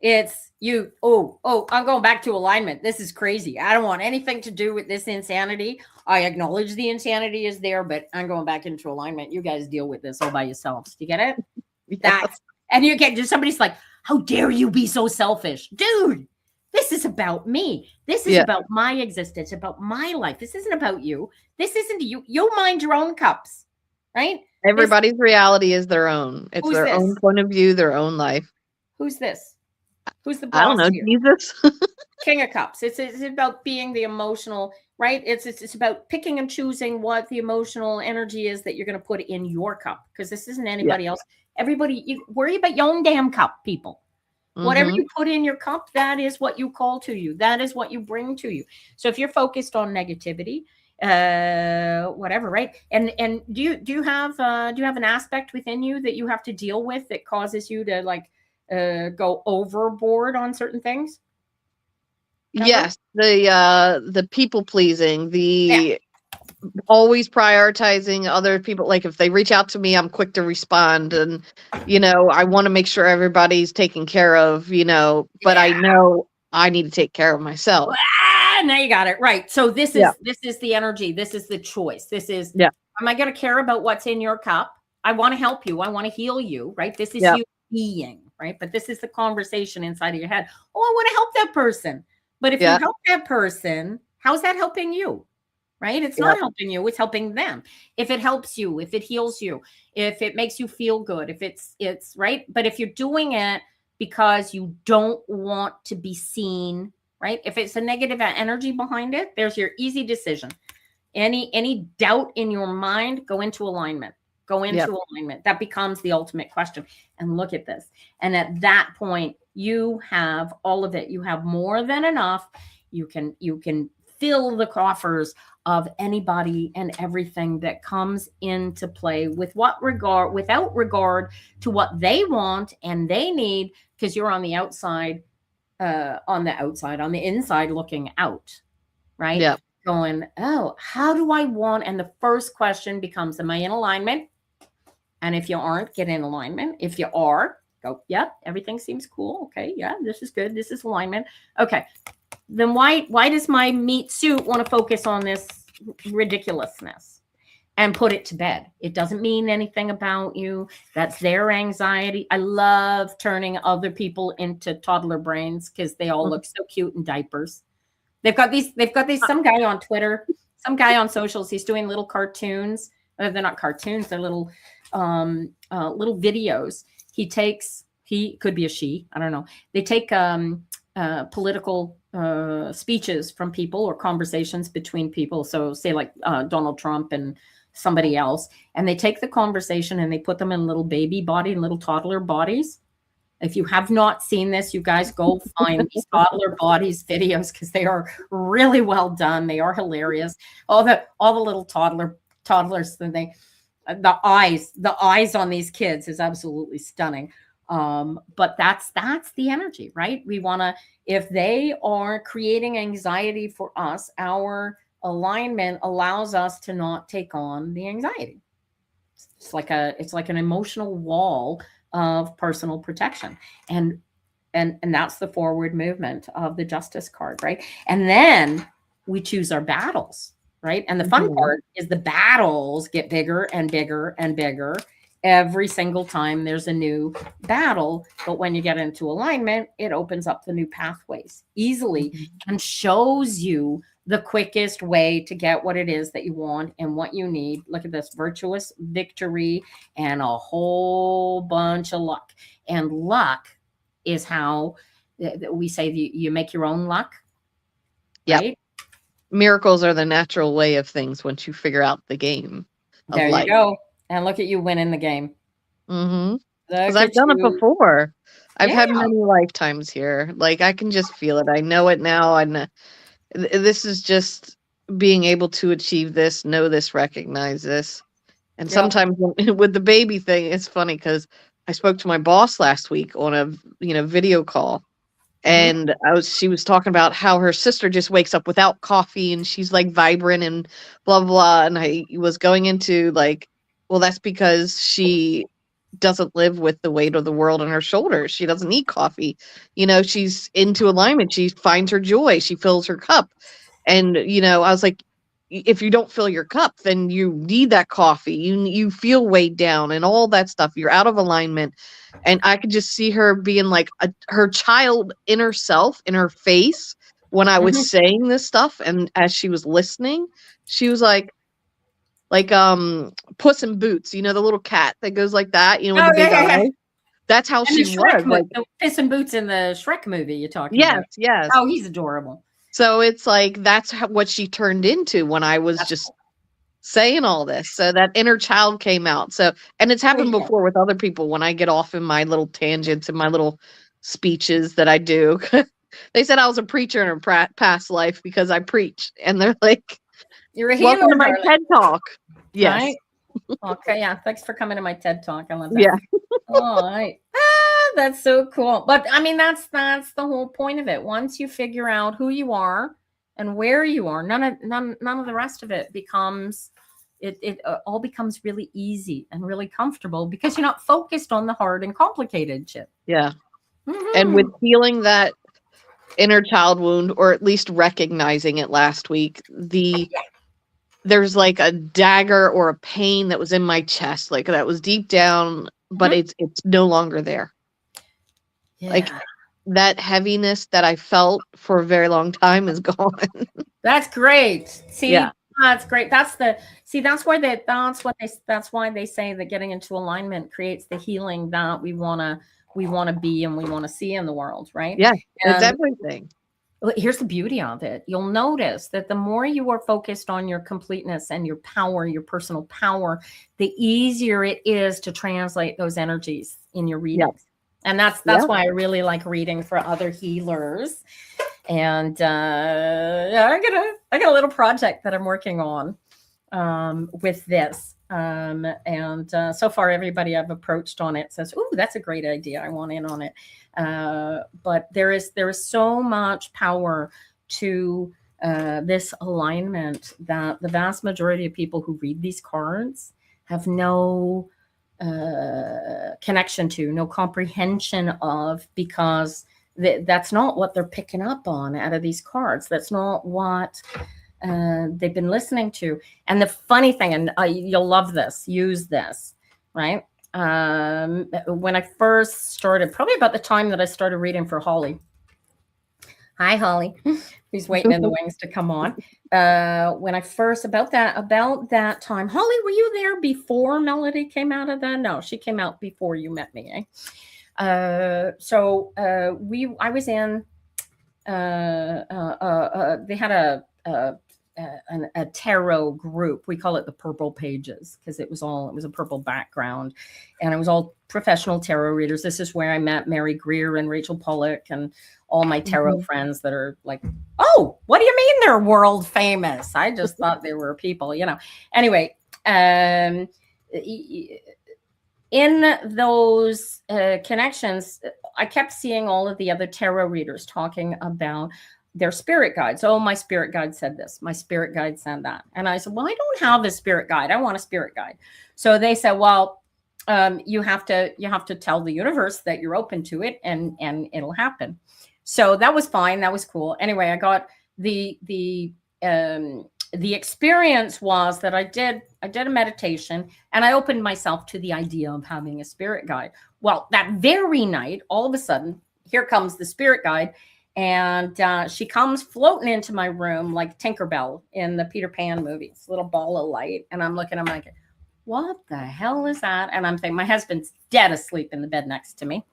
it's you. I'm going back to alignment. This is crazy. I don't want anything to do with this insanity. I acknowledge the insanity is there, but I'm going back into alignment. You guys deal with this all by yourselves. Do you get it? That's and you get just somebody's like, how dare you be so selfish, dude? This is about me. This is about my existence, about my life. This isn't about you. This isn't you. You mind your own cups, right? Everybody's reality is their own. It's their own point of view, their own life. Who's this? Who's the boss? I don't know. Here? Jesus. King of Cups. It's about being the emotional, right? It's about picking and choosing what the emotional energy is that you're going to put in your cup, because this isn't anybody else. Everybody, you worry about your own damn cup, people. Whatever you put in your cup, that is what you call to you. That is what you bring to you. So if you're focused on negativity, whatever, right? And do you have an aspect within you that you have to deal with that causes you to like go overboard on certain things? Remember? Yes, the people pleasing, the always prioritizing other people. Like if they reach out to me, I'm quick to respond, and I want to make sure everybody's taken care of. But I know I need to take care of myself. Now you got it right. So this is the energy. This is the choice. This is am I going to care about what's in your cup? I want to help you. I want to heal you. Right. This is you being right. But this is the conversation inside of your head. Oh, I want to help that person. But if you help that person, how's that helping you? Right? It's not helping you. It's helping them. If it helps you, if it heals you, if it makes you feel good, if it's right. But if you're doing it because you don't want to be seen, right? If it's a negative energy behind it, there's your easy decision. Any doubt in your mind, go into alignment. Go into alignment. That becomes the ultimate question. And look at this. And at that point, you have all of it. You have more than enough. You can fill the coffers of anybody and everything that comes into play without regard to what they want and they need, because you're on the outside, on the inside looking out, right? Yeah. Going, oh, how do I want? And the first question becomes, am I in alignment? And if you aren't, get in alignment. If you are, go, everything seems cool. Okay, this is good. This is alignment. Okay. Then why does my meat suit want to focus on this ridiculousness and put it to bed? It doesn't mean anything about you. That's their anxiety. I love turning other people into toddler brains because they all look so cute in diapers. They've got these, some guy on Twitter, some guy on socials, he's doing little cartoons. They're not cartoons, they're little videos. He could be a she, I don't know. They take political speeches from people or conversations between people. So say like Donald Trump and somebody else, and they take the conversation and they put them in little baby body and little toddler bodies, If you have not seen this, you guys go find these toddler bodies videos because they are really well done. They are hilarious. All the little toddlers, the eyes on these kids is absolutely stunning. But that's the energy, right? We want to, if they are creating anxiety for us, our alignment allows us to not take on the anxiety. It's like an emotional wall of personal protection. And that's the forward movement of the Justice card, right? And then we choose our battles, right? And the fun part is the battles get bigger and bigger and bigger every single time there's a new battle. But when you get into alignment, it opens up the new pathways easily and shows you the quickest way to get what it is that you want and what you need. Look at this: virtuous victory and a whole bunch of luck. And luck is how we say you make your own luck. Yep. Right? Miracles are the natural way of things once you figure out the game of There life. you go. And look at you winning the game. Because I've done it before. I've had many lifetimes here. Like, I can just feel it. I know it now. And this is just being able to achieve this, know this, recognize this. And sometimes with the baby thing, it's funny because I spoke to my boss last week on a video call. And she was talking about how her sister just wakes up without coffee and she's like vibrant and blah, blah. And I was going into like, well, that's because she doesn't live with the weight of the world on her shoulders. She doesn't need coffee. She's into alignment. She finds her joy. She fills her cup. And, I was like, if you don't fill your cup, then you need that coffee. You feel weighed down and all that stuff. You're out of alignment. And I could just see her being like her child inner self in her face when I was saying this stuff. And as she was listening, she was like Puss in Boots, the little cat that goes like that, with the big eyes. That's how she was. Like Puss in Boots in the Shrek movie you're talking about. Yes. Oh, he's adorable. So it's like that's what she turned into when I was just saying all this. So that inner child came out. So, and it's happened before with other people when I get off in my little tangents and my little speeches that I do. They said I was a preacher in a past life because I preach, and they're like, "You're a healer." Welcome to my TED Talk. Yes. Right? Okay. Yeah. Thanks for coming to my TED Talk. I love that. Yeah. All right. That's so cool. But I mean, that's the whole point of it. Once you figure out who you are and where you are, none of the rest of it becomes. It all becomes really easy and really comfortable because you're not focused on the hard and complicated shit. Yeah. And with healing that inner child wound, or at least recognizing it last week, there's like a dagger or a pain that was in my chest, like that was deep down, but it's no longer there. Yeah. Like that heaviness that I felt for a very long time is gone. That's great. See, that's great. That's why they say that getting into alignment creates the healing that we want to be and we want to see in the world, right? Yeah, it's everything. Here's the beauty of it. You'll notice that the more you are focused on your completeness and your power, your personal power, the easier it is to translate those energies in your readings. Yep. And that's why I really like reading for other healers. And I got a little project that I'm working on with this. And so far, everybody I've approached on it says, "Ooh, that's a great idea. I want in on it." But there is so much power to this alignment that the vast majority of people who read these cards have no connection to, no comprehension of, because that's not what they're picking up on out of these cards. That's not what they've been listening to. And the funny thing, and you'll love this, use this, right? When I first started, probably about the time that I started reading for Holly. Hi, Holly, who's waiting in the wings to come on. When I first, about that time, Holly, were you there before Melody came out of that? No, she came out before you met me, eh? I was in, they had a tarot group. We call it the Purple Pages because it was a purple background, and it was all professional tarot readers. This is where I met Mary Greer and Rachel Pollack and all my tarot friends that are like, oh, what do you mean they're world famous? I just thought they were people, Anyway, in those connections, I kept seeing all of the other tarot readers talking about their spirit guides. Oh, my spirit guide said this. My spirit guide said that. And I said, well, I don't have a spirit guide. I want a spirit guide. So they said, well, you have to tell the universe that you're open to it, and it'll happen. So that was fine. That was cool. Anyway, I got the experience was that I did a meditation, and I opened myself to the idea of having a spirit guide. Well, that very night, all of a sudden, here comes the spirit guide, and she comes floating into my room like Tinkerbell in the Peter Pan movies, little ball of light. And I'm looking, I'm like, what the hell is that? And I'm thinking, my husband's dead asleep in the bed next to me.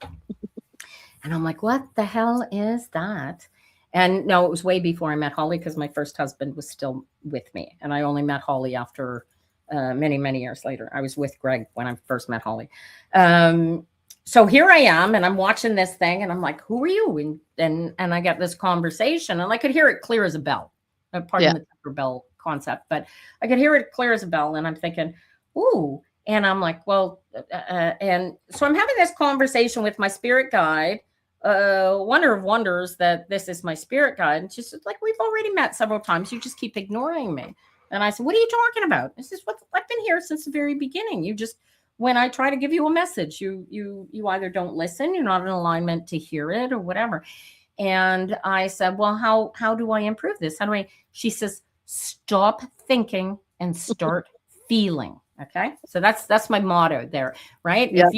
And I'm like, what the hell is that? And no, it was way before I met Holly, because my first husband was still with me. And I only met Holly after many, many years later. I was with Greg when I first met Holly. So here I am, and I'm watching this thing, and I'm like, who are you? And I get this conversation, and I could hear it clear as a bell. Pardon the Tinkerbell concept, but I could hear it clear as a bell. And I'm thinking, ooh. And I'm like, well, and so I'm having this conversation with my spirit guide. Wonder of wonders that this is my spirit guide. And she's like, we've already met several times. You just keep ignoring me. And I said, what are you talking about? This is what I've been here since the very beginning. You just, when I try to give you a message, you either don't listen, you're not in alignment to hear it, or whatever. And I said, well, how do I improve this? How do I? She says, stop thinking and start feeling. Okay. So that's my motto there, right? Yep.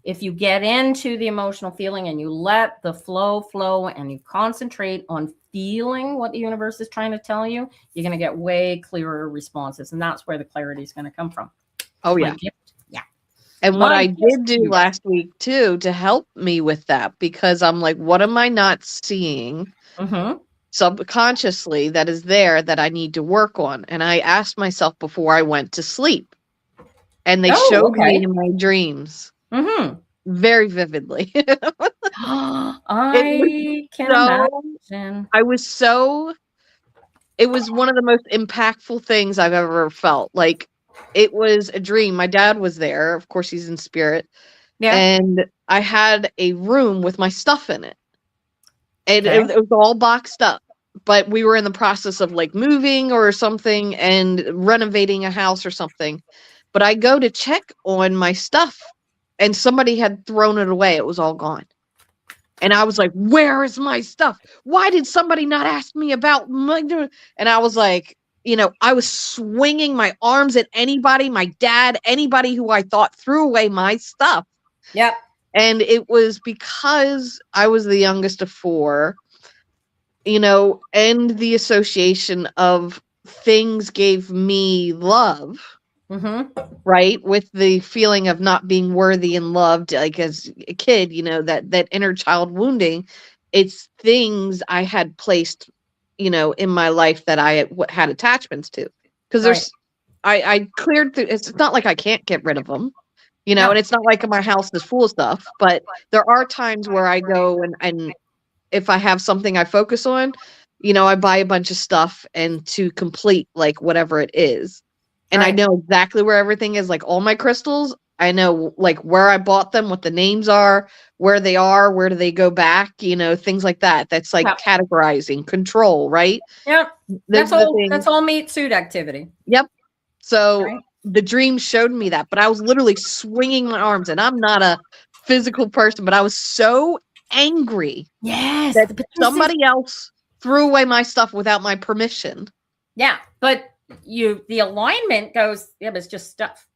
If you get into the emotional feeling and you let the flow and you concentrate on feeling what the universe is trying to tell you, you're going to get way clearer responses. And that's where the clarity is going to come from. Oh, yeah. Yeah. And what My I did do gift. last week too, to help me with that, because I'm like, what am I not seeing subconsciously that is there that I need to work on? And I asked myself before I went to sleep, and they showed me in my dreams very vividly. I can imagine. It was one of the most impactful things I've ever felt. Like, it was a dream. My dad was there. Of course, he's in spirit. Yeah. And I had a room with my stuff in it. And it was all boxed up. But we were in the process of like moving or something and renovating a house or something. But I go to check on my stuff, and somebody had thrown it away. It was all gone. And I was like, where is my stuff? Why did somebody not ask me about my... And I was like, I was swinging my arms at anybody, my dad, anybody who I thought threw away my stuff. Yep. And it was because I was the youngest of four, and the association of things gave me love, right? With the feeling of not being worthy and loved, like as a kid, that inner child wounding. It's things I had placed in my life that I had attachments to, because I cleared through. It's not like I can't get rid of them, and it's not like my house is full of stuff, but there are times where I go and if I have something I focus on, I buy a bunch of stuff and to complete like whatever it is. And I know exactly where everything is, like all my crystals. I know like where I bought them, what the names are, where they are, where do they go back, things like that. That's like categorizing, control, right? Yep. That's all meat suit activity. Yep. So the dream showed me that, but I was literally swinging my arms, and I'm not a physical person, but I was so angry that somebody else threw away my stuff without my permission. Yeah. But the alignment goes, but it's just stuff.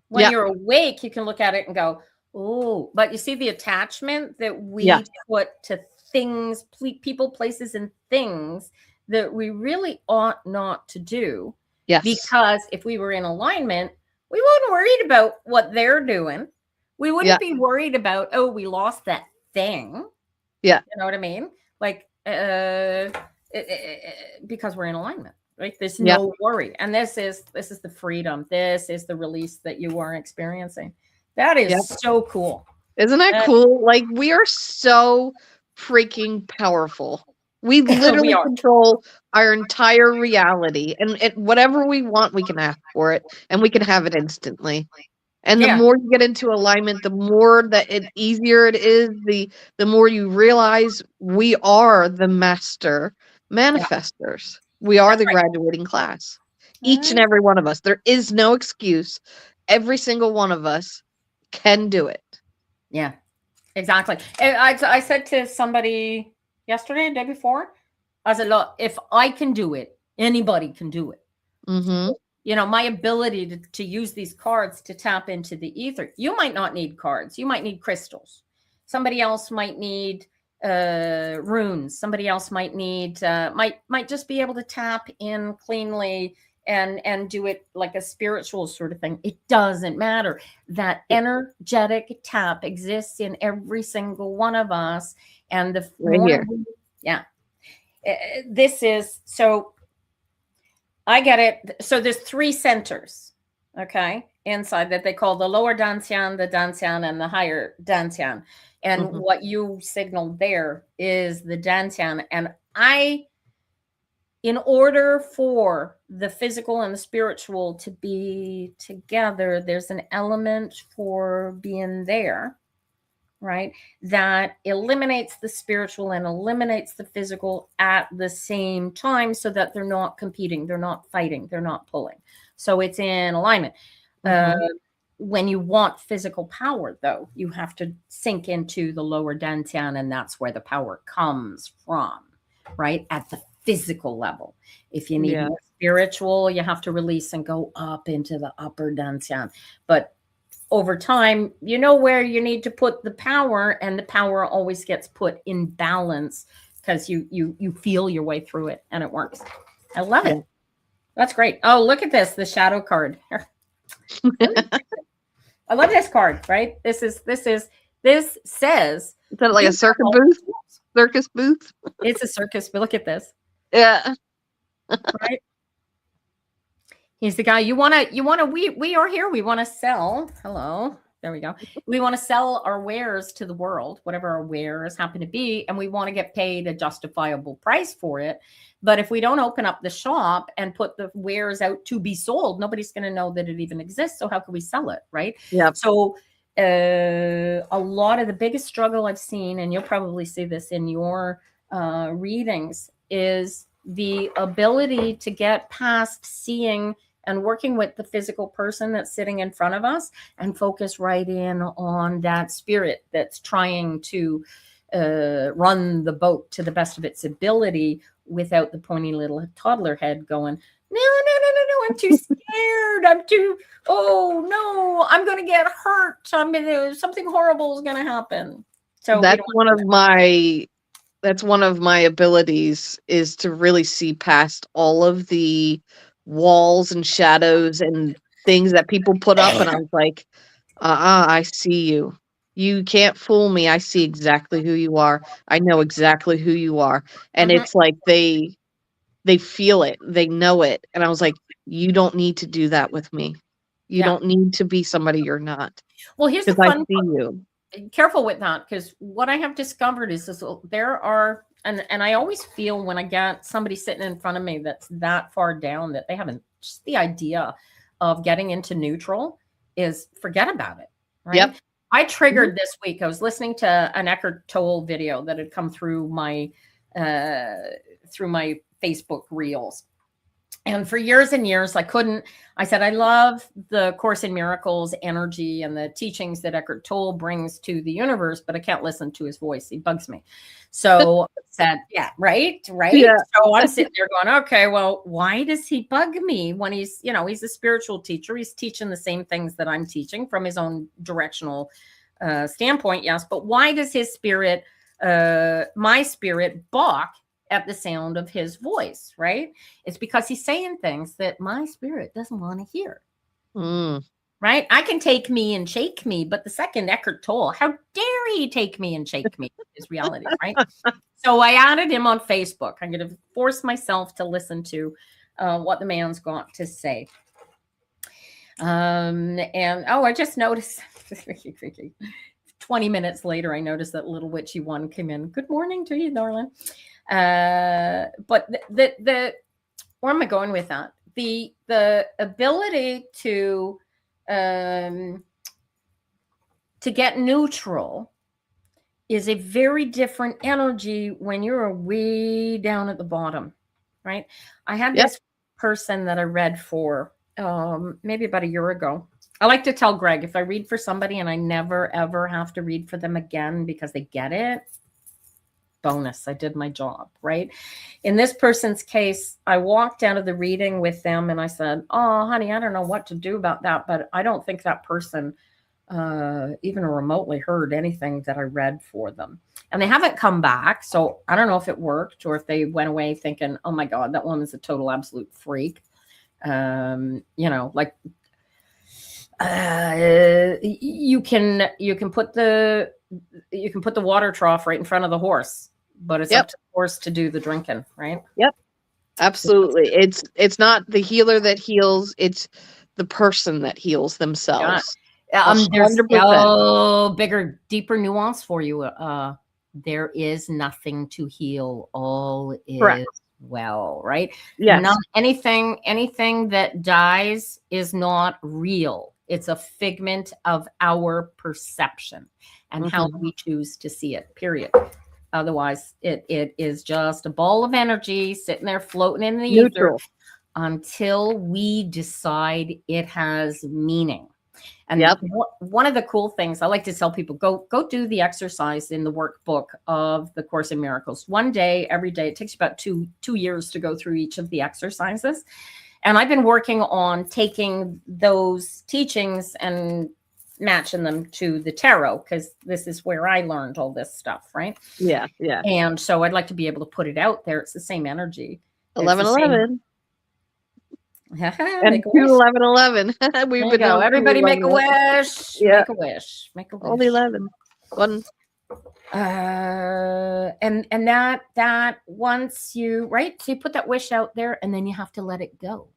When you're awake, you can look at it and go, oh, but you see the attachment that we put to things, people, places, and things that we really ought not to do. Yes. Because if we were in alignment, we wouldn't worried about what they're doing. We wouldn't be worried about, we lost that thing. Yeah. You know what I mean? Like, because we're in alignment. right? There's Yep. no worry. And this is the freedom. This is the release that you are experiencing. That is Yep. so cool. Isn't that cool? Like, we are so freaking powerful. We literally are. control our entire reality, and whatever we want, we can ask for it, and we can have it instantly. And the Yeah. more you get into alignment, the more that it easier it is. The more you realize we are the master manifestors. We are the graduating class. Each and every one of us. There is no excuse. Every single one of us can do it. Yeah, exactly. And I said to somebody yesterday, the day before, I said, look, if I can do it, anybody can do it. Mm-hmm. You know, my ability to use these cards to tap into the ether. You might not need cards. You might need crystals. Somebody else might need runes. Somebody else might need, might just be able to tap in cleanly and do it like a spiritual sort of thing. It doesn't matter. That energetic tap exists in every single one of us. And the Right here. This is, so I get it. So there's 3 centers, okay, inside that they call the lower Dantian, the Dantian, and the higher Dantian. And Mhm. what you signaled there is the Dantian. And in order for the physical and the spiritual to be together, there's an element for being there, right? That eliminates the spiritual and eliminates the physical at the same time so that they're not competing, they're not fighting, they're not pulling. So it's in alignment. When you want physical power, though, you have to sink into the lower Dantian, and that's where the power comes from, right? At the physical level. If you need more spiritual, you have to release and go up into the upper Dantian. But over time, you know where you need to put the power, and the power always gets put in balance because you feel your way through it and it works. I love it. That's great. Oh, look at this, the shadow card. I love this card, right? This says Is that like a circus booth? Circus booth? It's a circus, but look at this. Yeah. Right? He's the guy we are here. We want to sell. Hello. There we go. We want to sell our wares to the world, whatever our wares happen to be, and we want to get paid a justifiable price for it. But if we don't open up the shop and put the wares out to be sold, nobody's going to know that it even exists. So how can we sell it, right? Yeah. So a lot of the biggest struggle I've seen, and you'll probably see this in your readings, is the ability to get past seeing and working with the physical person that's sitting in front of us and focus right in on that spirit that's trying to run the boat to the best of its ability without the pointy little toddler head going, no, I'm too scared. Oh no, I'm going to get hurt. Something horrible is going to happen. So that's one of my abilities, is to really see past all of the walls and shadows and things that people put up. And I was like, I see you. You can't fool me. I see exactly who you are. I know exactly who you are. And it's like they feel it. They know it. And I was like, you don't need to do that with me. You don't need to be somebody you're not. Well, here's the Because I fun see you. Careful with that, because what I have discovered is there are, and I always feel when I get somebody sitting in front of me that's that far down that they haven't, just the idea of getting into neutral is forget about it. Right. Yep. I triggered this week. I was listening to an Eckhart Tolle video that had come through my Facebook reels. And for years and years, I said, I love the Course in Miracles energy and the teachings that Eckhart Tolle brings to the universe, but I can't listen to his voice. He bugs me. So I said, yeah, right. Yeah. So I'm sitting there going, okay, well, why does he bug me when he's a spiritual teacher? He's teaching the same things that I'm teaching from his own directional standpoint. Yes. But why does his spirit, my spirit, balk at the sound of his voice, right? It's because he's saying things that my spirit doesn't want to hear. Right? I can take me and shake me, but the second Eckhart Tolle, how dare he take me and shake me is reality, right? So I added him on Facebook. I'm going to force myself to listen to what the man's got to say. And oh, I just noticed 20 minutes later, I noticed that little witchy one came in. Good morning to you, darling. But the where am I going with that? The ability to get neutral is a very different energy when you're way down at the bottom, right? I had Yep. this person that I read for maybe about a year ago. I like to tell Greg, if I read for somebody and I never ever have to read for them again because they get it, bonus, I did my job, right? In this person's case, I walked out of the reading with them and I said, oh, honey, I don't know what to do about that, but I don't think that person even remotely heard anything that I read for them. And they haven't come back. So I don't know if it worked or if they went away thinking, oh my God, that woman's a total absolute freak. Like you can put the water trough right in front of the horse, but it's Yep. up to the horse to do the drinking, right? Absolutely. It's not the healer that heals, it's the person that heals themselves. There's 100%. bigger, deeper nuance for you. There is nothing to heal. All is Correct. well, right? Yes. Not anything that dies is not real. It's a figment of our perception and how we choose to see it, period. Otherwise, it is just a ball of energy sitting there floating in the ether Neutral. until we decide it has meaning. And Yep. one of the cool things I like to tell people, go do the exercise in the workbook of the Course in Miracles. One day, every day. It takes you about two years to go through each of the exercises. And I've been working on taking those teachings and matching them to the tarot, because this is where I learned all this stuff, right? Yeah. Yeah. And so I'd like to be able to put it out there. It's the same energy. It's the 11/11. same- And Make a wish. 2/11/11. There We've you been go. on Everybody make a 2/11/11. wish. Yeah. Make a wish. Make a wish. Only 11. One. And that once you, right, so you put that wish out there and then you have to let it go,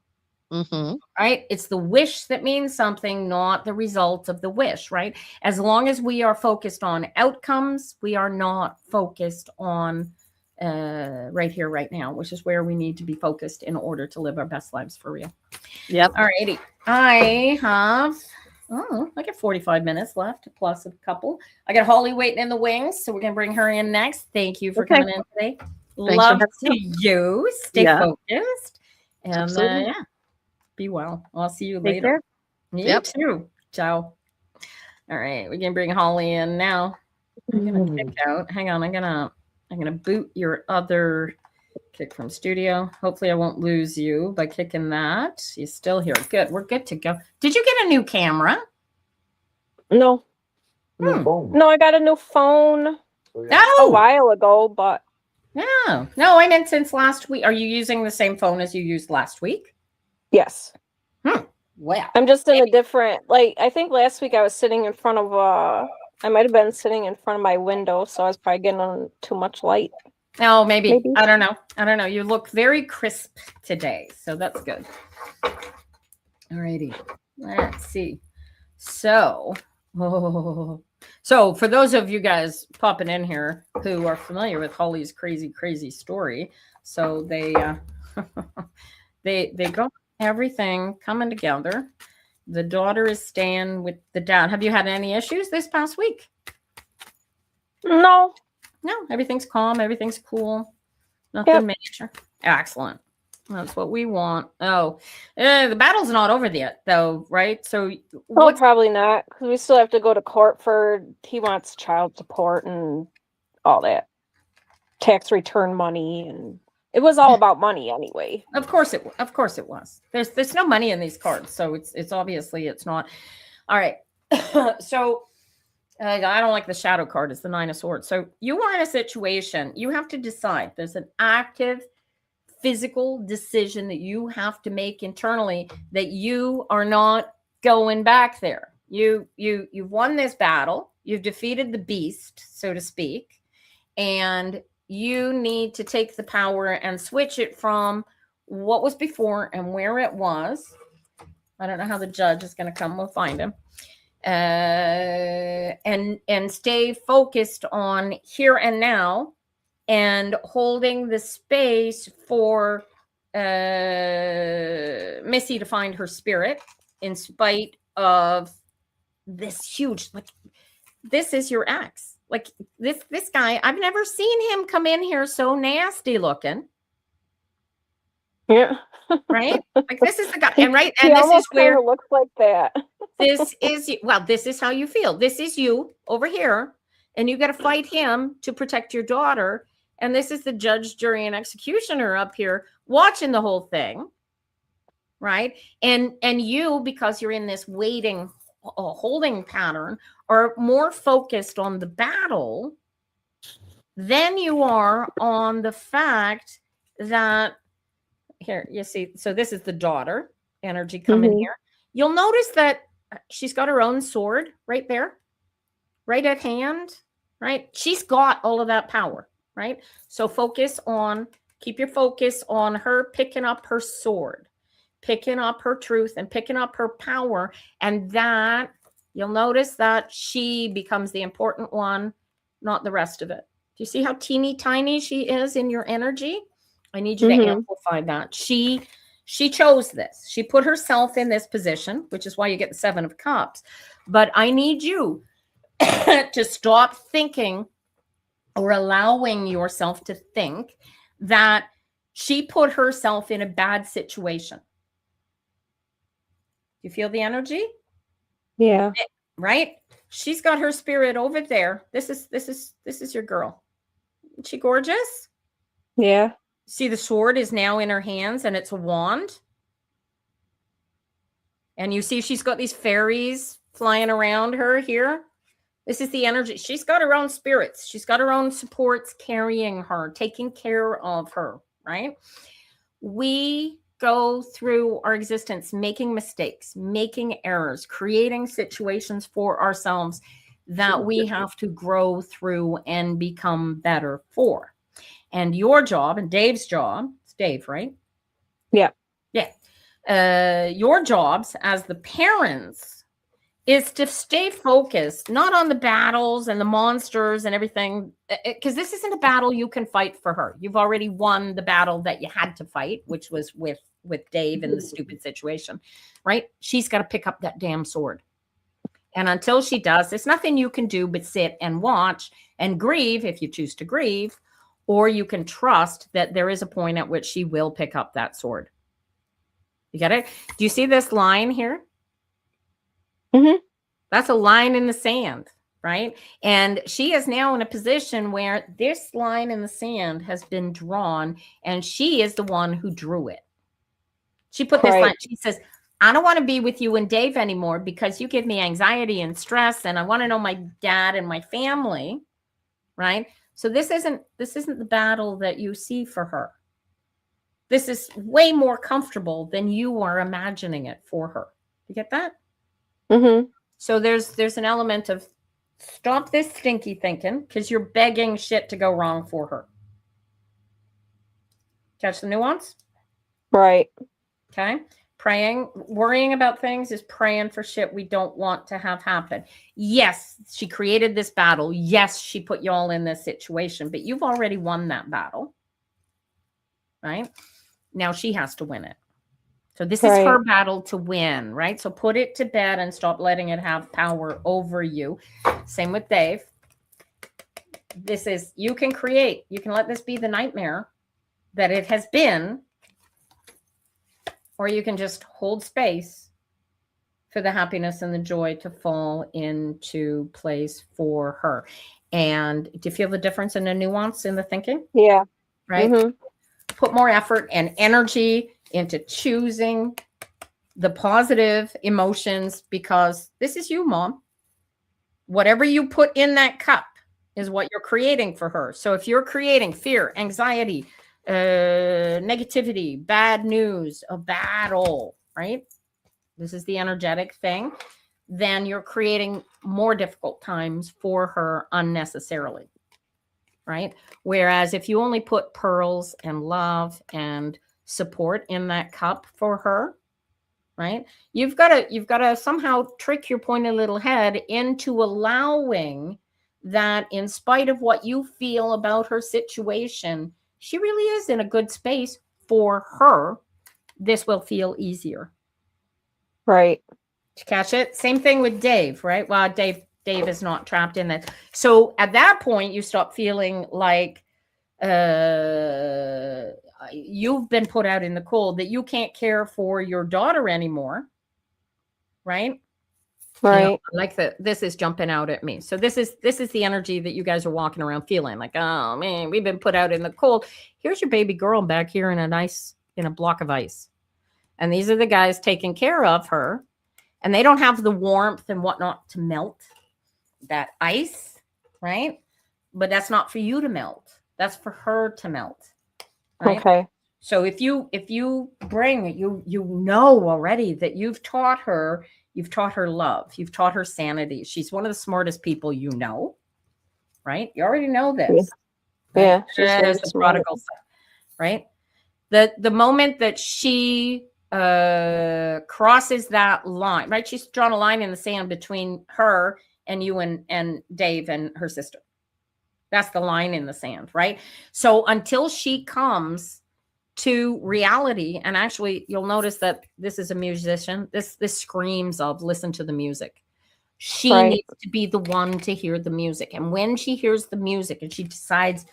Mm-hmm. right? It's the wish that means something, not the result of the wish, right? As long as we are focused on outcomes, we are not focused on right here, right now, which is where we need to be focused in order to live our best lives for real. Yep. All righty. I have, I got 45 minutes left, plus a couple. I got Holly waiting in the wings, so we're going to bring her in next. Thank you for Okay. coming in today. for Love having to you. Stay Yeah. focused. And Absolutely. yeah, be well. I'll see you Take later. care. You Yep. too. Ciao. All right, we can bring Holly in now. I'm gonna kick out. Hang on, I'm gonna boot your other kick from studio. Hopefully I won't lose you by kicking that. You're still here. Good. We're good to go. Did you get a new camera? No, phone. no, I got a new phone a No. while ago, but No. No, I meant since last week. Are you using the same phone as you used last week? yes, Well, I'm just in a different, like, I think last week I was sitting in front of, I might have been sitting in front of my window, so I was probably getting on too much light. oh, maybe. Maybe. I don't know. You look very crisp today, so that's good. All righty. Let's see. So, so for those of you guys popping in here who are familiar with Holly's crazy story, so they they got everything coming together. The daughter is staying with the dad. Have you had any issues this past week? No, No, everything's calm, everything's cool, nothing major. Excellent. That's what we want. Oh, the battle's not over yet, though, right? So, oh, probably not, because we still have to go to court for, he wants child support and all that, tax return money, and it was all about money anyway. Of course it was. There's no money in these cards, so it's obviously it's not. All right. So I don't like the shadow card. It's the 9 of Swords. So you are in a situation. You have to decide. There's an active physical decision that you have to make internally that you are not going back there. You've won this battle. You've defeated the beast, so to speak, and you need to take the power and switch it from what was before and where it was. I don't know how the judge is going to come. We'll find him. And stay focused on here and now and holding the space for Missy to find her spirit in spite of this huge, like, this is your ex. Like this guy, I've never seen him come in here so nasty looking. Yeah. Right? Like this is the guy. And right. He And this is almost where kinda looks like that. this is, well, this is how you feel. This is you over here. And you got to fight him to protect your daughter. And this is the judge, jury, and executioner up here watching the whole thing. Right. And you, because you're in this waiting, holding pattern, are more focused on the battle than you are on the fact that here, you see, so this is the daughter energy coming here. You'll notice that she's got her own sword right there, right at hand, right? She's got all of that power, right? So keep your focus on her picking up her sword, picking up her truth, and picking up her power. And that you'll notice that she becomes the important one, not the rest of it. Do you see how teeny tiny she is in your energy? I need you to amplify that. She chose this. She put herself in this position, which is why you get the 7 of Cups. But I need you to stop thinking or allowing yourself to think that she put herself in a bad situation. You feel the energy? Yeah. Right? She's got her spirit over there. This is your girl. Isn't she gorgeous? Yeah. See, the sword is now in her hands and it's a wand. And you see she's got these fairies flying around her here. This is the energy. She's got her own spirits. She's got her own supports carrying her, taking care of her, right? We go through our existence making mistakes, making errors, creating situations for ourselves that we have to grow through and become better for. And your job and Dave's job, it's Dave, right? Yeah. Yeah. Your jobs as the parents is to stay focused, not on the battles and the monsters and everything, because this isn't a battle you can fight for her. You've already won the battle that you had to fight, which was with Dave in the stupid situation, right? She's got to pick up that damn sword. And until she does, there's nothing you can do but sit and watch and grieve if you choose to grieve. Or you can trust that there is a point at which she will pick up that sword. You get it? Do you see this line here? That's a line in the sand, right? And she is now in a position where this line in the sand has been drawn, and she is the one who drew it. She put this line. She says, I don't want to be with you and Dave anymore because you give me anxiety and stress, and I want to know my dad and my family, right? So this isn't the battle that you see for her. This is way more comfortable than you are imagining it for her. You get that? So there's an element of stop this stinky thinking because you're begging shit to go wrong for her. Catch the nuance? Right. Okay. Praying, worrying about things is praying for shit we don't want to have happen. Yes, she created this battle. Yes, she put you all in this situation, but you've already won that battle, right? Now she has to win it. So this is her battle to win, right? So put it to bed and stop letting it have power over you. Same with Dave. This is, you can create, you can let this be the nightmare that it has been, or you can just hold space for the happiness and the joy to fall into place for her. And do you feel the difference in the nuance in the thinking? Yeah. Right? Put more effort and energy into choosing the positive emotions because this is you, Mom. Whatever you put in that cup is what you're creating for her. So if you're creating fear, anxiety, negativity, bad news, a battle, right? This is the energetic thing. Then you're creating more difficult times for her unnecessarily, right? Whereas if you only put pearls and love and support in that cup for her, right? You've got to somehow trick your pointy little head into allowing that, in spite of what you feel about her situation, she really is in a good space for her. This will feel easier. Right. Did you catch it? Same thing with Dave, right? Well, Dave is not trapped in that. So at that point, you stop feeling like you've been put out in the cold, that you can't care for your daughter anymore, right? Right. Like this is jumping out at me. So this is the energy that you guys are walking around feeling like, oh man, we've been put out in the cold. Here's your baby girl back here in a block of ice. And these are the guys taking care of her. And they don't have the warmth and whatnot to melt that ice, right? But that's not for you to melt. That's for her to melt. Right? Okay. So if you bring, you know already that you've taught her love, you've taught her sanity. She's one of the smartest people you know, right? You already know this. Yeah. Right? She's very There's the smart. prodigal son, right? The moment that she crosses that line, right? She's drawn a line in the sand between her and you and Dave and her sister. That's the line in the sand, right? So until she comes to reality, and actually you'll notice that this is a musician. This screams of listen to the music. She Right. needs to be the one to hear the music. And when she hears the music and she decides,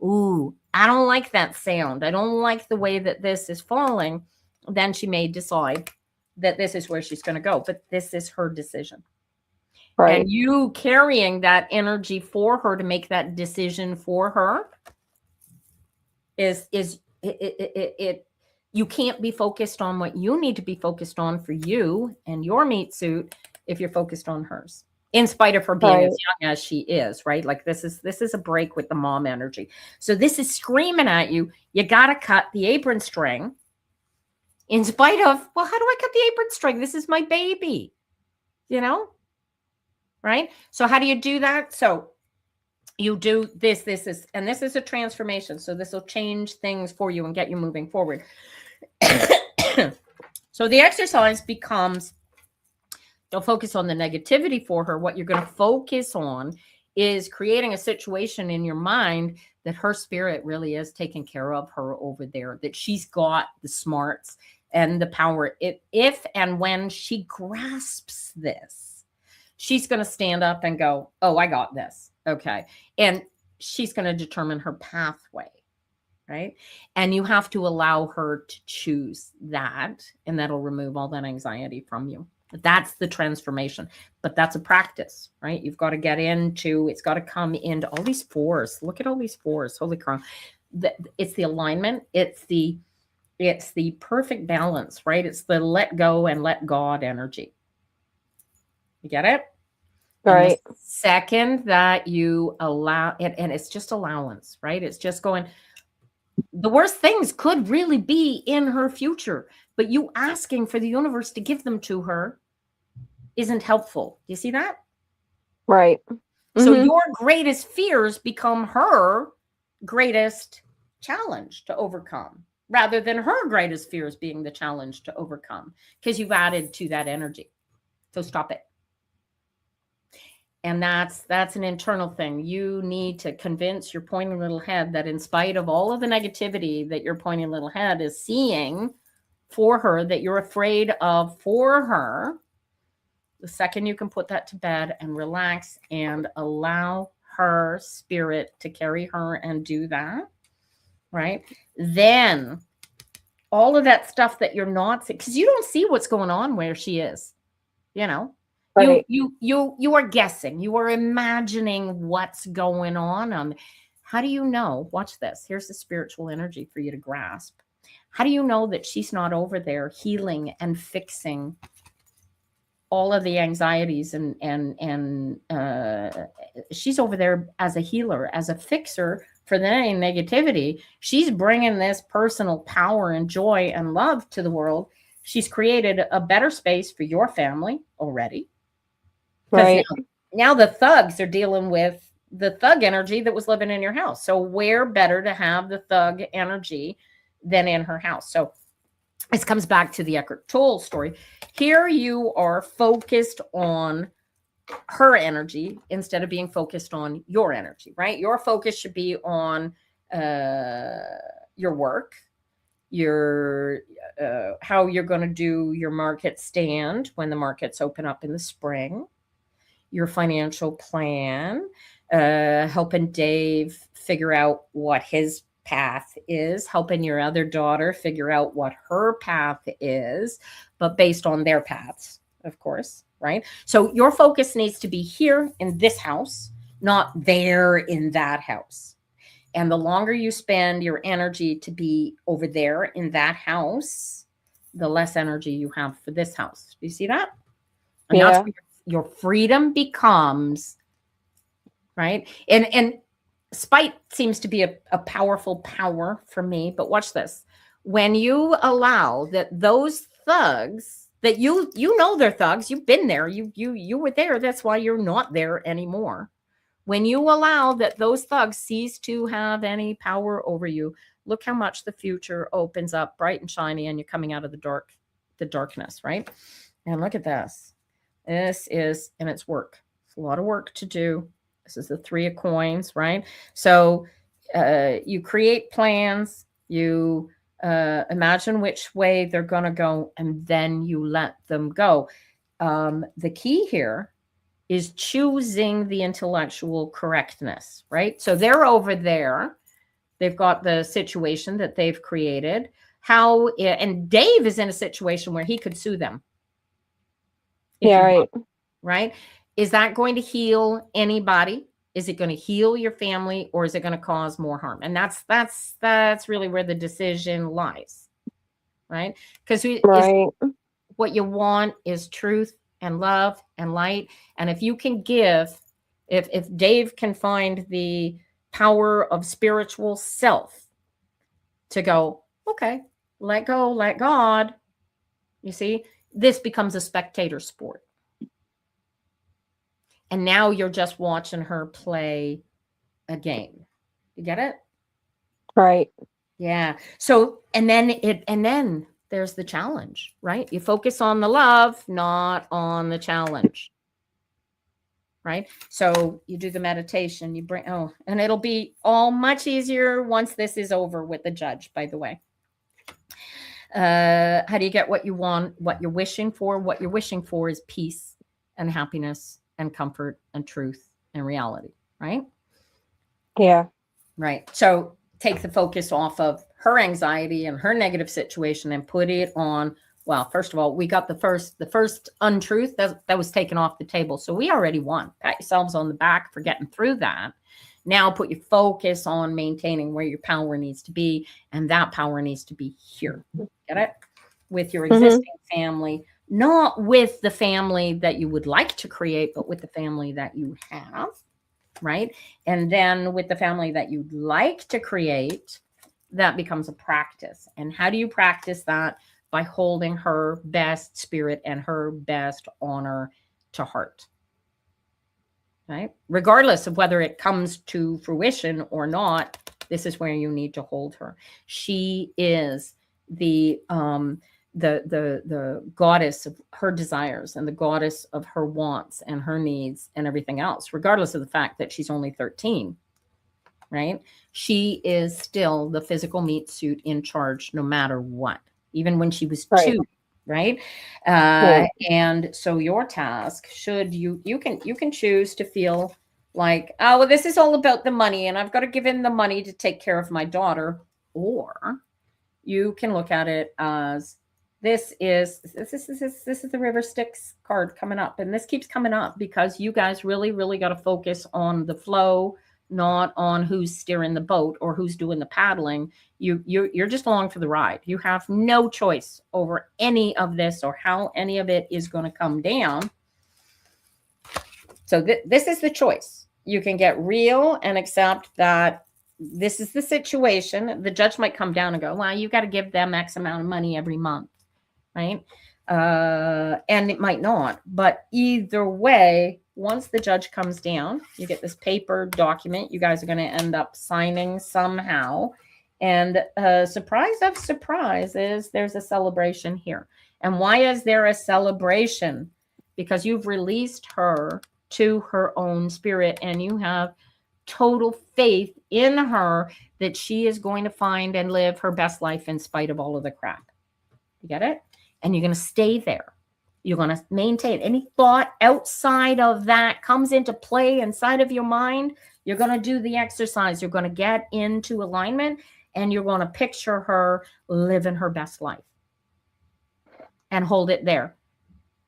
ooh, I don't like that sound, I don't like the way that this is falling, then she may decide that this is where she's going to go. But this is her decision. Right. And you carrying that energy for her to make that decision for her is it you can't be focused on what you need to be focused on for you and your meat suit if you're focused on hers, in spite of her being Right. as young as she is, right? Like this is a break with the mom energy. So this is screaming at you, you got to cut the apron string, in spite of, well, how do I cut the apron string? This is my baby, right? So how do you do that? So you do this is a transformation. So this will change things for you and get you moving forward. So the exercise becomes, don't focus on the negativity for her. What you're going to focus on is creating a situation in your mind that her spirit really is taking care of her over there, that she's got the smarts and the power. If and when she grasps this, she's going to stand up and go, oh, I got this. Okay. And she's going to determine her pathway, right? And you have to allow her to choose that, and that'll remove all that anxiety from you. That's the transformation, but that's a practice, right? You've got to get into, it's got to come into all these fours. Look at all these fours. Holy crow. It's the alignment. It's the perfect balance, right? It's the let go and let God energy. You get it? Right. And the second that you allow it, and it's just allowance, right? It's just going, the worst things could really be in her future, but you asking for the universe to give them to her isn't helpful. Do you see that? Right. So Mhm. your greatest fears become her greatest challenge to overcome, rather than her greatest fears being the challenge to overcome, because you've added to that energy. So stop it. And that's an internal thing. You need to convince your pointy little head that in spite of all of the negativity that your pointy little head is seeing for her, that you're afraid of for her, the second you can put that to bed and relax and allow her spirit to carry her and do that, right? Then all of that stuff that you're not, because you don't see what's going on where she is, Right. You are guessing, you are imagining what's going on. How do you know? Watch this. Here's the spiritual energy for you to grasp. How do you know that she's not over there healing and fixing all of the anxieties and she's over there as a healer, as a fixer for the negativity? She's bringing this personal power and joy and love to the world. She's created a better space for your family already. Right. Now the thugs are dealing with the thug energy that was living in your house. So where better to have the thug energy than in her house. So this comes back to the Eckhart Tolle story. Here you are focused on her energy instead of being focused on your energy, right? Your focus should be on your work, your how you're going to do your market stand when the markets open up in the spring, your financial plan, helping Dave figure out what his path is, helping your other daughter figure out what her path is, but based on their paths, of course, right? So your focus needs to be here in this house, not there in that house. And the longer you spend your energy to be over there in that house, the less energy you have for this house. Do you see that? And that's where your freedom becomes, right? And spite seems to be a powerful power for me, but watch this. When you allow that those thugs that you know they're thugs, you've been there, you were there, that's why you're not there anymore. When you allow that those thugs cease to have any power over you, look how much the future opens up bright and shiny, and you're coming out of the darkness, right? And look at this. This is, and it's work. It's a lot of work to do. This is the 3 of coins, right? So you create plans, you imagine which way they're going to go, and then you let them go. The key here is choosing the intellectual correctness, right? So they're over there. They've got the situation that they've created. And Dave is in a situation where he could sue them. Yeah, right. Right? Is that going to heal anybody? Is it going to heal your family, or is it going to cause more harm? And that's really where the decision lies, right? Because what you want is truth and love and light. And if you can give, if Dave can find the power of spiritual self to go, okay, let go, let God, you see, this becomes a spectator sport. And now you're just watching her play a game. You get it? Right. Yeah. So, and then there's the challenge, right? You focus on the love, not on the challenge. Right? So you do the meditation, you bring, and it'll be all much easier once this is over with the judge, by the way. How do you get what you want, what you're wishing for? What you're wishing for is peace and happiness and comfort and truth and reality, right? Yeah. Right. So take the focus off of her anxiety and her negative situation and put it on, well, first of all, we got the first untruth that was taken off the table. So we already won. Pat yourselves on the back for getting through that. Now put your focus on maintaining where your power needs to be. And that power needs to be here. Get it? With your existing family, not with the family that you would like to create, but with the family that you have, right? And then with the family that you'd like to create, that becomes a practice. And how do you practice that? By holding her best spirit and her best honor to heart, right? Regardless of whether it comes to fruition or not, this is where you need to hold her. She is the goddess of her desires and the goddess of her wants and her needs and everything else, regardless of the fact that she's only 13, right? She is still the physical meat suit in charge no matter what, even when she was 2, right? And so your task, should you can choose to feel like, oh, well, this is all about the money and I've got to give in the money to take care of my daughter, or you can look at it as this is the River Styx card coming up. And this keeps coming up because you guys really, really got to focus on the flow, not on who's steering the boat or who's doing the paddling. You're just along for the ride. You have no choice over any of this or how any of it is going to come down. So this is the choice. You can get real and accept that this is the situation. The judge might come down and go, well, you got to give them X amount of money every month, right? And it might not. But either way, once the judge comes down, you get this paper document you guys are going to end up signing somehow. And surprise of surprises, there's a celebration here. And why is there a celebration? Because you've released her to her own spirit, and you have total faith in her that she is going to find and live her best life in spite of all of the crap. You get it? And you're going to stay there. You're going to maintain any thought outside of that comes into play inside of your mind. You're going to do the exercise. You're going to get into alignment, and you're going to picture her living her best life and hold it there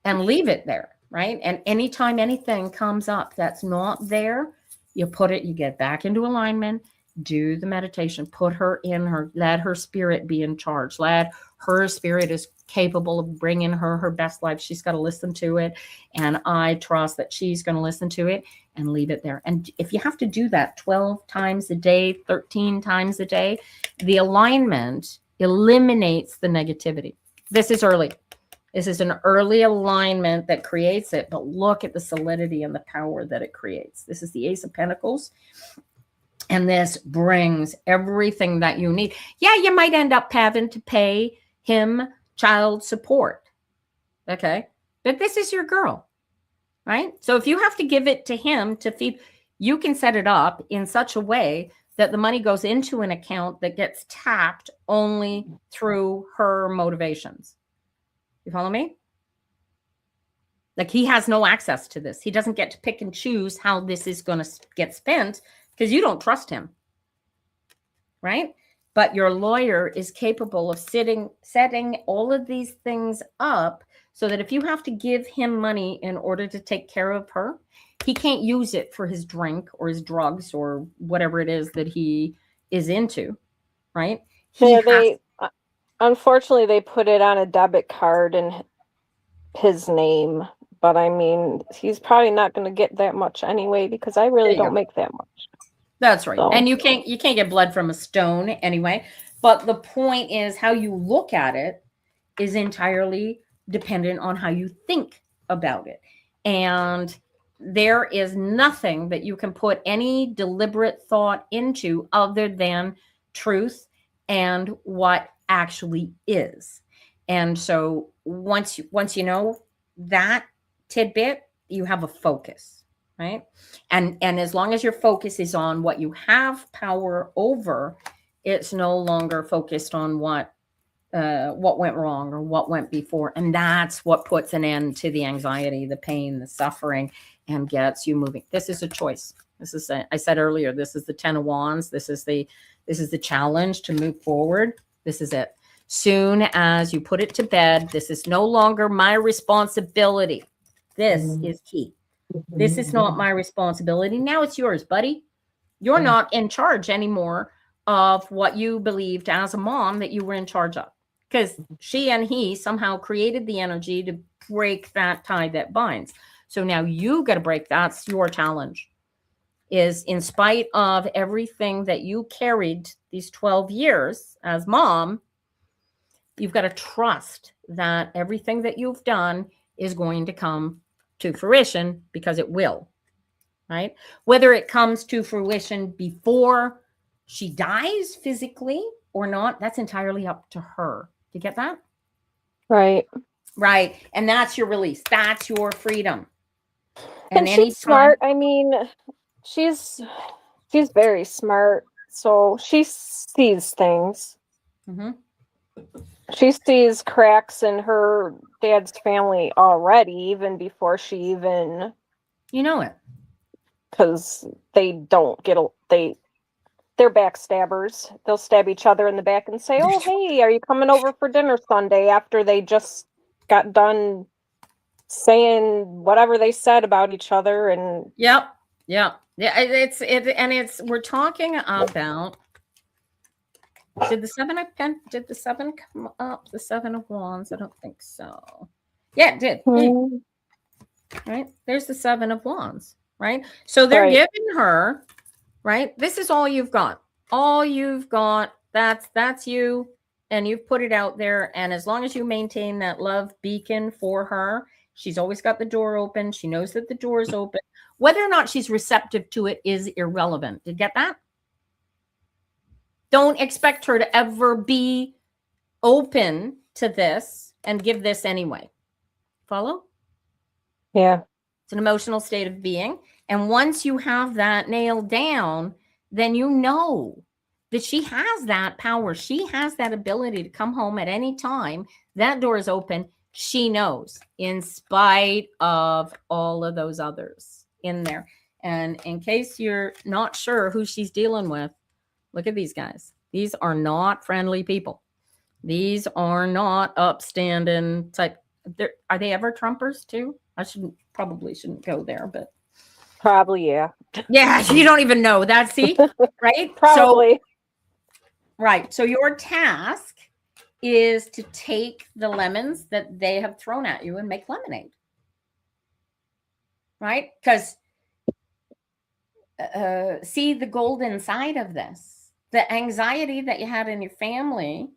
and leave it there, right? And anytime anything comes up that's not there, you put it, you get back into alignment, do the meditation, put her in her, let her spirit be in charge. Let her spirit is capable of bringing her best life. She's got to listen to it. And I trust that she's going to listen to it and leave it there. And if you have to do that 12 times a day, 13 times a day, the alignment eliminates the negativity. This is early. This is an early alignment that creates it, but look at the solidity and the power that it creates. This is the Ace of Pentacles. And this brings everything that you need. Yeah, you might end up having to pay him child support. Okay. But this is your girl, right? So if you have to give it to him to feed, you can set it up in such a way that the money goes into an account that gets tapped only through her motivations. You follow me? Like, he has no access to this. He doesn't get to pick and choose how this is going to get spent because you don't trust him, right? But your lawyer is capable of setting all of these things up so that if you have to give him money in order to take care of her, he can't use it for his drink or his drugs or whatever it is that he is into, right? Unfortunately, they put it on a debit card in his name. But I mean, he's probably not going to get that much anyway because I really don't make that much. That's right. So. And you can't get blood from a stone anyway. But the point is, how you look at it is entirely dependent on how you think about it. And there is nothing that you can put any deliberate thought into other than truth and what actually is. And so once you know that tidbit, you have a focus, right? And as long as your focus is on what you have power over, it's no longer focused on what went wrong or what went before. And that's what puts an end to the anxiety, the pain, the suffering, and gets you moving. This is a choice. I said earlier, this is the 10 of Wands. This is the challenge to move forward. This is it. Soon as you put it to bed, this is no longer my responsibility. This is key. This is not my responsibility. Now it's yours, buddy. You're not in charge anymore of what you believed as a mom that you were in charge of, because she and he somehow created the energy to break that tie that binds. So now you got to break. That's your challenge, is in spite of everything that you carried these 12 years as mom, you've got to trust that everything that you've done is going to come to fruition, because it will, right? Whether it comes to fruition before she dies physically or not, that's entirely up to her. You get that? Right. Right. And that's your release. That's your freedom. And she's smart. I mean, she's very smart. So she sees things. Mm-hmm. She sees cracks in her dad's family already, even before she even... You know it. Because they don't get... They're backstabbers. They'll stab each other in the back and say, oh, hey, are you coming over for dinner Sunday, after they just got done saying whatever they said about each other. And yeah, we're talking about, did the seven come up? The 7 of Wands? I don't think so. Yeah, it did. Right, there's the 7 of Wands, right? So they're giving her, right, this is all you've got. That's you, and you've put it out there. And as long as you maintain that love beacon for her, she's always got the door open. She knows that the door is open. Whether or not she's receptive to it is irrelevant. Did you get that? Don't expect her to ever be open to this and give this anyway. Follow? Yeah. It's an emotional state of being. And once you have that nailed down, then you know that she has that power. She has that ability to come home at any time. That door is open. She knows, in spite of all of those others in there. And in case you're not sure who she's dealing with, look at these guys. These are not friendly people. These are not upstanding type. Are they ever Trumpers too? I probably shouldn't go there, but Probably, yeah. yeah, you don't even know that. See, right? Probably. Right. So your task is to take the lemons that they have thrown at you and make lemonade. Right? Because see the golden side of this. The anxiety that you had in your family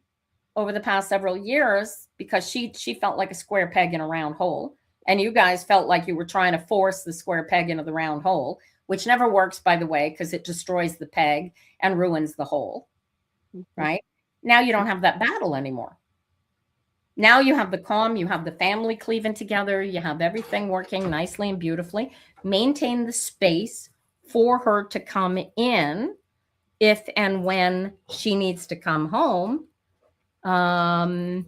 over the past several years, because she felt like a square peg in a round hole, and you guys felt like you were trying to force the square peg into the round hole, which never works, by the way, because it destroys the peg and ruins the hole. Right? Now you don't have that battle anymore. Now you have the calm, you have the family cleaving together, you have everything working nicely and beautifully. Maintain the space for her to come in if and when she needs to come home. And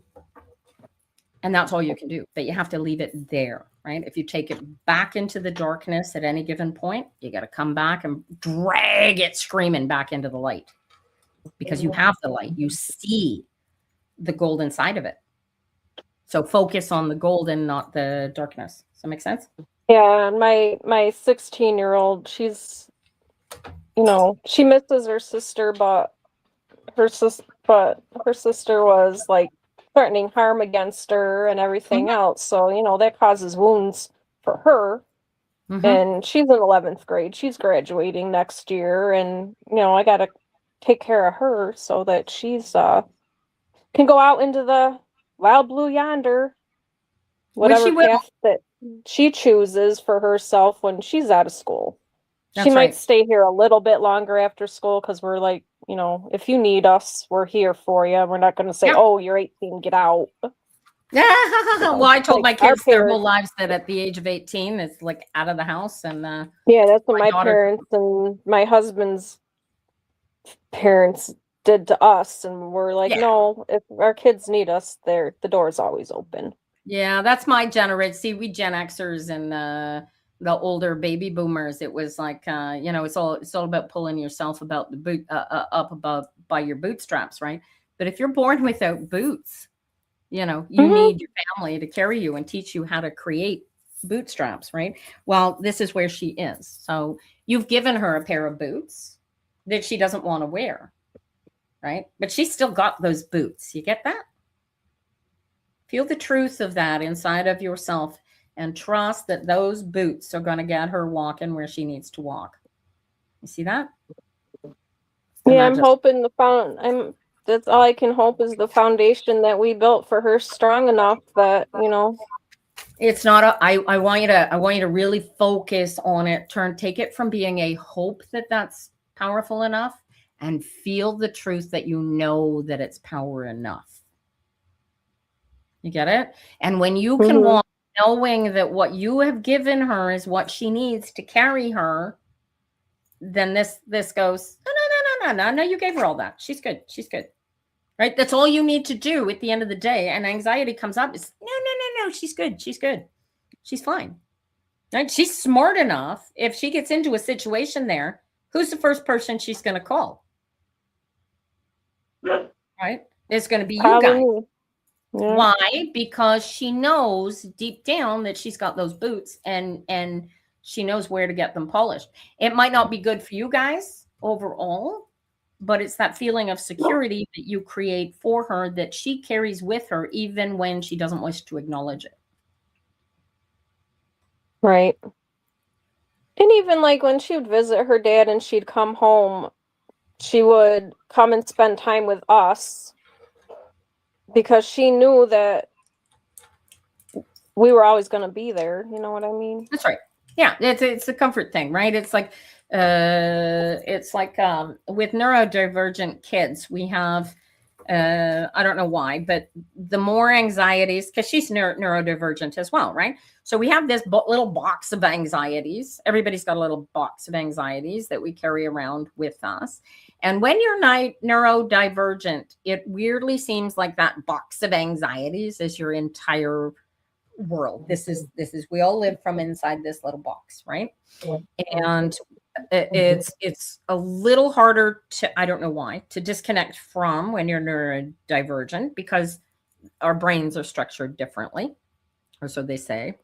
that's all you can do, but you have to leave it there, right? If you take it back into the darkness at any given point, you got to come back and drag it screaming back into the light, because you have the light. You see the golden side of it. So focus on the golden, not the darkness. Does that make sense? Yeah, and my 16-year-old, she's, she misses her sister, but her sister was like threatening harm against her and everything else. So, that causes wounds for her. And she's in 11th grade. She's graduating next year, and I got to take care of her so that she's can go out into the wild blue yonder, whatever path that she chooses for herself when she's out of school. She might stay here a little bit longer after school, because we're like, if you need us, we're here for you. We're not going to say, oh, you're 18, get out. Well, I told my kids their whole lives that at the age of 18, it's like out of the house. And yeah, that's what my parents and my husband's parents did to us. And we're like, no, if our kids need us, the door's always open. Yeah, that's my generation. See, we Gen Xers and the older baby boomers, it was like, it's all about pulling yourself about the boot up above by your bootstraps, right? But if you're born without boots, you need your family to carry you and teach you how to create bootstraps, right? Well, this is where she is. So you've given her a pair of boots that she doesn't want to wear, right? But she's still got those boots. You get that? Feel the truth of that inside of yourself and trust that those boots are going to get her walking where she needs to walk. You see that? Yeah, I'm hoping that's all I can hope is the foundation that we built for her strong enough that, It's not I want you to really focus on it. Take it from being a hope that's powerful enough, and feel the truth that that it's power enough. You get it? And when you can walk knowing that what you have given her is what she needs to carry her, then this goes, no, you gave her all that. She's good. Right? That's all you need to do at the end of the day. And anxiety comes up. It's no, she's good. She's fine. Right? She's smart enough. If she gets into a situation there, who's the first person she's going to call? Right? It's going to be you guys. Yeah. Why? Because she knows deep down that she's got those boots and she knows where to get them polished. It might not be good for you guys overall, but it's that feeling of security that you create for her that she carries with her even when she doesn't wish to acknowledge it. Right. And even like when she would visit her dad and she'd come home, she would come and spend time with us, because she knew that we were always going to be there. You know what I mean? That's right. Yeah, it's a comfort thing, right? It's like with neurodivergent kids, we have I don't know why, but the more anxieties, because she's neurodivergent as well, right? So we have this little box of anxieties. Everybody's got a little box of anxieties that we carry around with us. And when you're neurodivergent, it weirdly seems like that box of anxieties is your entire world. This is we all live from inside this little box, right? And it's a little harder to, I don't know why, to disconnect from when you're neurodivergent, because our brains are structured differently, or so they say.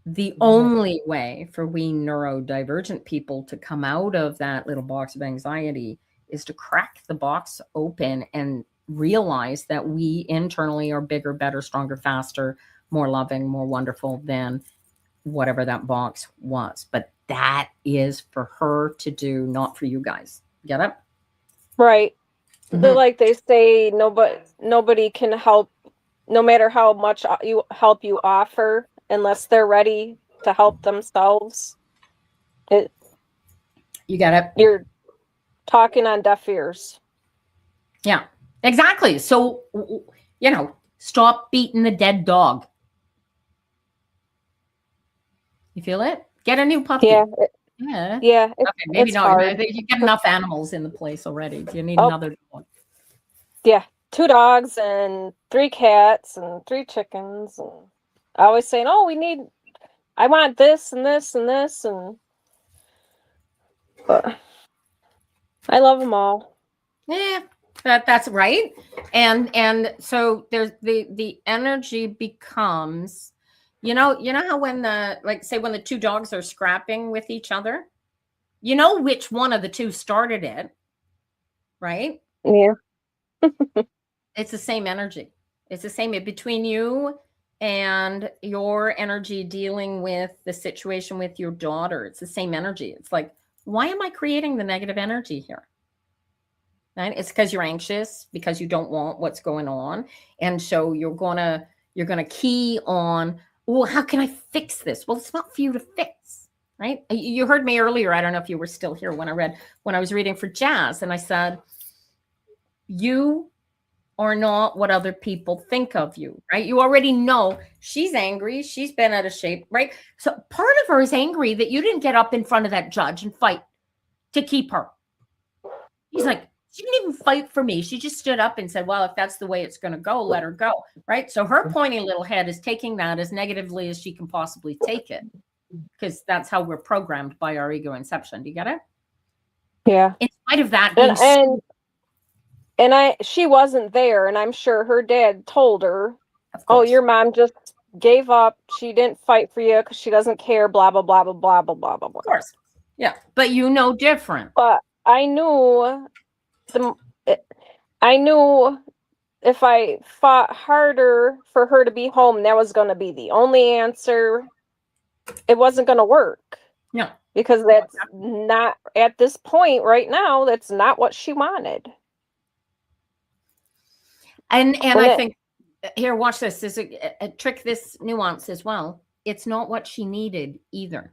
The only way for we neurodivergent people to come out of that little box of anxiety is to crack the box open and realize that we internally are bigger, better, stronger, faster, more loving, more wonderful than whatever that box was. But that is for her to do, not for you guys. Get it? Right. Mhm. Like they say, nobody can help, no matter how much you offer, unless they're ready to help themselves. You get it? You're talking on deaf ears. Yeah, exactly. So, stop beating the dead dog. You feel it? Get a new puppy. Yeah. Yeah. Yeah. Okay, maybe it's not. hard. You get enough animals in the place already. Do you need Oh. another dog? Yeah. 2 dogs and 3 cats and 3 chickens. And always saying, oh, I want this and this and this. But I love them all. Yeah, that's right. And so there's the energy becomes, you know how when when the 2 dogs are scrapping with each other, you know which one of the 2 started it, right? Yeah. It's the same energy. It's the same between you and your energy dealing with the situation with your daughter. It's the same energy. It's like, why am I creating the negative energy here? Right? It's because you're anxious, because you don't want what's going on. And so you're gonna key on, well, how can I fix this? Well, it's not for you to fix, right? You heard me earlier. I don't know if you were still here when I was reading for Jazz, and I said, you are not what other people think of you, right? You already know she's angry. She's been out of shape, right? So part of her is angry that you didn't get up in front of that judge and fight to keep her. He's like, she didn't even fight for me. She just stood up and said, well, if that's the way it's going to go, let her go, right? So her pointy little head is taking that as negatively as she can possibly take it, because that's how we're programmed by our ego inception. Do you get it? Yeah. In spite of that being she wasn't there, and I'm sure her dad told her, of oh, course. your mom just gave up. She didn't fight for you because she doesn't care, blah, blah, blah, blah, blah, blah, blah, blah, blah. Of course. Yeah. But you know different. But I knew if I fought harder for her to be home, that was going to be the only answer. It wasn't going to work. No. Because that's not, at this point right now, that's not what she wanted. And I think, here, watch this. There's a trick, this nuance as well. It's not what she needed either.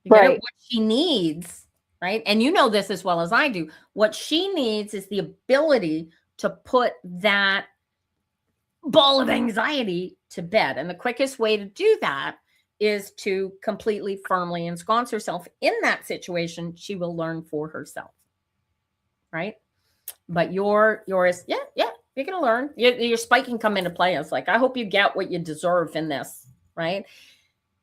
You get it? Right. What she needs, right? And you know this as well as I do. What she needs is the ability to put that ball of anxiety to bed. And the quickest way to do that is to completely, firmly ensconce herself in that situation. She will learn for herself, right? But yours, yeah, you're going to learn. Your spike can come into play. It's like, I hope you get what you deserve in this, right?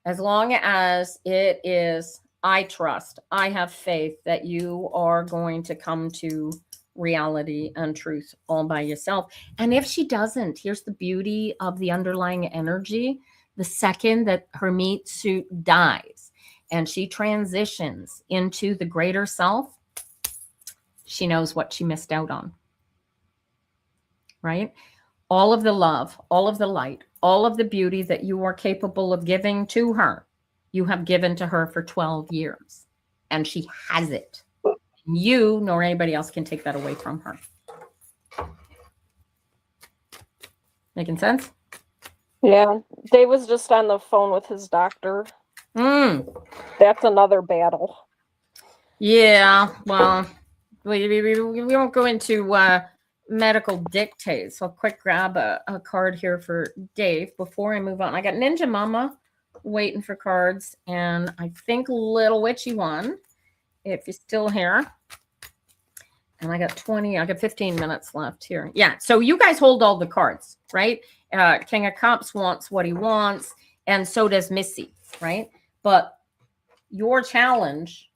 As long as it is, I trust, I have faith that you are going to come to reality and truth all by yourself. And if she doesn't, here's the beauty of the underlying energy. The second that her meat suit dies and she transitions into the greater self, she knows what she missed out on, right? All of the love, all of the light, all of the beauty that you are capable of giving to her, you have given to her for 12 years, and she has it. You nor anybody else can take that away from her. Making sense? Yeah, Dave was just on the phone with his doctor. Mm, That's another battle. yeah. Well, we won't go into medical dictates. I'll quick grab a card here for Dave before I move on. I got Ninja Mama waiting for cards, and I think Little Witchy one, if you're still here. And I got 15 minutes left here. Yeah. So you guys hold all the cards, right? King of Cups wants what he wants, and so does Missy, right? But your challenge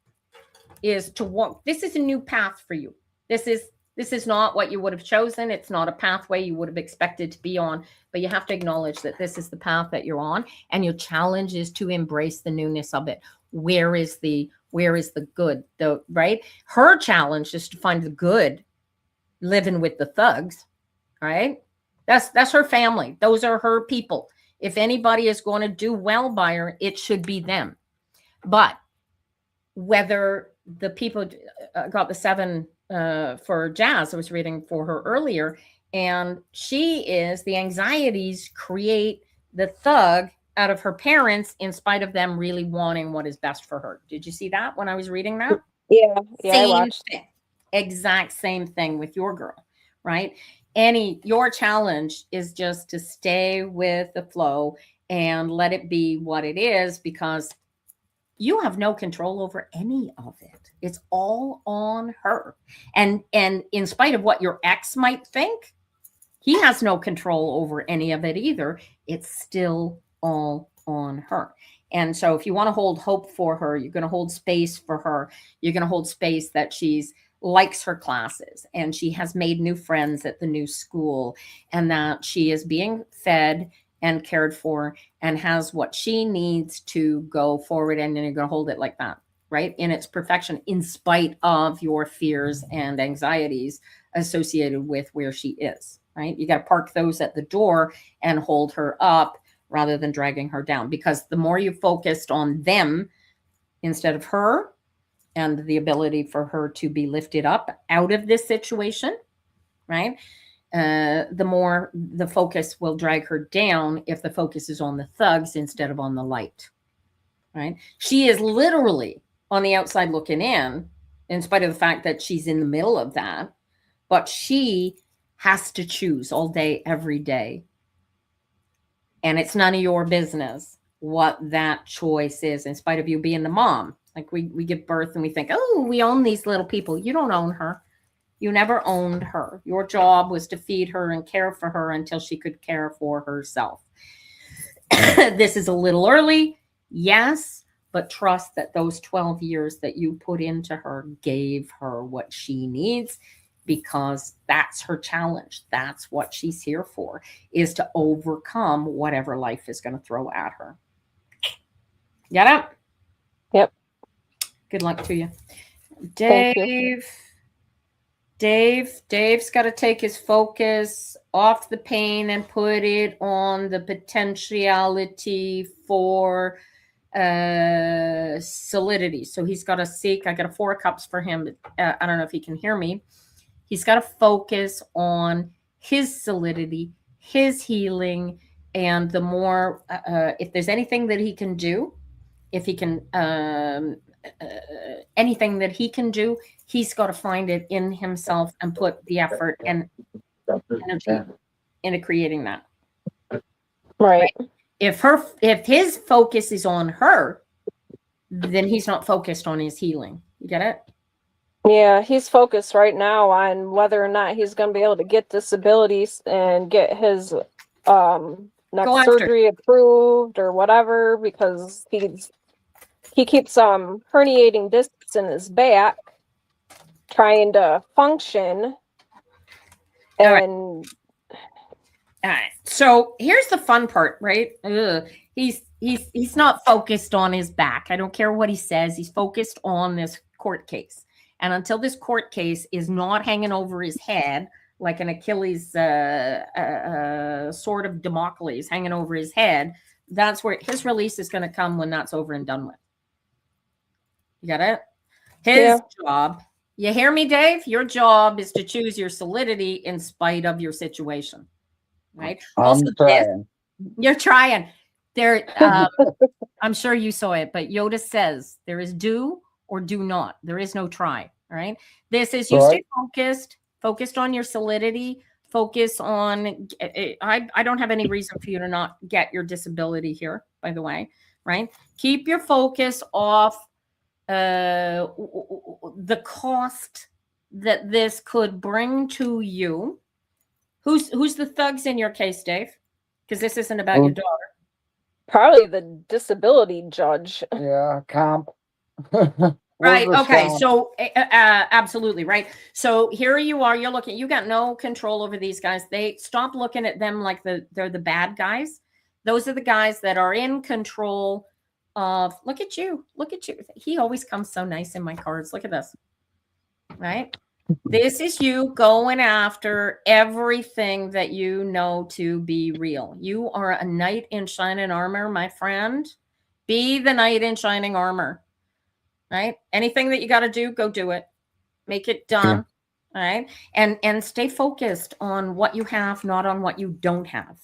is to walk. This is a new path for you. This is not what you would have chosen. It's not a pathway you would have expected to be on, but you have to acknowledge that this is the path that you're on, and your challenge is to embrace the newness of it. Where is the good, though, right? Her challenge is to find the good living with the thugs, right? That's her family. Those are her people. If anybody is going to do well by her, it should be them. But whether the people got the 7 for Jazz, I was reading for her earlier, and the anxieties create the thug out of her parents in spite of them really wanting what is best for her. Did you see that when I was reading that? Yeah, I Same watched. thing. Exact same thing with your girl, right? Your challenge is just to stay with the flow and let it be what it is, because you have no control over any of it. It's all on her. And in spite of what your ex might think, he has no control over any of it either. It's still all on her. And so if you want to hold hope for her, you're going to hold space for her. You're going to hold space that she's likes her classes and she has made new friends at the new school, and that she is being fed and cared for and has what she needs to go forward. And then you're going to hold it like that, right? In its perfection, in spite of your fears and anxieties associated with where she is, right? You got to park those at the door and hold her up rather than dragging her down, because the more you focused on them instead of her, and the ability for her to be lifted up out of this situation, right? The more the focus will drag her down if the focus is on the thugs instead of on the light, right? She is literally on the outside looking in spite of the fact that she's in the middle of that, but she has to choose all day, every day. And it's none of your business what that choice is, in spite of you being the mom. Like we give birth and we think, oh, we own these little people. You don't own her. You never owned her. Your job was to feed her and care for her until she could care for herself. This is a little early, yes, but trust that those 12 years that you put into her gave her what she needs, because that's her challenge. That's what she's here for, is to overcome whatever life is going to throw at her. Get it? Yep. Good luck to you. Thank you. Dave's got to take his focus off the pain and put it on the potentiality for solidity. So he's got to seek. I got a 4 of Cups for him. I don't know if he can hear me. He's got to focus on his solidity, his healing, and the more, if there's anything that he can do, if he can, anything that he can do, he's got to find it in himself and put the effort and energy into creating that. Right. If his focus is on her, then he's not focused on his healing. You get it? Yeah, he's focused right now on whether or not he's going to be able to get disabilities and get his next surgery approved or whatever, because he keeps herniating discs in his back, trying to function. And all right. So here's the fun part, right? He's not focused on his back. I don't care what he says. He's focused on this court case. And until this court case is not hanging over his head like an Achilles sword of Damocles hanging over his head, that's where his release is going to come, when that's over and done with. You got it? His job. You hear me, Dave? Your job is to choose your solidity in spite of your situation, right? I'm trying. You're trying. There, I'm sure you saw it, but Yoda says there is do or do not. There is no try. All right. This is you stay focused on your solidity. Focus on. I don't have any reason for you to not get your disability here. By the way, right? Keep your focus off the cost that this could bring to you. Who's the thugs in your case, Dave? Because this isn't about your daughter. Probably the disability judge. Yeah, comp. Right. Workers' Okay. comp. So absolutely right. So here you are. You're looking. You got no control over these guys. They stop looking at them like they're the bad guys. Those are the guys that are in control of. Look at you. Look at you. He always comes so nice in my cards. Look at this. Right. This is you going after everything that you know to be real. You are a knight in shining armor, my friend. Be the knight in shining armor. Right? Anything that you got to do, go do it. Make it done. All right. And stay focused on what you have, not on what you don't have.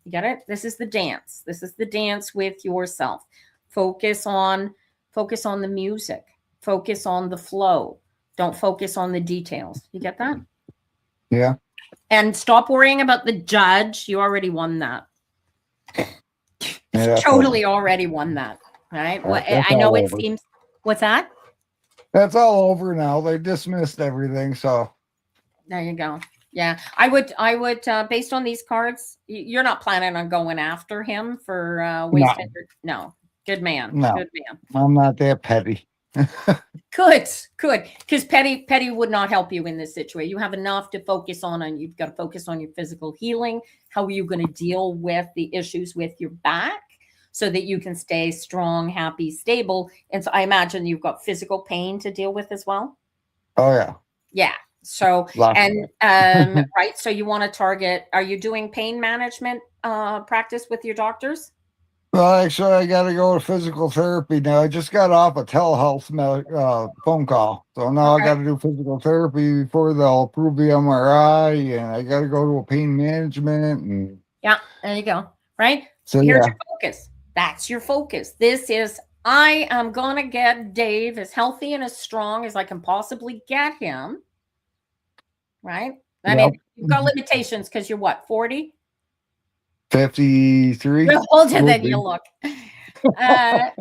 You get it? This is the dance. This is the dance with yourself. Focus on the music. Focus on the flow. Don't focus on the details. You get that? Yeah. And stop worrying about the judge. You already won that. Yeah, Totally already won that. Right? Well, That's I know all it over. seems. What's that? That's all over now. They dismissed everything. So There you go. Yeah, I would, based on these cards, you're not planning on going after him for wasting. No, good man. No. Good man. I'm not that petty. Good. Because petty would not help you in this situation. You have enough to focus on, and you've got to focus on your physical healing. How are you going to deal with the issues with your back so that you can stay strong, happy, stable? And so I imagine you've got physical pain to deal with as well. Oh yeah. Yeah. So, Lots of and it. right. So you want to target, are you doing pain management practice with your doctors? Well, actually, I got to go to physical therapy now. I just got off a telehealth phone call, so now Okay. I got to do physical therapy before they'll approve the MRI, and I got to go to a pain management. And Yeah. There you go. Right. so Here's yeah, your focus. That's your focus. This is, I am going to get Dave as healthy and as strong as I can possibly get him. Right. I mean, you've got limitations because you're what, 40? 53. You're older Will than be. you look.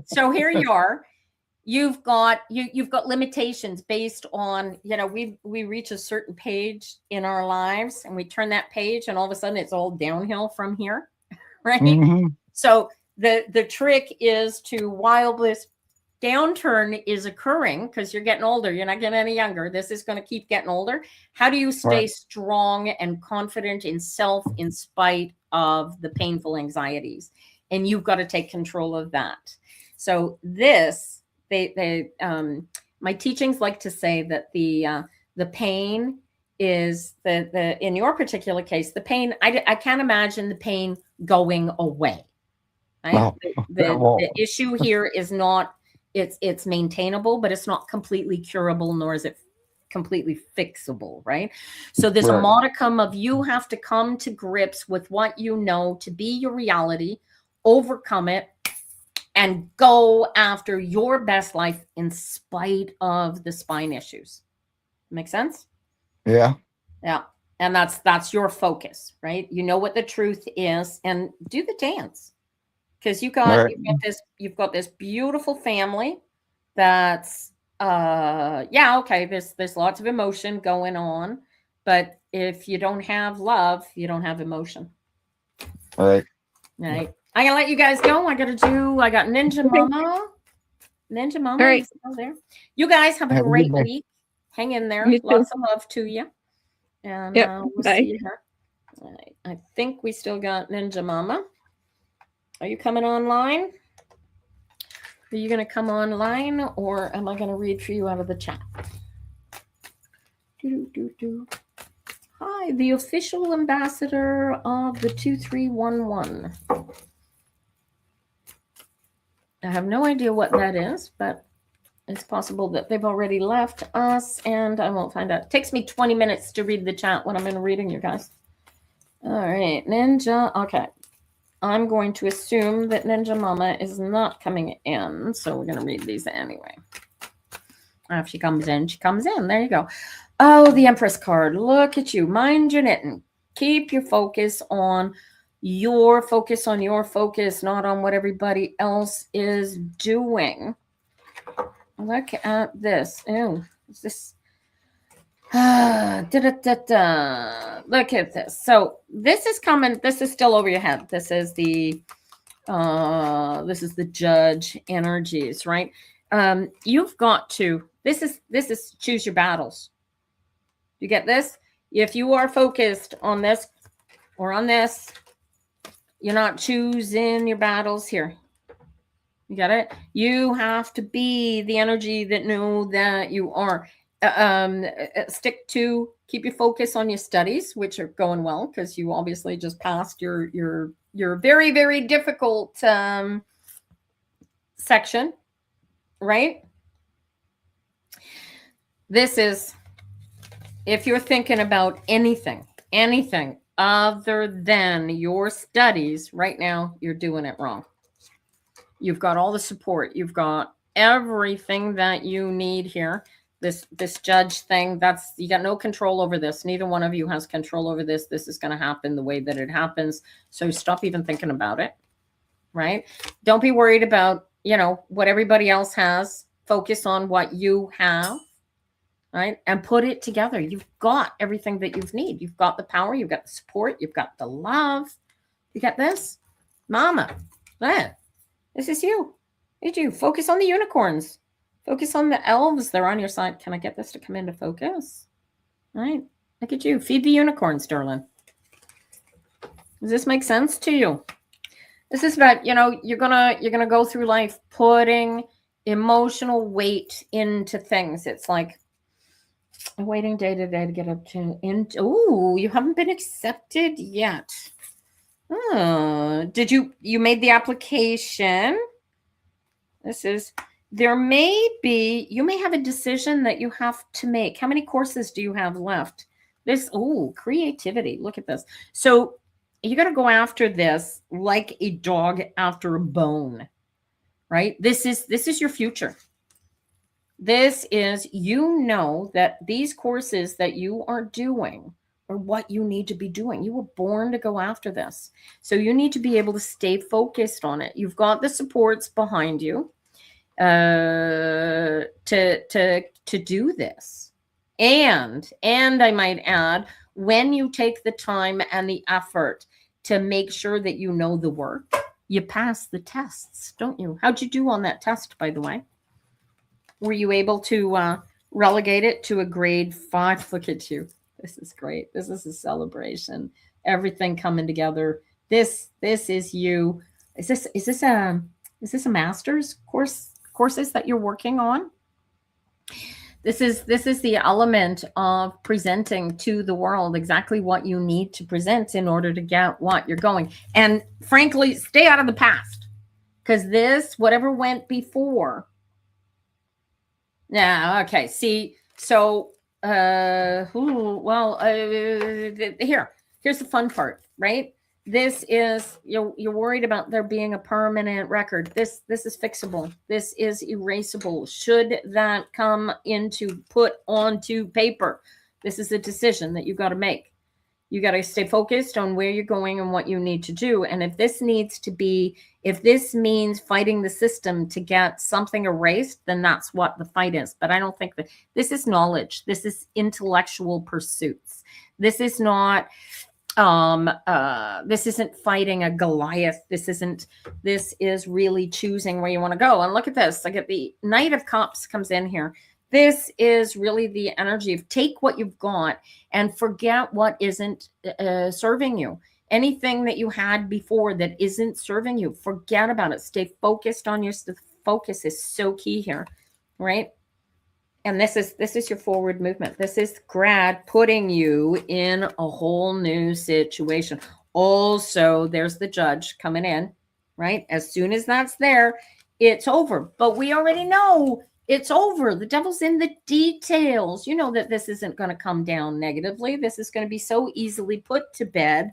So here you are. You've got limitations based on, we reach a certain page in our lives and we turn that page and all of a sudden it's all downhill from here. Right. Mhm. So the trick is to, while this downturn is occurring, because you're getting older, you're not getting any younger, this is going to keep getting older. How do you stay Right. strong and confident in self in spite of the painful anxieties? And you've got to take control of that. So this, my teachings like to say that the pain is the in your particular case, the pain, I can't imagine the pain going away. Right? No, that won't. The issue here is not, it's maintainable, but it's not completely curable, nor is it completely fixable, right? So there's a Right. modicum of, you have to come to grips with what you know to be your reality, overcome it, and go after your best life in spite of the spine issues. Make sense? Yeah. Yeah. And that's your focus, right? You know what the truth is, and do the dance. Because you've got this beautiful family that's there's lots of emotion going on, but if you don't have love, you don't have emotion. All right. Right. I'm gonna let you guys go. I got Ninja Mama. Ninja Mama All right. is still there. You guys have a Have a great good day. week. Hang in there. You too. Lots of love to you. And Yep. we'll Bye. see you here. All right. I think we still got Ninja Mama. Are you coming online? Are you going to come online, or am I going to read for you out of the chat? Hi, the official ambassador of the 2311. I have no idea what that is, but it's possible that they've already left us, and I won't find out. It takes me 20 minutes to read the chat when I'm in reading, you guys. All right, Ninja. Okay. I'm going to assume that Ninja Mama is not coming in, so we're going to read these anyway. If she comes in, she comes in. There you go. Oh, the Empress card. Look at you. Mind your knitting. Keep your focus on your focus, not on what everybody else is doing. Look at this. Ew, is this? Look at this. So this is coming. This is still over your head. This is the judge energies, right? You've got to. This is choose your battles. You get this? If you are focused on this or on this, you're not choosing your battles here. You got it? You have to be the energy that know that you are. Keep your focus on your studies, which are going well because you obviously just passed your very, very difficult section, right? This is, if you're thinking about anything other than your studies right now, you're doing it wrong. You've got all the support. You've got everything that you need here. This judge thing, you got no control over this. Neither one of you has control over this. This is going to happen the way that it happens. So stop even thinking about it, right? Don't be worried about, what everybody else has. Focus on what you have, right? And put it together. You've got everything that you need. You've got the power. You've got the support. You've got the love. You got this? Mama, this is you. It's you. Focus on the unicorns. Focus on the elves. They're on your side. Can I get this to come into focus? All right. Look at you. Feed the unicorns, darling. Does this make sense to you? This is about, you're gonna go through life putting emotional weight into things. It's like waiting day to day to get up to oh, you haven't been accepted yet. Oh, you made the application? You may have a decision that you have to make. How many courses do you have left? Creativity. Look at this. So you got to go after this like a dog after a bone, right? This is your future. This is, that these courses that you are doing are what you need to be doing. You were born to go after this. So you need to be able to stay focused on it. You've got the supports behind you to do this. And I might add, when you take the time and the effort to make sure that you know the work, you pass the tests, don't you? How'd you do on that test, by the way? Were you able to relegate it to a grade 5? Look at you. This is great. This is a celebration. Everything coming together. This is you. Is this a master's courses that you're working on? This is the element of presenting to the world exactly what you need to present in order to get what you're going. And frankly, stay out of the past, because whatever went before. Yeah. Okay. See, so, here's the fun part, right? This is, you're worried about there being a permanent record. This is fixable. This is erasable. Should that come put onto paper, this is a decision that you got to make. You got to stay focused on where you're going and what you need to do. And if this means fighting the system to get something erased, then that's what the fight is. But I don't think that this is knowledge. This is intellectual pursuits. This is not, this isn't fighting a Goliath. This is really choosing where you want to go. And look at this. I get the Knight of Cups comes in here. This is really the energy of take what you've got and forget what isn't serving you. Anything that you had before that isn't serving you, forget about it. Stay focused on your focus is so key here, right? And this is your forward movement. This is grad putting you in a whole new situation. Also, there's the judge coming in, right? As soon as that's there, it's over. But we already know it's over. The devil's in the details. You know that this isn't going to come down negatively. This is going to be so easily put to bed.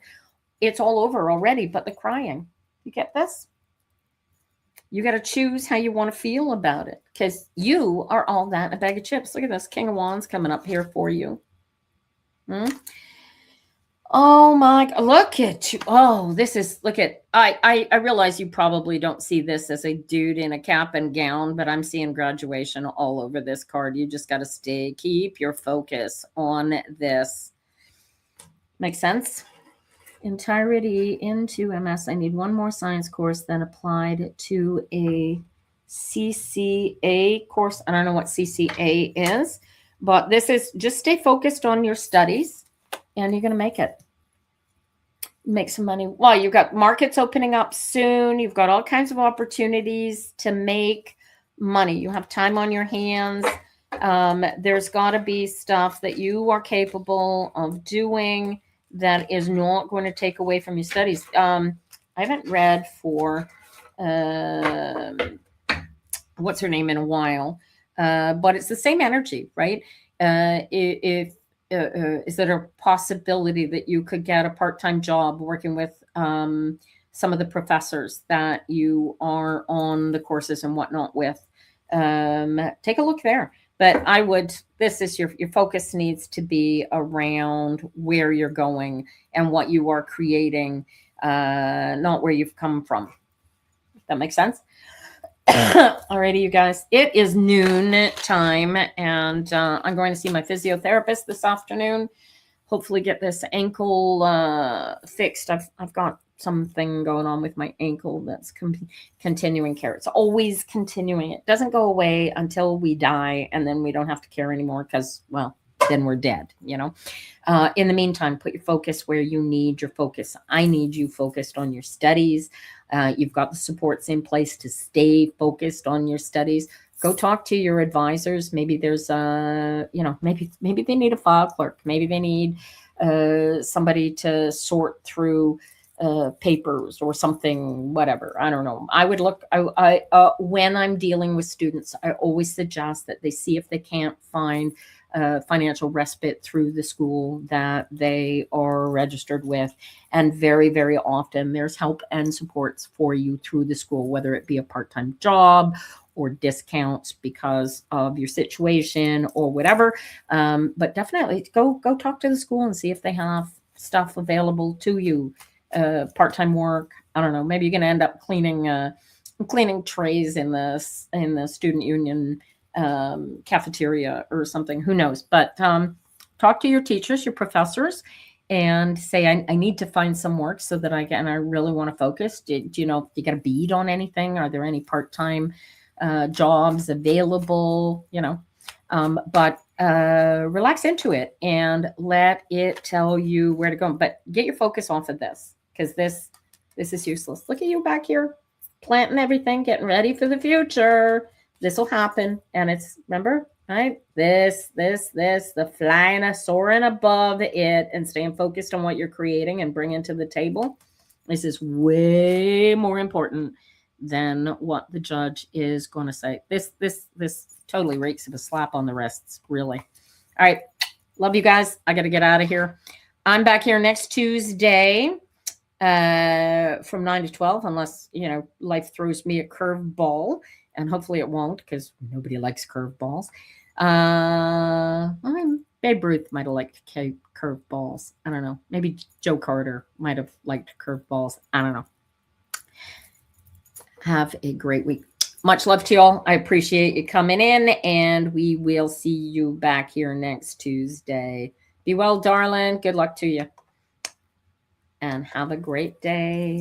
It's all over already, but the crying. You get this? You got to choose how you want to feel about it, because you are all that in a bag of chips. Look at this King of Wands coming up here for you. Oh my, look at you. Oh, this is, look at, I realize you probably don't see this as a dude in a cap and gown, but I'm seeing graduation all over this card. You just got to keep your focus on this. Make sense? Entirety into MS. I need one more science course, then applied to a CCA course. I don't know what CCA is, but this is, just stay focused on your studies and you're going to make it. Make some money. Well, you've got markets opening up soon. You've got all kinds of opportunities to make money. You have time on your hands. There's got to be stuff that you are capable of doing that is not going to take away from your studies. I haven't read for what's her name in a while, but it's the same energy, right? Is there a possibility that you could get a part-time job working with some of the professors that you are on the courses and whatnot with? Take a look there. But I would, this is your focus needs to be around where you're going and what you are creating, not where you've come from. That makes sense? Alrighty, you guys, it is noon time and I'm going to see my physiotherapist this afternoon. Hopefully get this ankle fixed. I've got something going on with my ankle that's continuing care. It's always continuing. It doesn't go away until we die, and then we don't have to care anymore because, well, then we're dead, you know. In the meantime, put your focus where you need your focus. I need you focused on your studies. You've got the supports in place to stay focused on your studies. Go talk to your advisors. Maybe there's maybe they need a file clerk. Maybe they need somebody to sort through papers or something, whatever. I don't know. I would look, when I'm dealing with students, I always suggest that they see if they can't find financial respite through the school that they are registered with. And very, very often there's help and supports for you through the school, whether it be a part-time job or discounts because of your situation or whatever. But definitely go talk to the school and see if they have stuff available to you. Part-time work. I don't know. Maybe you're going to end up cleaning trays in the student union cafeteria or something. Who knows? But talk to your teachers, your professors, and say, I need to find some work so that I really want to focus. Do you know if you got a bead on anything? Are there any part-time jobs available? You know, but relax into it and let it tell you where to go. But get your focus off of this, because this is useless. Look at you back here, planting everything, getting ready for the future. This will happen. And it's, remember, right? The flying, soaring above it and staying focused on what you're creating and bringing to the table. This is way more important than what the judge is going to say. This totally reeks of a slap on the wrists, really. All right. Love you guys. I got to get out of here. I'm back here next Tuesday from 9 to 12, unless, you know, life throws me a curveball, and hopefully it won't, because nobody likes curveballs. Babe Ruth might have liked curveballs. I don't know. Maybe Joe Carter might have liked curveballs. I don't know. Have a great week. Much love to y'all. I appreciate you coming in, and we will see you back here next Tuesday. Be well, darling. Good luck to you. And have a great day.